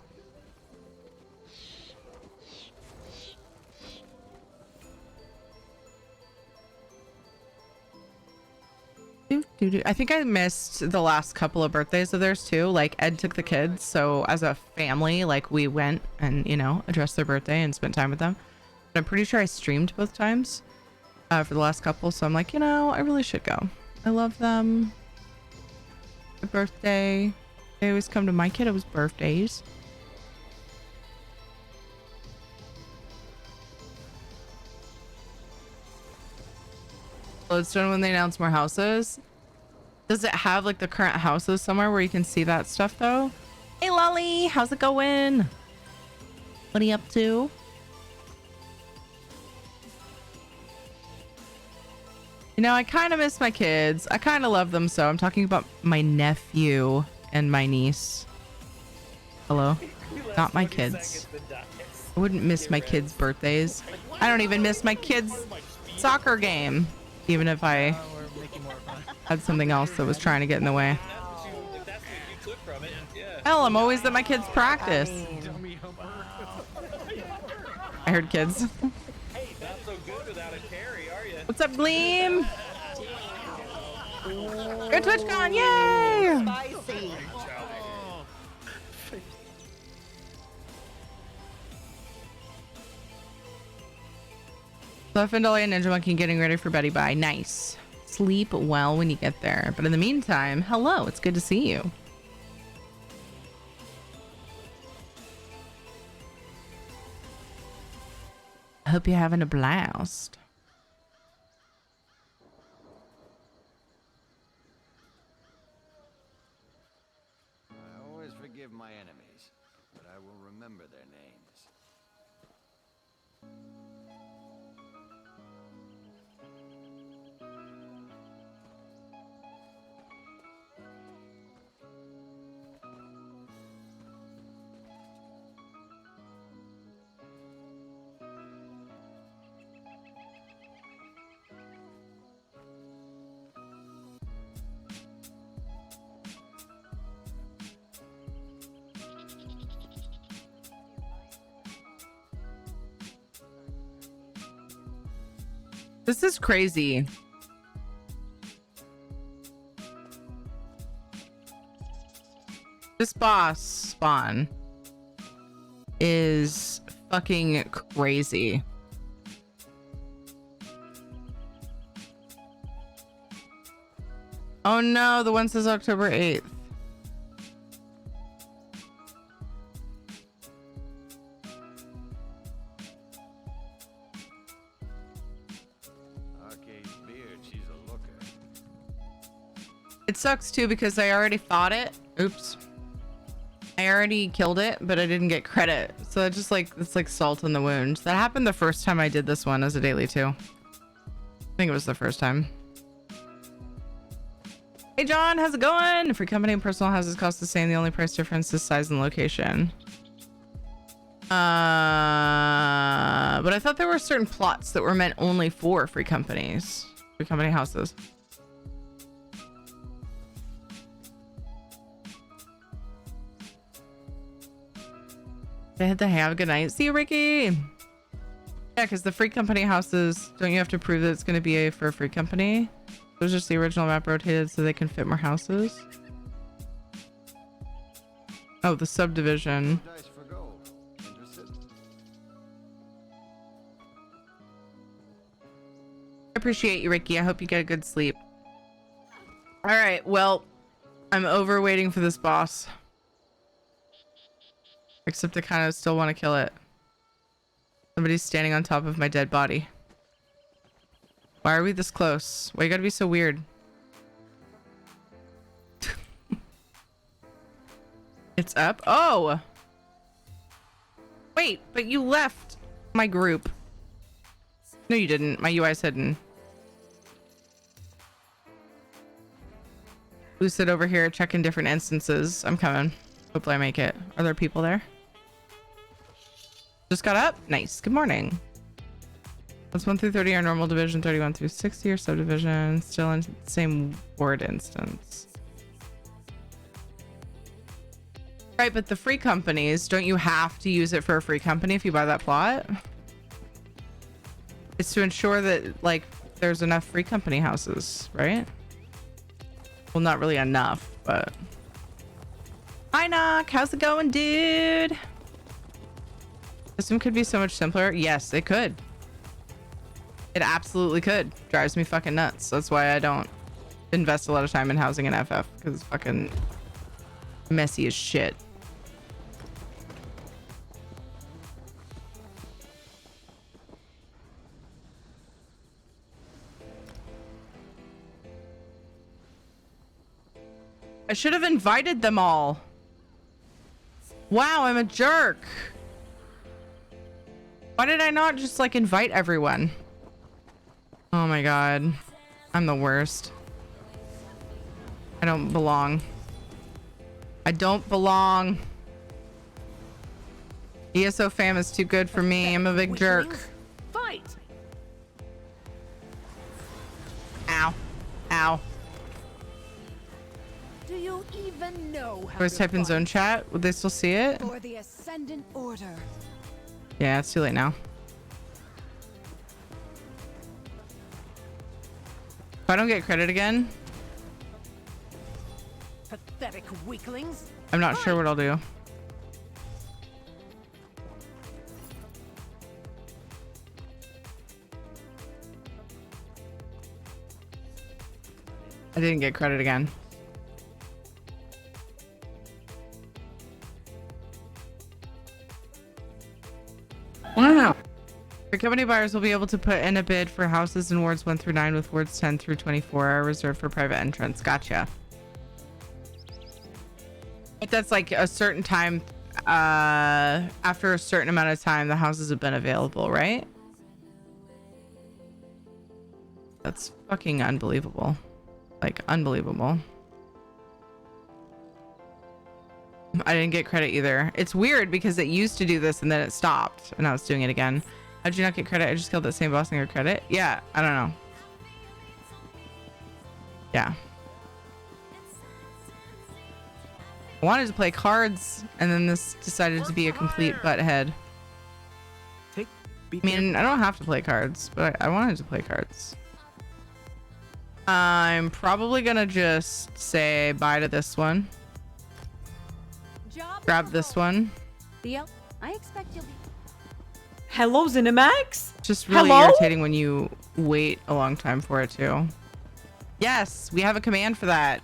I think I missed the last couple of birthdays of theirs too. Like Ed took the kids, so as a family, like we went and, you know, addressed their birthday and spent time with them. But I'm pretty sure I streamed both times for the last couple, so I'm like, you know, I really should go. I love them. Their birthday. They always come to my kiddos' birthdays. It's done when they announce more houses. Does it have like the current houses somewhere where you can see that stuff though? Hey Lolly, how's it going? What are you up to? You know, I kind of miss my kids. I kind of love them, so I'm talking about my nephew and my niece. Hello? Not my kids. I wouldn't miss my kids' birthdays. I don't even miss my kids' soccer game, even if I had something else that was trying to get in the way. Hell, I'm always at my kids' practice. I heard kids. What's up, Gleam? Good TwitchCon, yay! Spicy. Left and Dolly and Ninja Monkey getting ready for Betty Bye. Nice. Sleep well when you get there. But in the meantime, hello, it's good to see you. I hope you're having a blast. I always forgive my enemies, but I will remember their names. This is crazy. This boss spawn is fucking crazy. Oh no, the one says October 8th. It sucks too because I already fought it. Oops. I already killed it, but I didn't get credit. So it's just like, it's like salt in the wound. That happened the first time I did this one as a daily too. I think it was the first time. Hey John, how's it going? Free company and personal houses cost the same. The only price difference is size and location. But I thought there were certain plots that were meant only for free companies. Free company houses. Have a good night. See you, Ricky. Yeah, because the free company houses, don't you have to prove that it's going to be for a free company? It was just the original map rotated so they can fit more houses. Oh, the subdivision. I appreciate you, Ricky. I hope you get a good sleep. All right, well, I'm over waiting for this boss. Except I kind of still want to kill it. Somebody's standing on top of my dead body. Why are we this close? Why you gotta be so weird? It's up. Oh! Wait, but you left my group. No, you didn't. My UI's hidden. Lucid over here checking different instances. I'm coming. Hopefully I make it. Are there people there? Just got up? Nice. Good morning. That's 1 through 30 are normal division, 31 through 60 are subdivision. Still in same ward instance. Right, but the free companies, don't you have to use it for a free company if you buy that plot? It's to ensure that, like, there's enough free company houses, right? Well, not really enough, but... Hi, Knock. How's it going, dude? This one could be so much simpler. Yes, it could. It absolutely could. Drives me fucking nuts. That's why I don't invest a lot of time in housing in FF, because it's fucking messy as shit. I should have invited them all. Wow, I'm a jerk. Why did I not just like invite everyone? Oh my god. I'm the worst. I don't belong. I don't belong. ESO fam is too good for me. I'm a big jerk. Fight. Ow. Ow. Do you even know how Always type in zone chat. Would they still see it? for the Ascendant Order? Yeah, it's too late now. If I don't get credit again, Pathetic weaklings. I'm not sure what I'll do. I didn't get credit again. Wow. Your company buyers will be able to put in a bid for houses in wards 1 through 9 with wards 10 through 24 are reserved for private entrance. Gotcha. But that's like a certain time, after a certain amount of time, the houses have been available, right? That's fucking unbelievable. Like, unbelievable. I didn't get credit either. It's weird because it used to do this and then it stopped and I was doing it again. How did you not get credit? I just killed that same boss and got credit. Yeah, I don't know. Yeah. I wanted to play cards and then this decided to be a complete butthead. I mean, I don't have to play cards, but I wanted to play cards. I'm probably gonna just say bye to this one. Grab this one. Theo, I expect you'll be. Hello, Zenimax. Just really Hello? irritating when you wait a long time for it too. Yes, we have a command for that.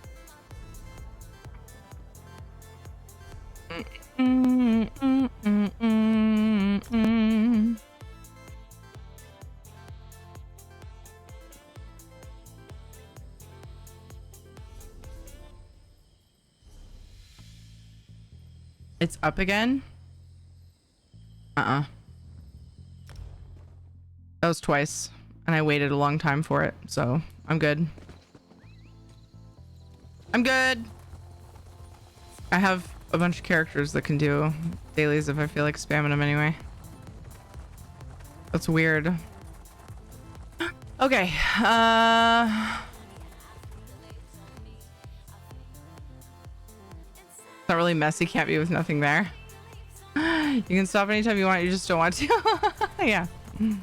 It's up again? That was twice, and I waited a long time for it, so I'm good. I'm good. I have a bunch of characters that can do dailies if I feel like spamming them anyway. That's weird. Okay, not really messy, can't be with nothing there. You can stop anytime you want, you just don't want to. Yeah. You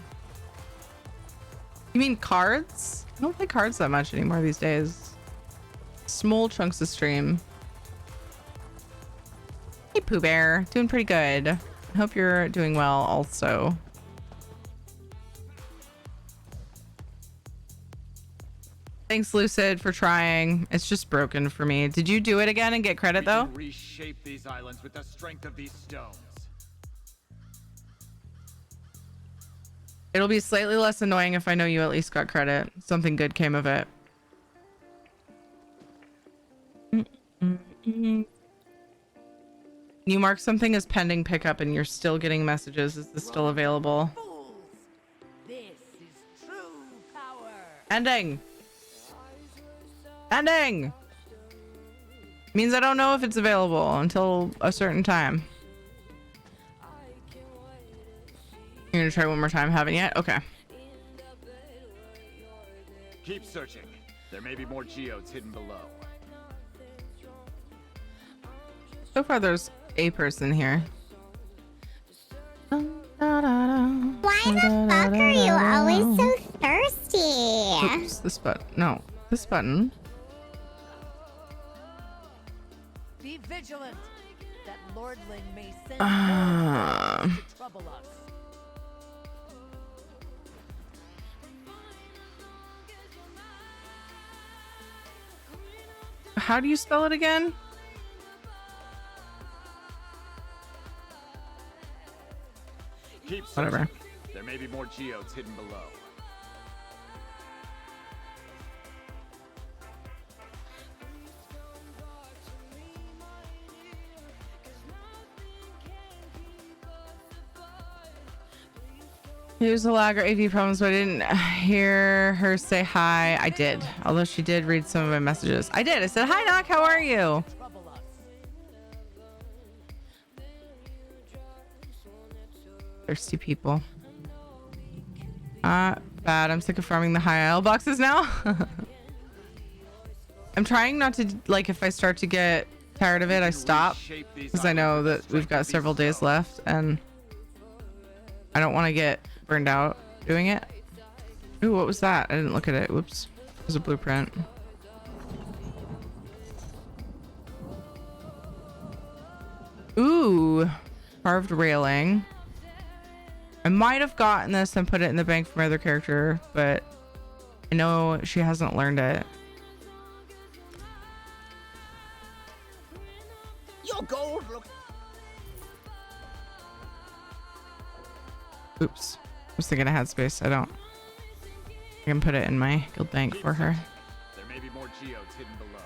mean cards? I don't play cards that much anymore these days. Small chunks of stream. Hey Pooh Bear, doing pretty good. I hope you're doing well also. Thanks Lucid for trying. It's just broken for me. Did you do it again and get credit though? Reshape these islands with the strength of these stones. It'll be slightly less annoying if I know you at least got credit. Something good came of it. You mark something as pending pickup and you're still getting messages. Is this still available? This is true power. Ending. Ending. Means I don't know if it's available until a certain time. You're gonna try one more time. Haven't yet? Okay. Keep searching. There may be more geodes hidden below. So far, there's a person here. Why the fuck are you always so thirsty? Oops, this button. No, this button. Be vigilant, that lordling may send more to trouble us. How do you spell it again? Keep Whatever. searching. There may be more geodes hidden below. Here's the lag or AV problems, but I didn't hear her say hi. I did, although she did read some of my messages. I did. I said, hi, Knock. How are you? Thirsty people. Bad. I'm sick of farming the high isle boxes now. I'm trying not to, like, if I start to get tired of it, I stop. Because I know that we've got several days left and I don't want to get burned out doing it. Ooh, what was that? I didn't look at it. Whoops. It was a blueprint. Ooh, carved railing. I might have gotten this and put it in the bank for my other character, but I know she hasn't learned it. Your gold look. Oops. I was thinking I had space. I don't. I can put it in my guild bank for her. There may be more geodes hidden below.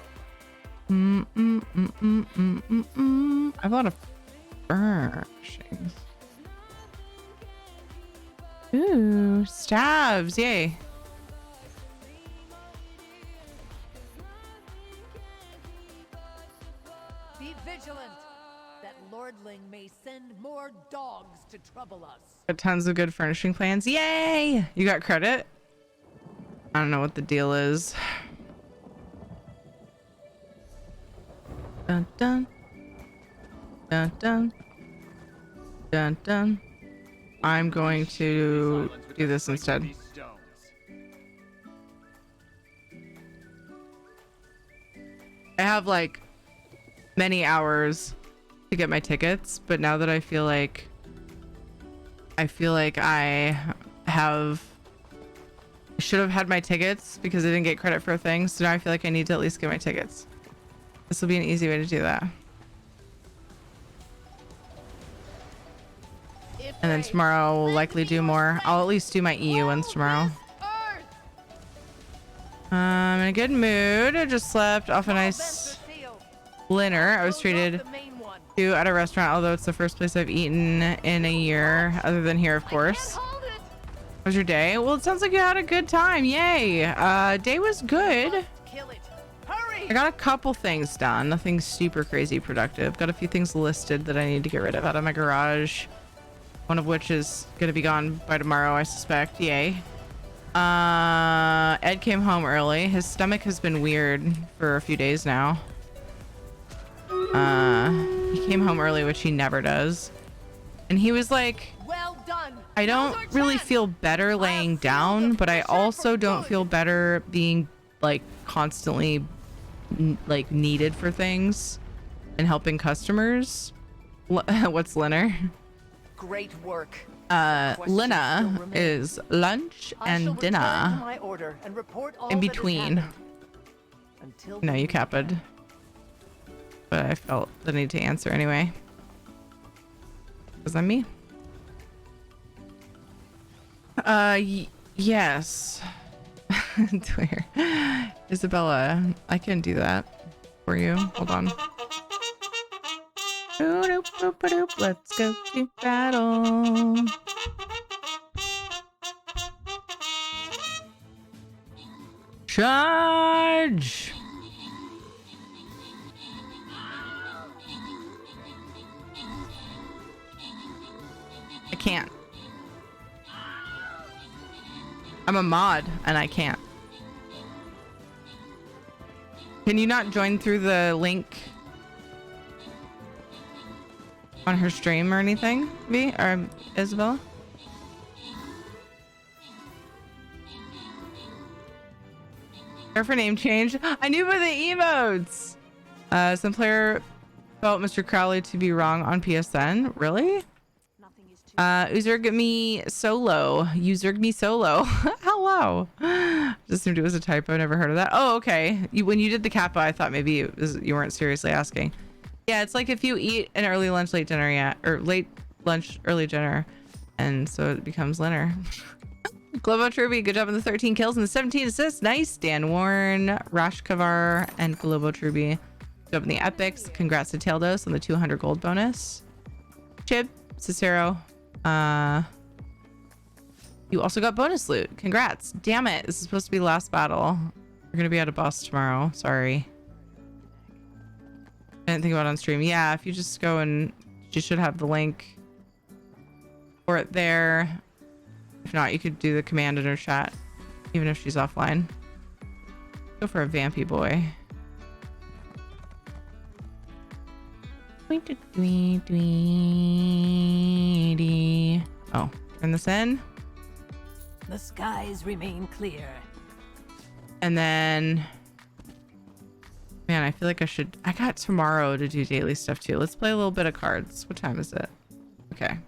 I have a lot of furnishings. Ooh, stabs. Yay. Be vigilant, that lordling may send more dogs to trouble us. Got tons of good furnishing plans. Yay! You got credit? I don't know what the deal is. Dun dun. Dun dun. Dun dun. I'm going to do this instead. I have like many hours to get my tickets, but now that I feel like I should have had my tickets because I didn't get credit for a thing, so now I feel like I need to at least get my tickets. This will be an easy way to do that. And then tomorrow we'll likely do more. I'll at least do my EU ones tomorrow. I'm in a good mood. I just slept off a nice dinner. I was treated to at a restaurant, although it's the first place I've eaten in a year, other than here, of course. How was your day? Well, it sounds like you had a good time. Yay. Day was good. I got a couple things done. Nothing super crazy productive. Got a few things listed that I need to get rid of out of my garage. One of which is going to be gone by tomorrow, I suspect. Yay. Ed came home early. His stomach has been weird for a few days now. He came home early, which he never does. And he was like, well done. I don't really feel better laying down, but I also don't feel better being like constantly like needed for things and helping customers. What's Linner? Great work. Lina is lunch and dinner in between. No, you capped. But I felt the need to answer anyway. Because I'm me. Yes. Where? Isabella, I can do that for you. Hold on. Let's go to battle. Charge! I can't. I'm a mod and I can't. Can you not join through the link on her stream or anything, V or Isabella? Care for name change? I knew by the emotes. Some player felt Mr. Crowley to be wrong on PSN. Really? Uzurg me solo. Uzurg me solo. Hello. Just assumed it was a typo. Never heard of that. Oh, okay. When you did the kappa, I thought maybe you weren't seriously asking. Yeah, it's like if you eat an early lunch, late dinner, yeah, or late lunch, early dinner, and so it becomes dinner. Globo Truby, good job on the 13 kills and the 17 assists. Nice. Dan Warren, Rashkavar, and Globo Truby. Good job in the epics. Congrats to Taildos on the 200 gold bonus. Chib, Cicero. You also got bonus loot. Congrats. Damn it. This is supposed to be last battle. We're going to be at a boss tomorrow. Sorry. I didn't think about it on stream. Yeah, if you just go and you should have the link for it there. If not, you could do the command in her chat, even if she's offline. Go for a vampy boy. Oh, turn this in. The skies remain clear. And then, man, I feel like I got tomorrow to do daily stuff too. Let's play a little bit of cards. What time is it? Okay.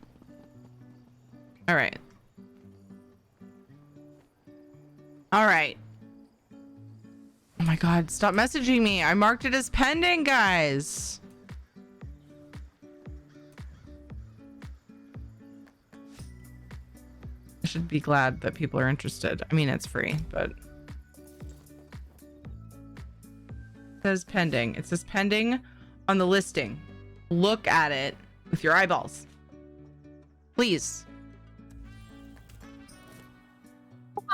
All right. All right. Oh my God, stop messaging me. I marked it as pending, guys. I should be glad that people are interested. I mean, it's free, but it says pending. It says pending on the listing. Look at it with your eyeballs. Please.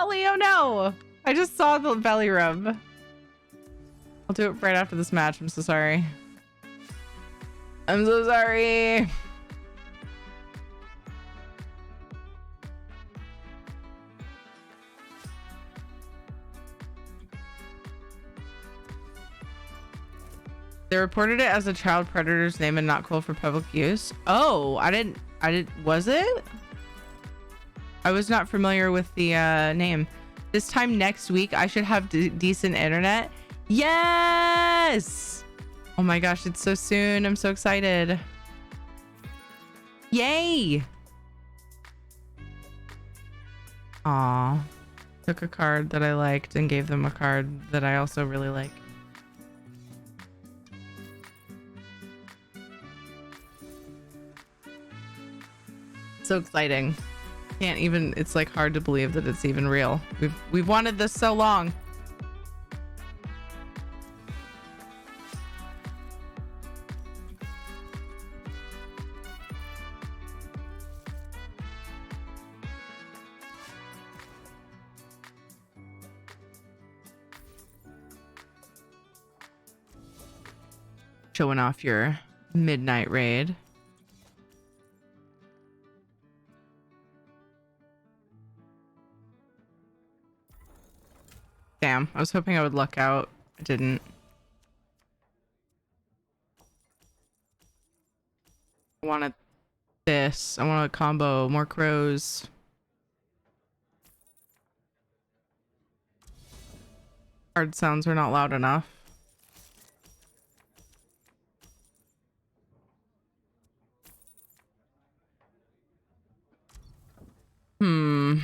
Oh, Leo, no. I just saw the belly rub. I'll do it right after this match. I'm so sorry. I'm so sorry. They reported it as a child predator's name and not cool for public use. Oh, I didn't, was it? I was not familiar with the name. This time next week, I should have decent internet. Yes! Oh my gosh, it's so soon. I'm so excited. Yay! Aw. Took a card that I liked and gave them a card that I also really like. So exciting. Can't even, it's like hard to believe that it's even real. We've wanted this so long. Showing off your midnight raid. Damn, I was hoping I would luck out. I didn't. I wanted this. I want a combo. More crows. Card sounds were not loud enough. Hmm.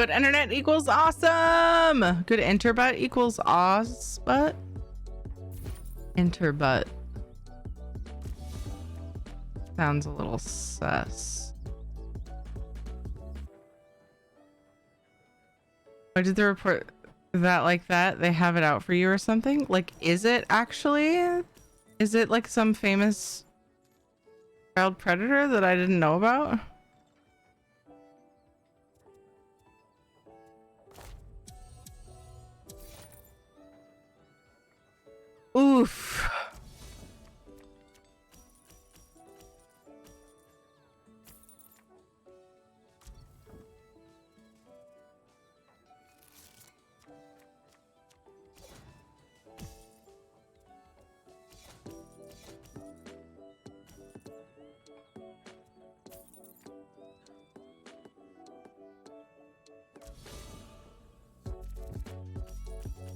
Good internet equals awesome. Good interbutt equals but interbutt sounds a little sus. Why did they report that like that? They have it out for you or something? Like, is it actually? Is it like some famous child predator that I didn't know about? Oof.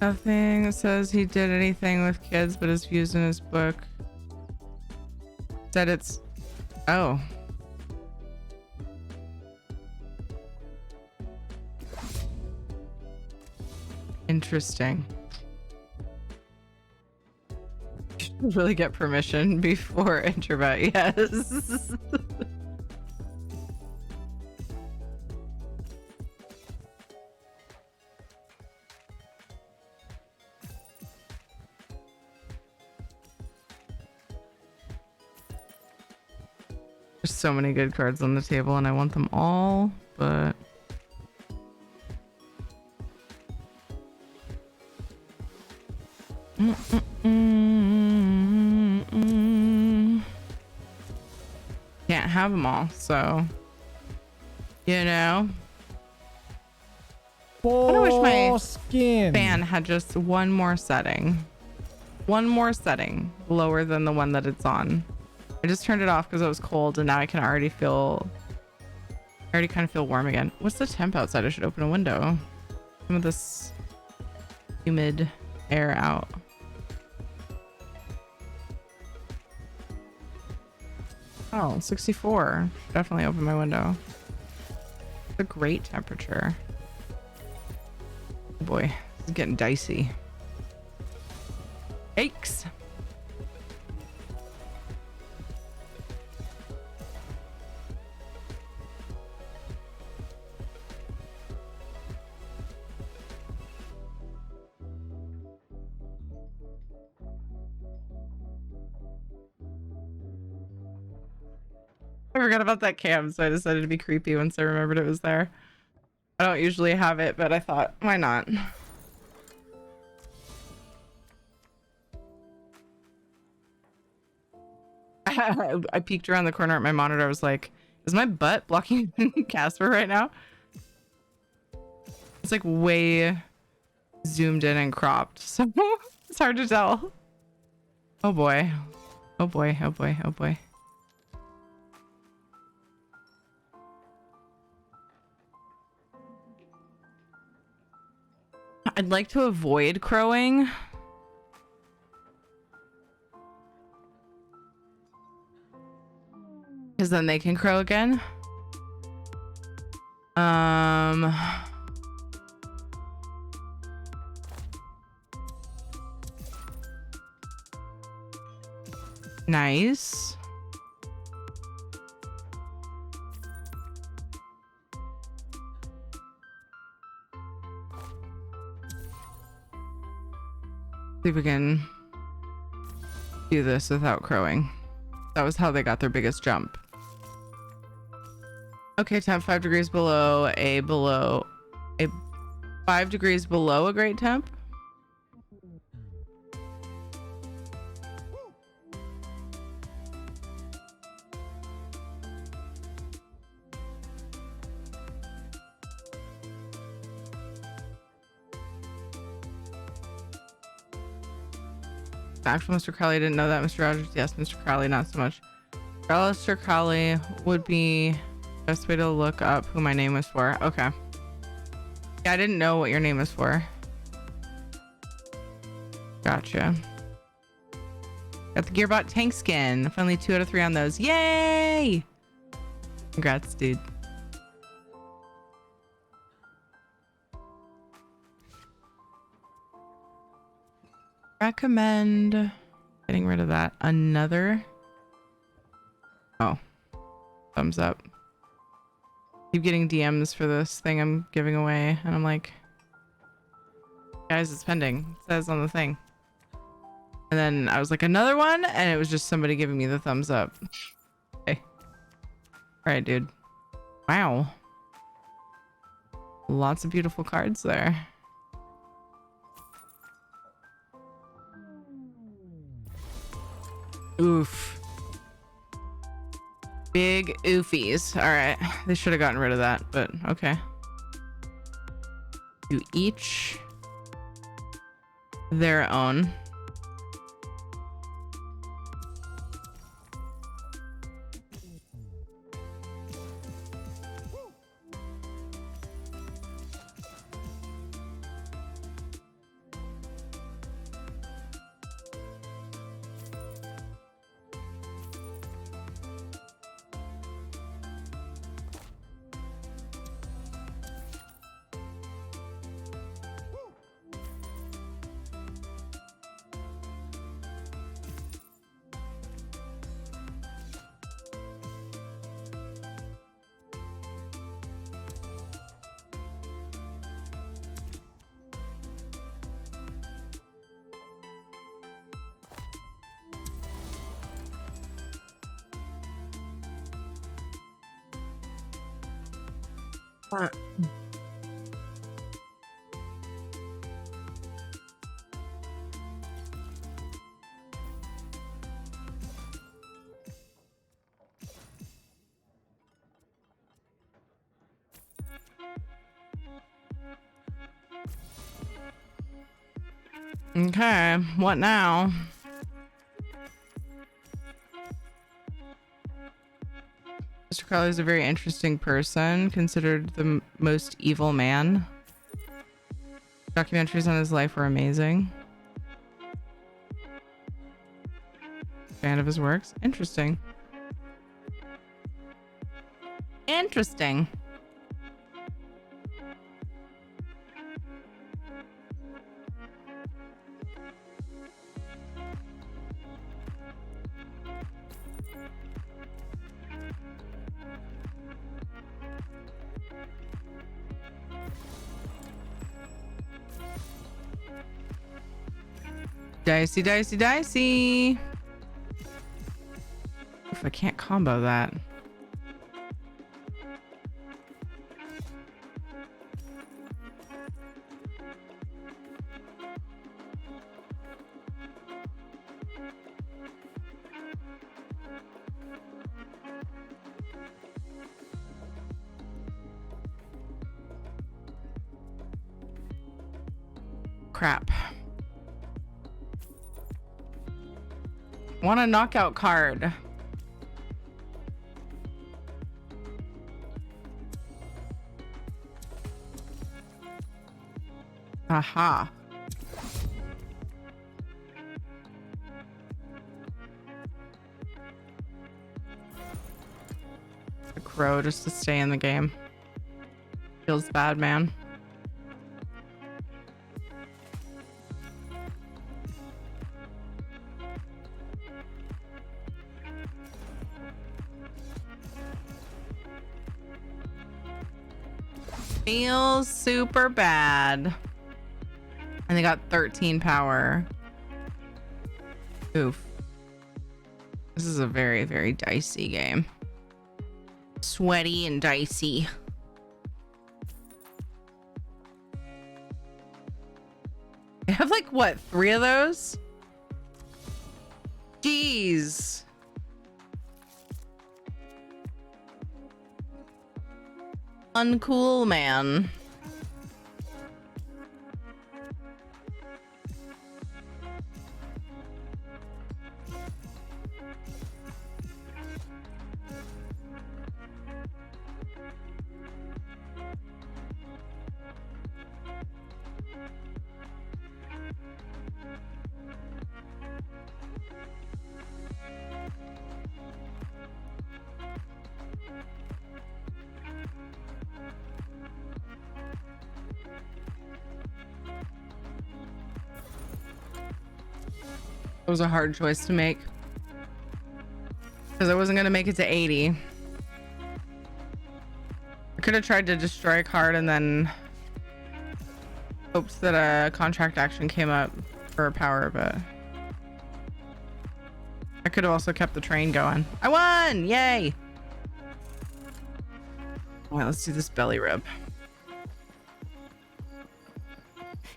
Nothing says he did anything with kids, but his views in his book said it's... Oh. Interesting. You should really get permission before introvert, yes. There's so many good cards on the table and I want them all, but can't have them all, so you know. I wish my fan had just one more setting lower than the one that it's on. I just turned it off because it was cold and now I can already kind of feel warm again. What's the temp outside? I should open a window. Some of this humid air out. Oh, 64. Definitely open my window. It's a great temperature. Oh boy, this is getting dicey. Yikes. I forgot about that cam, so I decided to be creepy once I remembered it was there. I don't usually have it, but I thought, why not? I peeked around the corner at my monitor. I was like, is my butt blocking Casper right now? It's like way zoomed in and cropped, so it's hard to tell. Oh boy. Oh boy, oh boy, oh boy. I'd like to avoid crowing. Because then they can crow again. Nice. See if we can do this without crowing. That was how they got their biggest jump. Okay, temp 5 degrees below a 5 degrees below a great temp. Actual Mr. Crowley, I didn't know that. Mr. Rogers, yes. Mr. Crowley, not so much. Mr. Crowley would be best way to look up who my name was for. Okay. Yeah, I didn't know what your name was for. Gotcha. Got the Gearbot tank skin. Finally 2 out of 3 on those. Yay! Congrats, dude. recommend getting rid of that. Another. Oh, thumbs up. Keep getting DMs for this thing I'm giving away, and I'm like, guys, it's pending. It says on the thing. And then I was like, another one, and it was just somebody giving me the thumbs up. Okay. All right, dude. Wow. Lots of beautiful cards there. Oof. Big oofies. All right. They should have gotten rid of that, but okay. To each their own. Okay, what now? Mr. Crowley is a very interesting person, considered the most evil man. Documentaries on his life were amazing. Fan of his works. Interesting. Interesting. Dicey, dicey, dicey. If I can't combo that. Crap. Want a knockout card. Aha. A crow just to stay in the game. Feels bad, man. Feels super bad. And they got 13 power. Oof. This is a very, very dicey game. Sweaty and dicey. I have like, what, 3 of those? Jeez. Uncool, man. It was a hard choice to make because I wasn't gonna make it to 80. I could have tried to destroy a card and then hopes that a contract action came up for a power, but I could have also kept the train going. I won! Yay! All right, let's do this belly rub.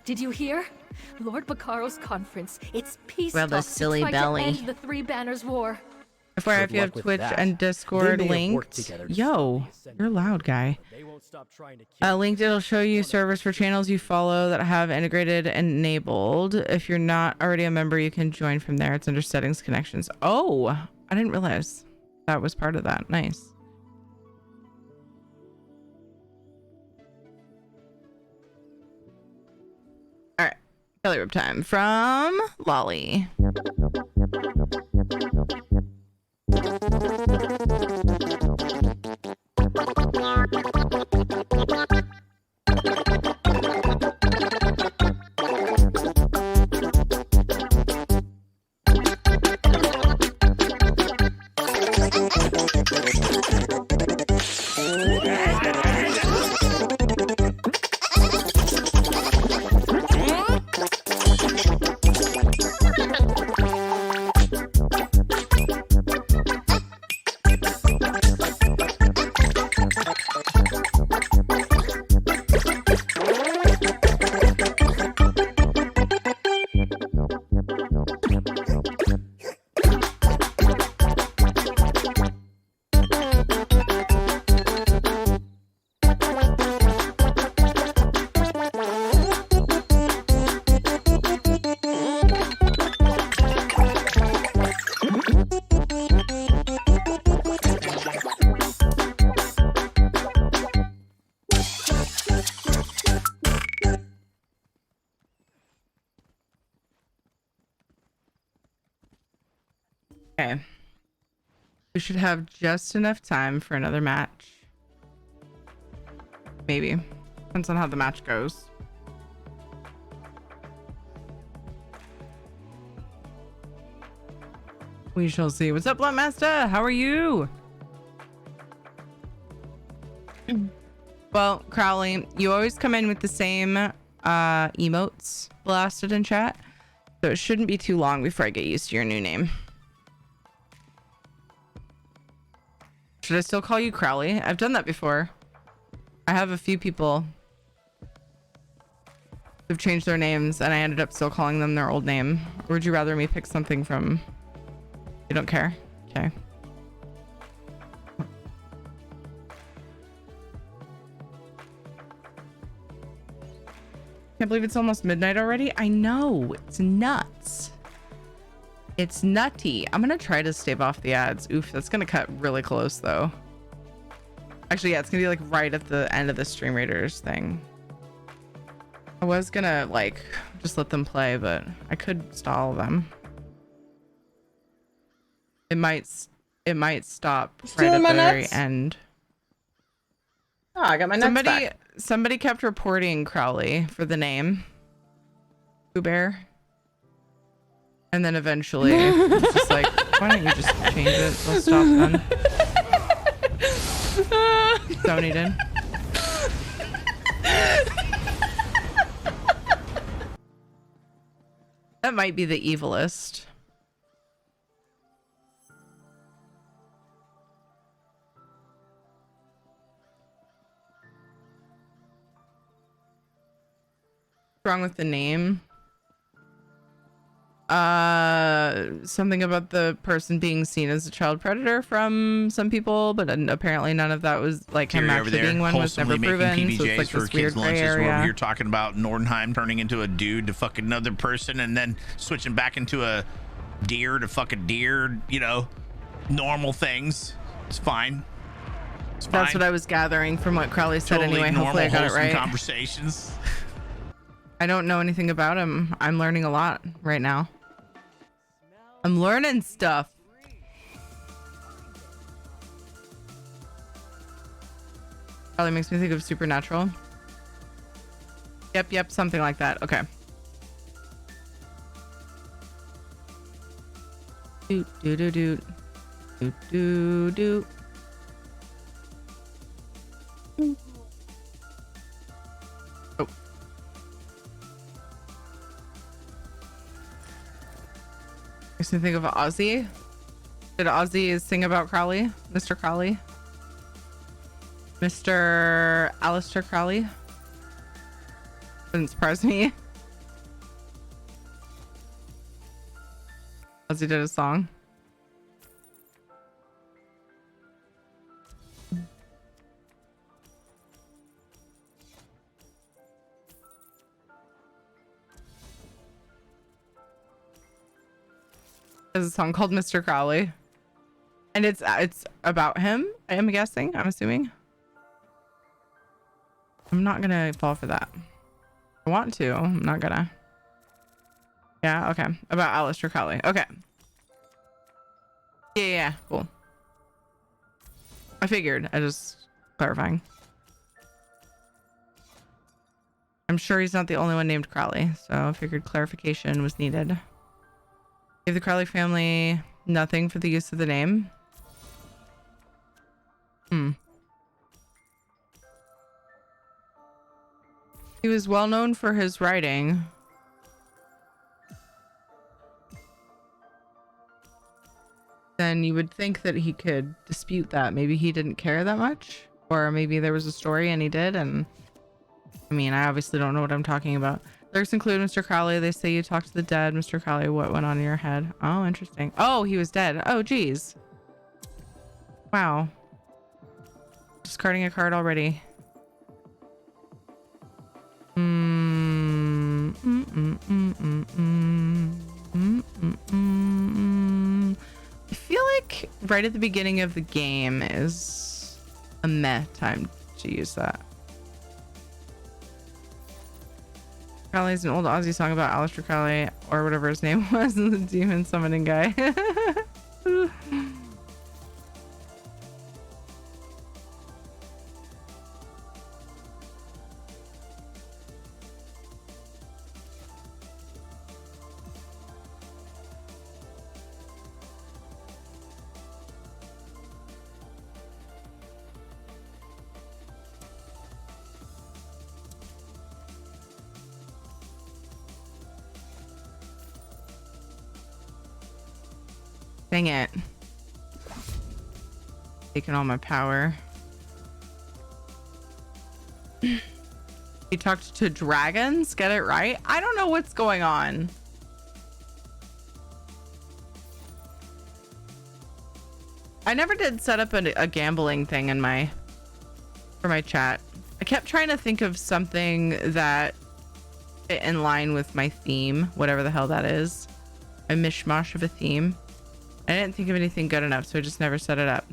Did you hear? Lord Bakaro's conference. It's peace Well, the talks silly to try belly. to end the Three Banners War. FYI, if you have Twitch and Discord linked, yo, you're loud, guy. Linked, it'll show you servers for channels you follow that have integrated and enabled. If you're not already a member, you can join from there. It's under settings connections. Oh, I didn't realize that was part of that. Nice. All right, belly rub time from Lolly. Okay. We should have just enough time for another match. Maybe. Depends on how the match goes. We shall see. What's up, Blunt Master? How are you? Well, Crowley, you always come in with the same emotes blasted in chat. So it shouldn't be too long before I get used to your new name. Should I still call you Crowley? I've done that before. I have a few people who've changed their names and I ended up still calling them their old name. Or would you rather me pick something from... You don't care? Okay. Can't believe it's almost midnight already. I know. It's nuts. It's nutty. I'm gonna try to stave off the ads. Oof, that's gonna cut really close though. Actually, yeah, it's gonna be like right at the end of the Stream Raiders thing. I was gonna like just let them play, but I could stall them. It might stop right at the very end. Oh, I got my nuts back. Somebody kept reporting Crowley for the name. Pooh Bear. And then eventually, it's just like, why don't you just change it? Let's stop then. Sony did. That might be the evilest. What's wrong with the name? Something about the person being seen as a child predator from some people, but apparently none of that was like him actually being one was never proven. So it's like this weird gray area. Where you're talking about Nordenheim turning into a dude to fuck another person and then switching back into a deer to fuck a deer, you know, normal things. It's fine. It's fine. That's what I was gathering from what Crowley said anyway. Hopefully I got it right. Conversations. I don't know anything about him. I'm learning a lot right now. I'm learning stuff. Probably makes me think of Supernatural. Yep, something like that. Okay. Doot doot doot doot. Doot doot doot. Oh. Makes me think of Ozzy. Did Ozzy sing about Crowley? Mr. Crowley? Mr. Alistair Crowley? Wouldn't surprise me. Ozzy did a song. There's a song called Mr. Crowley. And it's about him, I'm guessing. I'm assuming. I'm not gonna fall for that. I want to. I'm not gonna. Yeah, okay. About Alistair Crowley. Okay. Yeah, cool. I figured. I just clarifying. I'm sure he's not the only one named Crowley, so I figured clarification was needed. Gave the Crowley family nothing for the use of the name. He was well known for his writing. Then you would think that he could dispute that. Maybe he didn't care that much, or maybe there was a story and he did. And I mean, I obviously don't know what I'm talking about. Lyrics include Mr. Crowley. They say you talk to the dead. Mr. Crowley, what went on in your head? Oh, interesting. Oh, he was dead. Oh, geez. Wow. Discarding a card already. I feel like right at the beginning of the game is a meh time to use that. Crowley's an old Aussie song about Aleister Crowley, or whatever his name was, the demon summoning guy. Dang it. Taking all my power. He talked to dragons? Get it right? I don't know what's going on. I never did set up a gambling thing in for my chat. I kept trying to think of something that fit in line with my theme, whatever the hell that is. A mishmash of a theme. I didn't think of anything good enough, so I just never set it up.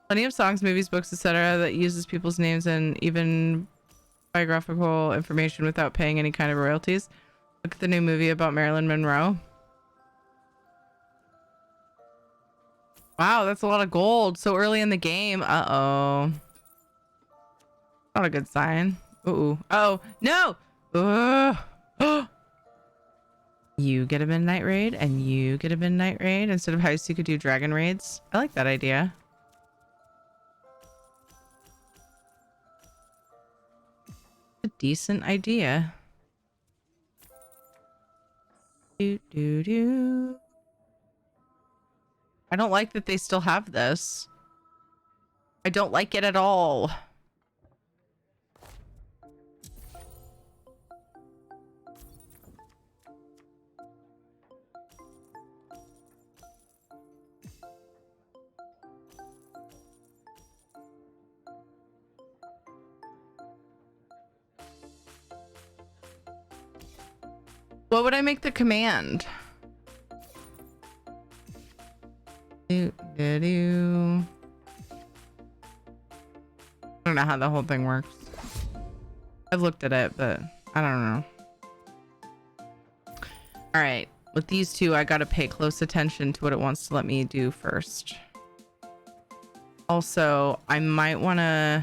Plenty of songs, movies, books, etc. that uses people's names and even biographical information without paying any kind of royalties. Look at the new movie about Marilyn Monroe. Wow, that's a lot of gold so early in the game. Uh-oh. Not a good sign. Ooh. Oh, no! You get a midnight raid and you get a midnight raid instead of heist. You could do dragon raids. I like that idea. A decent idea. I don't like that they still have this. I don't like it at all. What would I make the command? I don't know how the whole thing works. I've looked at it, but I don't know. All right, with these two, I gotta pay close attention to what it wants to let me do first. Also, I might want to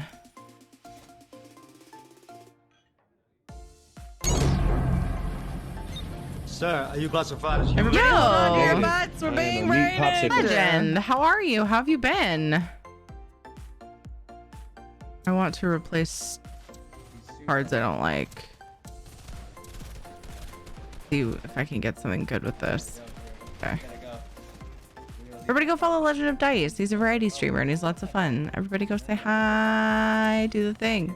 Sir, are you classified as Everybody Yo! hold on to your Yo! butts. We're I am being a meat raided. popsicle. Legend, how are you? How have you been? I want to replace cards I don't like. See if I can get something good with this. Okay. Everybody go follow Legend of Dice. He's a variety streamer and he's lots of fun. Everybody go say hi. Do the thing.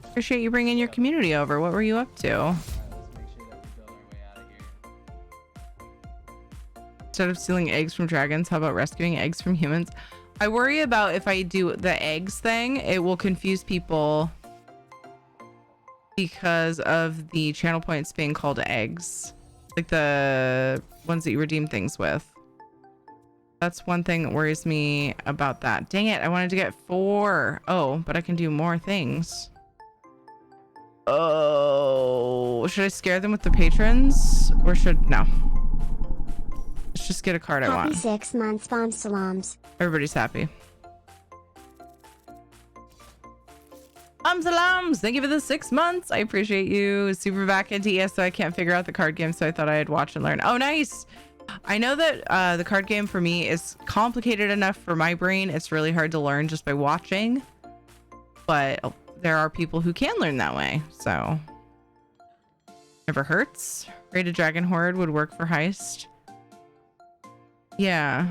Appreciate you bringing your community over. What were you up to? Instead of stealing eggs from dragons, how about rescuing eggs from humans? I worry about if I do the eggs thing, it will confuse people because of the channel points being called eggs. Like the ones that you redeem things with. That's one thing that worries me about that. Dang it, I wanted to get 4. Oh, but I can do more things. Oh, should I scare them with the patrons? Or no. Let's just get a card I Happy want. 6 months, Bon Salams. Everybody's happy. Salams, thank you for the 6 months. I appreciate you. Super back into ES, so I can't figure out the card game, so I thought I'd watch and learn. Oh, nice. I know that the card game for me is complicated enough for my brain. It's really hard to learn just by watching, but there are people who can learn that way, so never hurts. Rated Dragon Horde would work for heist. Yeah,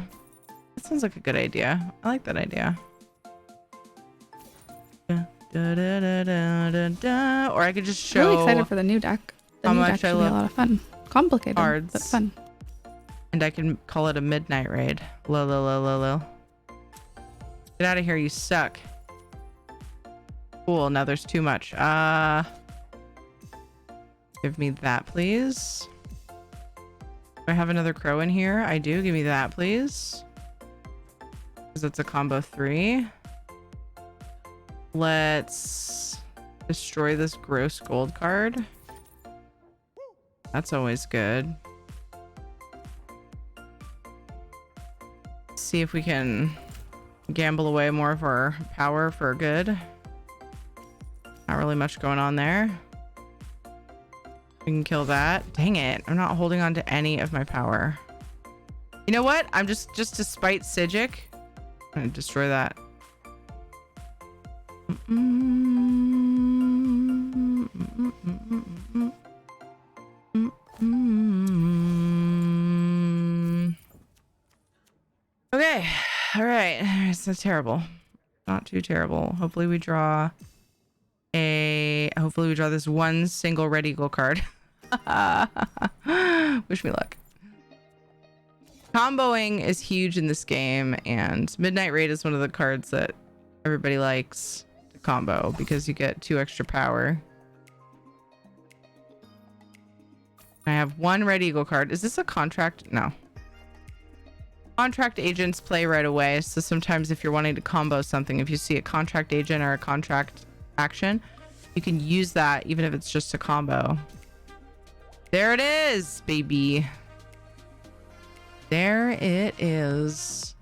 that sounds like a good idea. I like that idea. Or I could just show. I'm really excited for the new deck. The new deck should be a lot of fun. Complicated, cards, but fun. And I can call it a midnight raid. Lo. Get out of here, you suck. Cool, now there's too much. Give me that, please. Do I have another crow in here? I do. Give me that, please. Because it's a combo 3. Let's destroy this gross gold card. That's always good. See if we can gamble away more of our power for good. Not really much going on there. We can kill that. Dang it. I'm not holding on to any of my power. You know what? I'm just to spite Sijic, I'm gonna destroy that. Okay. All right. It's not terrible. Not too terrible. Hopefully we draw this one single Red Eagle card. Wish me luck. Comboing is huge in this game, and Midnight Raid is one of the cards that everybody likes to combo because you get 2 extra power. I have 1 Red Eagle card. Is this a contract? No. Contract agents play right away, so sometimes if you're wanting to combo something, if you see a contract agent or a contract action, you can use that even if it's just a combo. There it is, baby. There it is.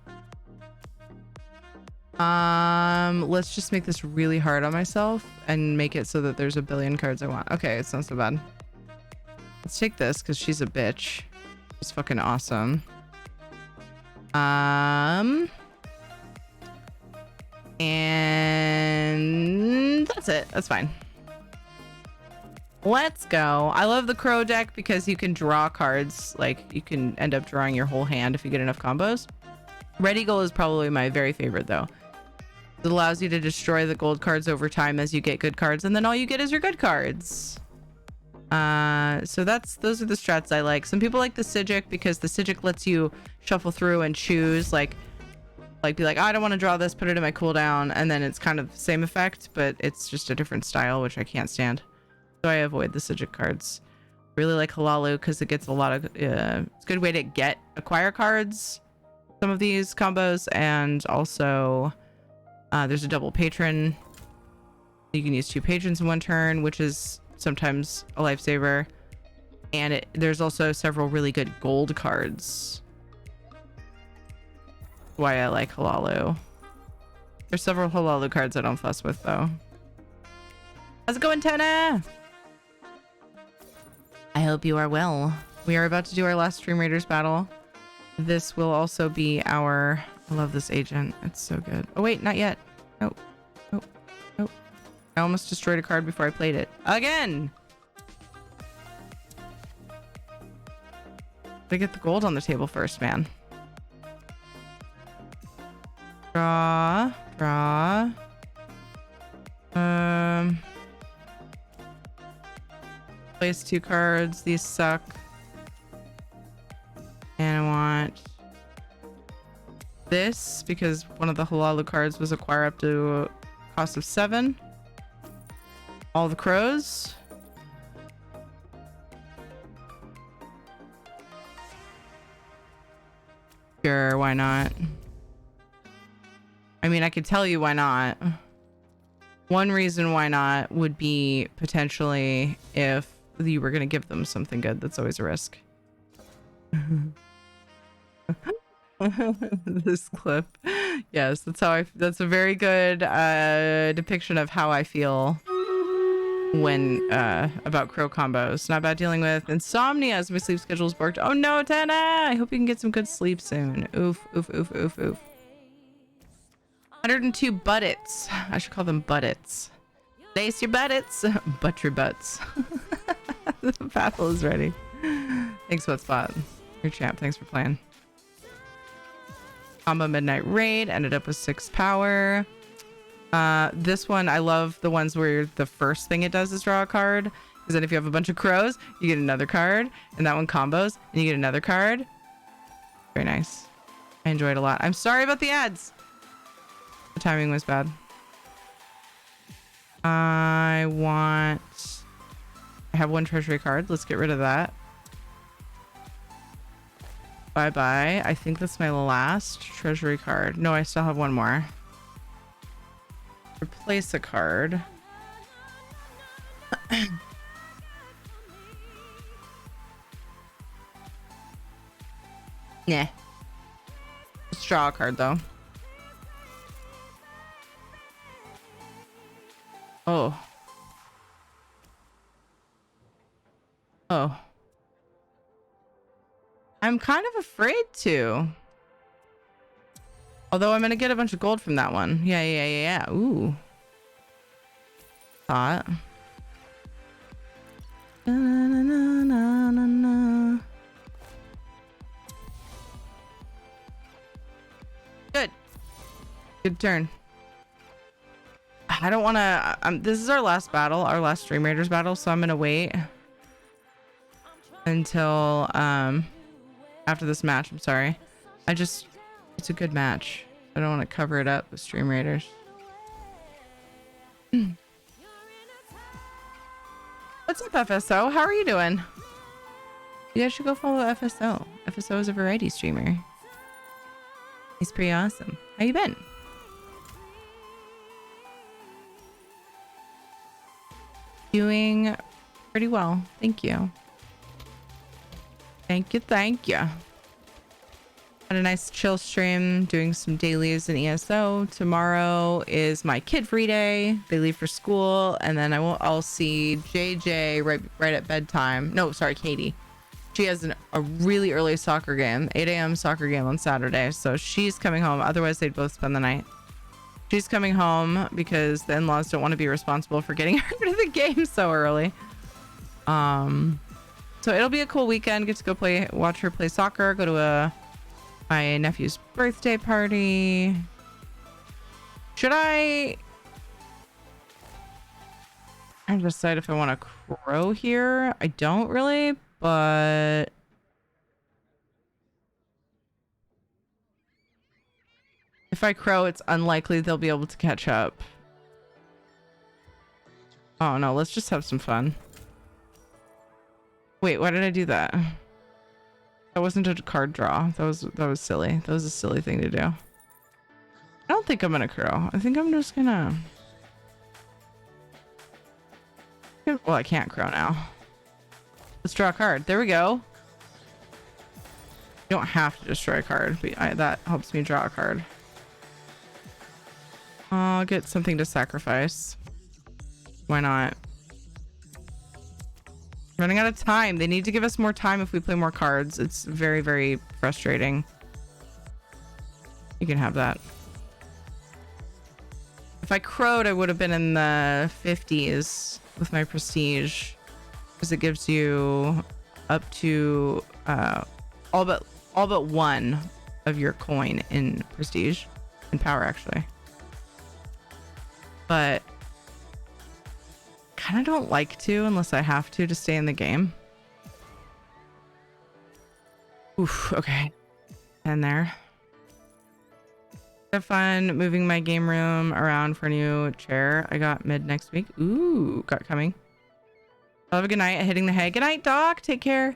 Let's just make this really hard on myself and make it so that there's a billion cards I want. Okay, it's not so bad. Let's take this because she's a bitch. She's fucking awesome. And that's it. That's fine. Let's go. I love the Crow deck because you can draw cards. Like, you can end up drawing your whole hand if you get enough combos. Red Eagle is probably my very favorite, though. It allows you to destroy the gold cards over time as you get good cards, and then all you get is your good cards. So those are the strats I like. Some people like the Sijic because the Sijic lets you shuffle through and choose, like be like, oh, I don't want to draw this, put it in my cooldown, and then it's kind of the same effect, but it's just a different style, which I can't stand. So I avoid the Sijic cards. Really like Halalu because it gets a lot of it's a good way to acquire cards, some of these combos, and also there's a double patron. You can use 2 patrons in 1 turn, which is sometimes a lifesaver. And there's also several really good gold cards. Why I like Halalu. There's several Halalu cards I don't fuss with, though. How's it going, Tona? I hope you are well. We are about to do our last Stream Raiders battle. This will also be our... I love this agent. It's so good. Oh, wait, not yet. Nope. Nope. Nope. I almost destroyed a card before I played it. Again! Gotta get the gold on the table first, man. Draw. Draw. Place 2 cards. These suck. And I want this because one of the Halalu cards was acquire up to a cost of 7. All the crows. Sure, why not? I mean, I could tell you why not. One reason why not would be potentially if you were going to give them something good. That's always a risk. This clip. Yes, that's a very good depiction of how I feel when about crow combos. Not bad dealing with insomnia as my sleep schedule is booked. Oh no, Tana! I hope you can get some good sleep soon. Oof, oof, oof, oof, oof. 102 buttits. I should call them buttits. Lace your buttits. Butt your butts. The battle is ready. Thanks, Whatspot. Your champ. Thanks for playing. Combo Midnight Raid. Ended up with 6 power. This one, I love the ones where the first thing it does is draw a card. Because then if you have a bunch of crows, you get another card. And that one combos, and you get another card. Very nice. I enjoyed it a lot. I'm sorry about the ads. The timing was bad. I have 1 treasury card. Let's get rid of that. Bye-bye. I think that's my last treasury card. No, I still have 1 more. Replace a card. Nah. Let's draw a card, though. Oh. Oh. I'm kind of afraid to. Although I'm going to get a bunch of gold from that one. Yeah. Ooh. Thought. Good. Good turn. I don't want to... this is our last battle, our last Stream Raiders battle, so I'm going to wait until after this match. I'm sorry. It's a good match. I don't want to cover it up with Stream Raiders. What's up, FSO? How are you doing? You guys should go follow FSO. FSO is a variety streamer. He's pretty awesome. How you been? Doing pretty well. Thank you. Thank you. Had a nice chill stream, doing some dailies in ESO. Tomorrow is my kid free day. They leave for school, and then I'll see JJ right at bedtime. No, sorry, Katie. She has a really early soccer game, 8 a.m. soccer game on Saturday, so she's coming home. Otherwise, they'd both spend the night. She's coming home because the in-laws don't want to be responsible for getting her to the game so early. So it'll be a cool weekend. Get to go watch her play soccer, go to my nephew's birthday party. Should I decide if I want to crow here? I don't really, but if I crow, it's unlikely they'll be able to catch up. Oh no, let's just have some fun. Wait, why did I do that? That wasn't a card draw. That was silly. That was a silly thing to do. I don't think I'm gonna crow. I think I'm just gonna... Well, I can't crow now. Let's draw a card. There we go. You don't have to destroy a card, but that helps me draw a card. I'll get something to sacrifice. Why not? Running out of time. They need to give us more time if we play more cards. It's very, very frustrating. You can have that. If I crowed, I would have been in the 50s with my prestige, because it gives you up to all but one of your coin in prestige, in power actually. But kind of don't like to unless I have to stay in the game. Oof, okay. And there. Have fun moving my game room around for a new chair I got mid next week. Ooh, got coming. I'll have a good night at hitting the hay. Good night, Doc. Take care.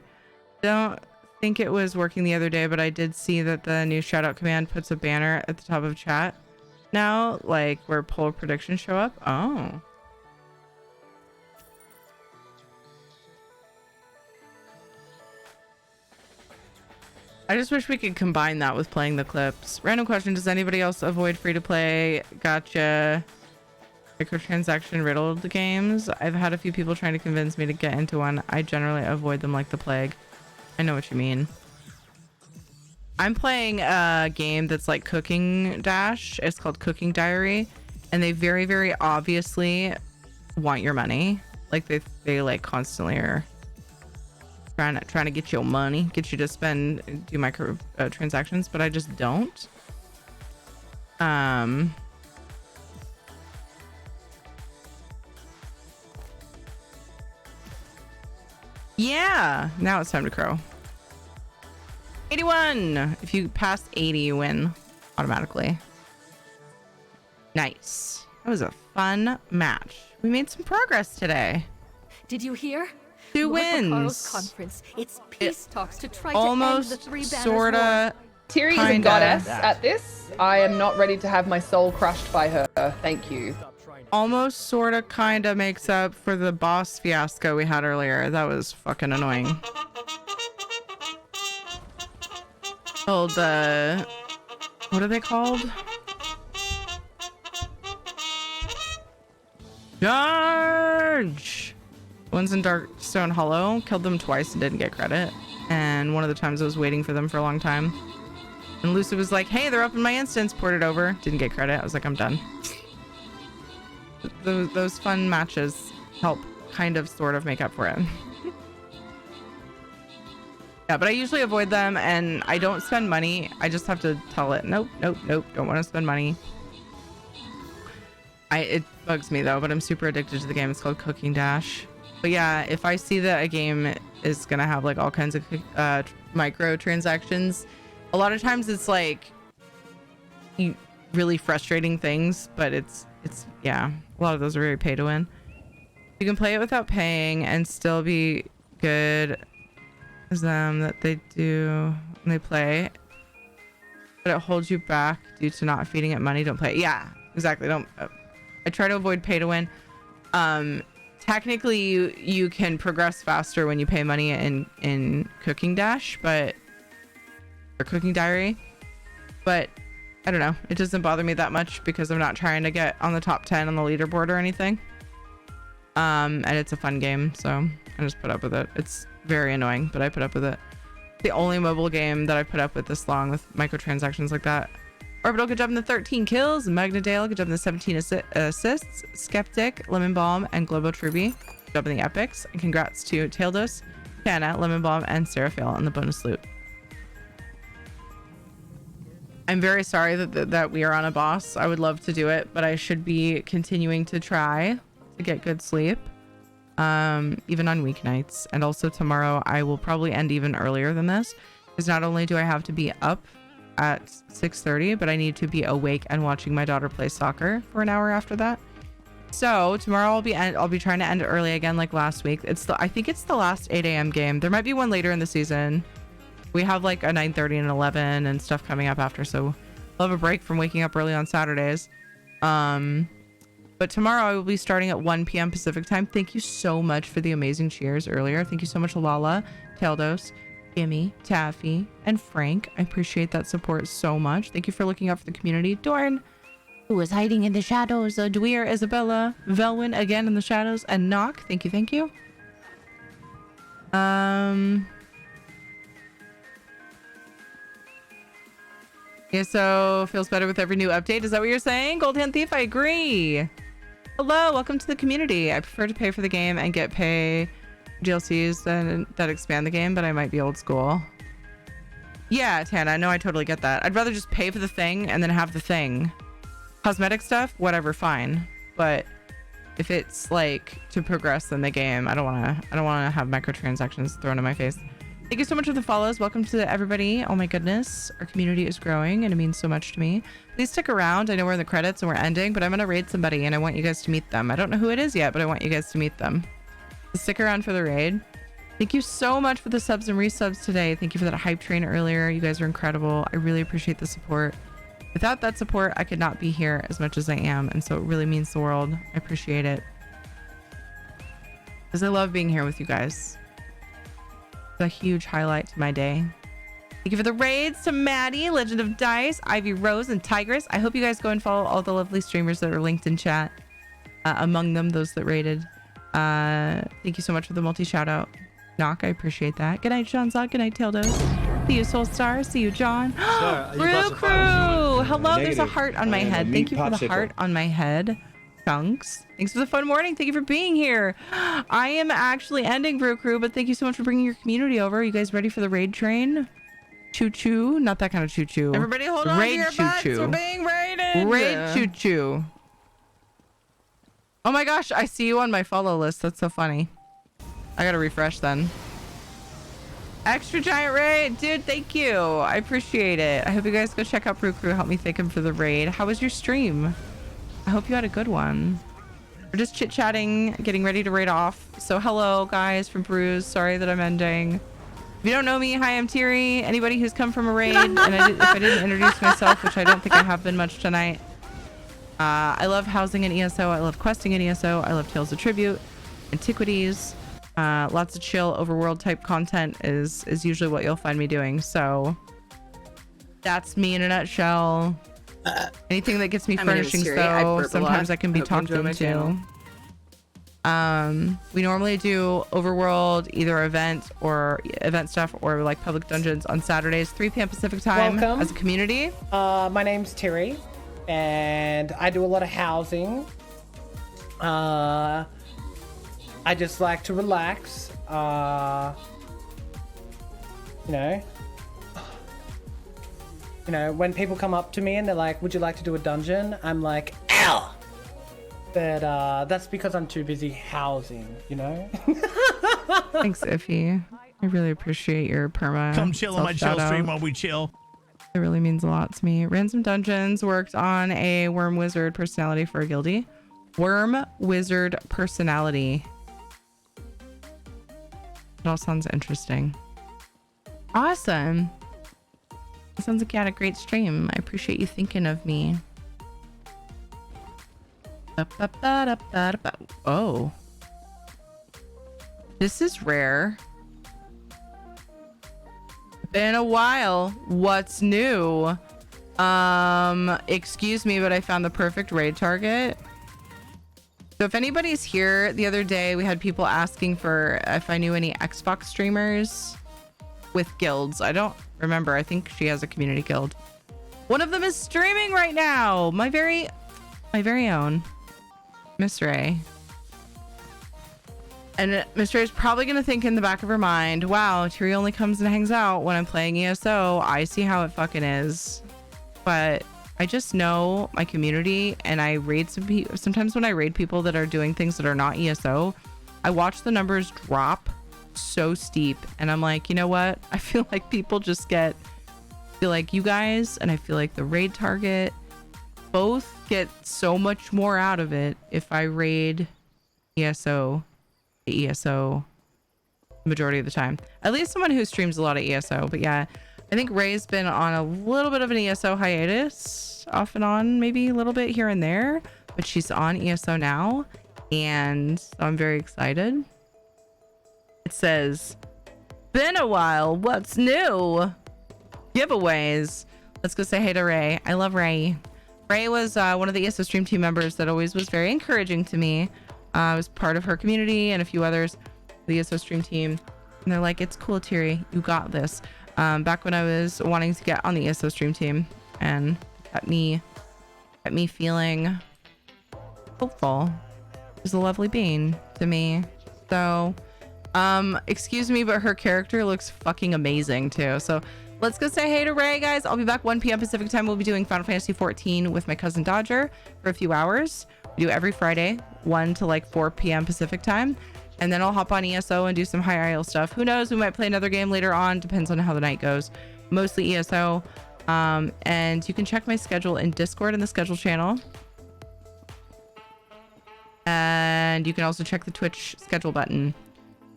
Don't think it was working the other day, but I did see that the new shout out command puts a banner at the top of chat now, like where poll predictions show up. Oh. I just wish we could combine that with playing the clips. Random question: does anybody else avoid free-to-play gotcha microtransaction riddled games? I've had a few people trying to convince me to get into one. I generally avoid them like the plague. I know what you mean. I'm playing a game that's like Cooking Dash. It's called Cooking Diary, and they very, very obviously want your money. Like they like constantly are trying to get your money, get you to do micro transactions, but I just don't. Yeah, now it's time to crow. 81. If you pass 80, you win automatically. Nice. That was a fun match. We made some progress today. Did you hear? 2 Lord wins. Bakaro's conference. It's peace talks to try almost to end the three banners sorta war. Tiri is a goddess at this. I am not ready to have my soul crushed by her. Thank you. Almost sorta kinda makes up for the boss fiasco we had earlier. That was fucking annoying. Called what are they called? Charge! One's in Darkstone Hollow. Killed them twice and didn't get credit. And one of the times I was waiting for them for a long time. And Lucy was like, hey, they're up in my instance. Ported over. Didn't get credit. I was like, I'm done. Those fun matches help kind of sort of make up for it. Yeah, but I usually avoid them and I don't spend money. I just have to tell it, nope, nope, nope, don't want to spend money. It bugs me though, but I'm super addicted to the game. It's called Cooking Dash. But yeah, if I see that a game is gonna have like all kinds of micro transactions, a lot of times it's like really frustrating things, but it's yeah, a lot of those are very pay to win. You can play it without paying and still be good as them that they do when they play, but it holds you back due to not feeding it money. Don't play it. Yeah, exactly. Don't. I try to avoid pay to win. Technically you can progress faster when you pay money in Cooking Dash, or Cooking Diary, but I don't know, it doesn't bother me that much because I'm not trying to get on the top 10 on the leaderboard or anything. And it's a fun game, so I just put up with it. It's very annoying, but I put up with it. The only mobile game that I put up with this long with microtransactions like that. Orbital, good job in the 13 kills. Magnadale, good job in the 17 assists. Skeptic, Lemon Balm, and Globo Truby, good job in the epics. And congrats to Taildos, Tana, Lemon Balm, and Seraphil on the bonus loot. I'm very sorry that we are on a boss. I would love to do it, but I should be continuing to try to get good sleep, even on weeknights. And also tomorrow I will probably end even earlier than this, because not only do I have to be up at 6:30, but I need to be awake and watching my daughter play soccer for an hour after that. So tomorrow I'll be trying to end early again, like last week. I think it's the last 8 a.m. game. There might be one later in the season. We have like a 9:30 and 11 and stuff coming up after, so we'll have a break from waking up early on Saturdays. But tomorrow I will be starting at 1 p.m. Pacific time. Thank you so much for the amazing cheers earlier. Thank you so much, Lala, Teldos, Gimme, Taffy, and Frank. I appreciate that support so much. Thank you for looking out for the community. Dorn, who is hiding in the shadows. Dweer, Isabella, Velwyn, again in the shadows, and Knock. Thank you, thank you. ESO feels better with every new update. Is that what you're saying? Gold Hand Thief, I agree. Hello, welcome to the community. I prefer to pay for the game and get pay DLCs that expand the game, but I might be old school. Yeah, Tana, no, I totally get that. I'd rather just pay for the thing and then have the thing. Cosmetic stuff, whatever, fine. But if it's like to progress in the game, I don't want to have microtransactions thrown in my face. Thank you so much for the follows. Welcome to everybody. Oh my goodness, our community is growing and it means so much to me. Please stick around. I know we're in the credits and we're ending, but I'm gonna raid somebody and I want you guys to meet them. I don't know who it is yet, but I want you guys to meet them. So stick around for the raid. Thank you so much for the subs and resubs today. Thank you for that hype train earlier. You guys are incredible. I really appreciate the support. Without that support, I could not be here as much as I am, and so it really means the world. I appreciate it. Because I love being here with you guys. It's a huge highlight to my day. Thank you for the raids to Maddie, Legend of Dice, Ivy Rose, and Tigress. I hope you guys go and follow all the lovely streamers that are linked in chat. Among them, those that raided. Thank you so much for the multi shout out. Knock, I appreciate that. Good night, John Zod. Good night, Tildos. See you, Soul Star. See you, John. Brew Crew. Hello, there's a heart on my head. Thank you for the heart on my head. Chunks. Thanks for the fun morning. Thank you for being here. I am actually ending Brew Crew, but thank you so much for bringing your community over. Are you guys ready for the raid train? Choo choo. Not that kind of choo choo. Everybody hold on to your butts. We're being raided. Raid choo choo. Oh my gosh, I see you on my follow list. That's so funny. I gotta refresh then. Extra giant raid. Dude, thank you. I appreciate it. I hope you guys go check out Brew Crew. Help me thank him for the raid. How was your stream? I hope you had a good one. We're just chit-chatting, getting ready to raid off. So hello, guys from Brews. Sorry that I'm ending. If you don't know me, hi, I'm Teary. Anybody who's come from a raid, and if I didn't introduce myself, which I don't think I have been much tonight. I love housing in ESO. I love questing in ESO. I love Tales of Tribute, Antiquities. Lots of chill overworld type content is usually what you'll find me doing. So that's me in a nutshell. Anything that gets me furnishings though, sometimes I can be talked into. We normally do overworld, either event stuff or like public dungeons on Saturdays, 3 p.m. Pacific time. Welcome. As a community. My name's Terry and I do a lot of housing. I just like to relax. You know, when people come up to me and they're like, would you like to do a dungeon? I'm like, ow! But that's because I'm too busy housing, you know? Thanks, Iffy. I really appreciate your perma. Come chill on my chill stream while we chill. It really means a lot to me. Ran some dungeons, worked on a worm wizard personality for a guildie. Worm wizard personality. It all sounds interesting. Awesome. It sounds like you had a great stream. I appreciate you thinking of me. Oh. This is rare. Been a while. What's new? Excuse me, but I found the perfect raid target. So if anybody's here, the other day we had people asking for if I knew any Xbox streamers with guilds. I don't remember. I think she has a community guild. One of them is streaming right now. My very own Miss Ray. And Miss Ray is probably going to think in the back of her mind, wow, Tiri only comes and hangs out when I'm playing ESO. I see how it fucking is. But I just know my community, and I raid some people. Sometimes when I raid people that are doing things that are not ESO, I watch the numbers drop so steep, and I'm like, you know what? I feel like people just feel like you guys, and I feel like the raid target both get so much more out of it if I raid ESO the majority of the time. At least someone who streams a lot of ESO. But yeah, I think Ray's been on a little bit of an ESO hiatus, off and on, maybe a little bit here and there, but she's on ESO now, and I'm very excited. It says, been a while, what's new? Giveaways. Let's go say hey to Ray. I love Ray. Ray was one of the ESO stream team members that always was very encouraging to me. I was part of her community and a few others, the ESO stream team. And they're like, it's cool, Tiri. You got this. Back when I was wanting to get on the ESO stream team, and got me feeling hopeful. It was a lovely being to me. So, excuse me, but her character looks fucking amazing too. So let's go say hey to Ray, guys. I'll be back 1 p.m. Pacific time. We'll be doing Final Fantasy 14 with my cousin Dodger for a few hours. We do every Friday, 1 to like 4 p.m. Pacific time. And then I'll hop on ESO and do some high IL stuff. Who knows? We might play another game later on. Depends on how the night goes. Mostly ESO. And you can check my schedule in Discord in the schedule channel. And you can also check the Twitch schedule button.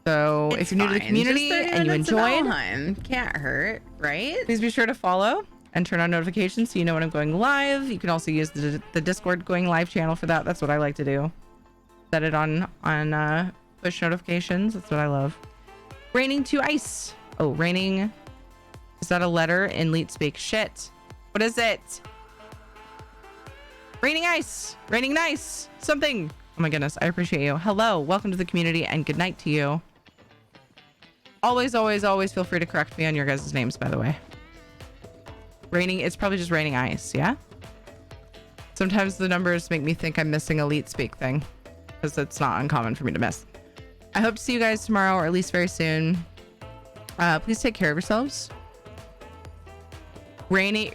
So if you're new to the community and you enjoyed, can't hurt, right? Please be sure to follow and turn on notifications so you know when I'm going live. You can also use the Discord going live channel for that. That's what I like to do. Set it on push notifications. That's what I love. Raining to ice. Oh, raining. Is that a letter in Leet Speak? Shit. What is it? Raining ice. Raining nice. Something. Oh my goodness. I appreciate you. Hello. Welcome to the community and good night to you. Always, always, always feel free to correct me on your guys' names, by the way. Raining. It's probably just raining ice. Yeah. Sometimes the numbers make me think I'm missing a Leet Speak thing because it's not uncommon for me to miss. I hope to see you guys tomorrow or at least very soon. Please take care of yourselves. Rating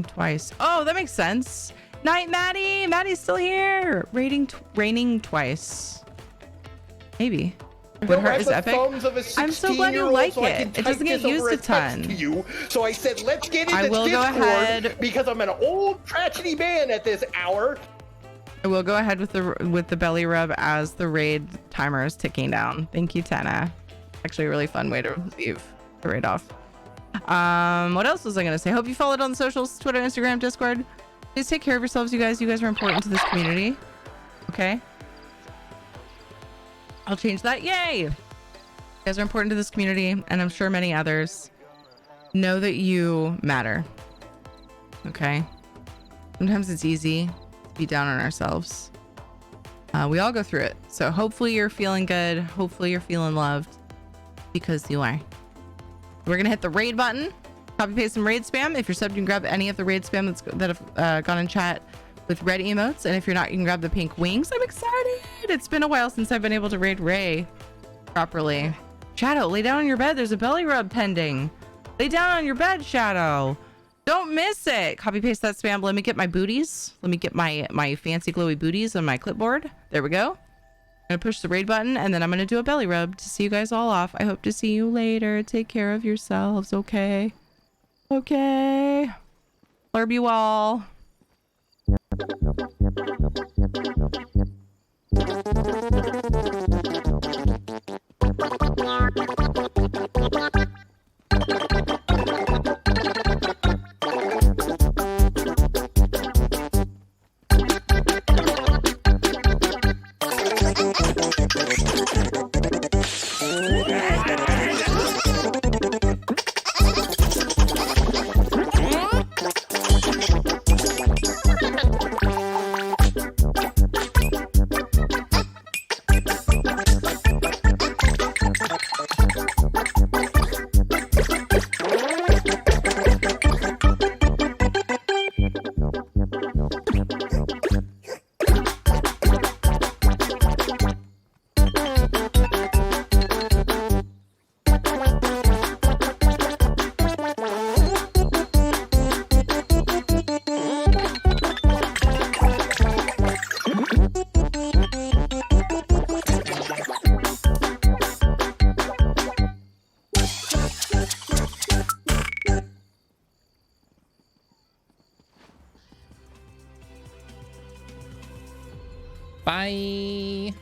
twice. Oh, that makes sense. Night, Maddie. Maddie's still here. Raining twice. Maybe. What hurt is epic. I'm so glad you like it. It doesn't get used a ton. So I said, let's get into I will go ahead because I'm an old tragedy man at this hour. I will go ahead with the belly rub as the raid timer is ticking down. Thank you, Tana. Actually, a really fun way to leave the raid off. What else was I gonna say? Hope you followed on the socials, Twitter, Instagram, Discord. Please take care of yourselves, you guys. You guys are important to this community. Okay. I'll change that. Yay! You guys are important to this community, and I'm sure many others. Know that you matter. Okay. Sometimes it's easy to be down on ourselves. We all go through it. So hopefully you're feeling good. Hopefully you're feeling loved, because you are. We're gonna hit the raid button. Copy paste some raid spam. If you're subbed, you can grab any of the raid spam that have gone in chat with red emotes. And if you're not, you can grab the pink wings. I'm excited. It's been a while since I've been able to raid Ray properly. Shadow, lay down on your bed. There's a belly rub pending. Lay down on your bed, Shadow. Don't miss it. Copy paste that spam. Let me get my booties. Let me get my fancy glowy booties on my clipboard. There we go. I'm gonna push the raid button and then I'm gonna do a belly rub to see you guys all off. I hope to see you later. Take care of yourselves, okay? Okay. Love you all. Bye.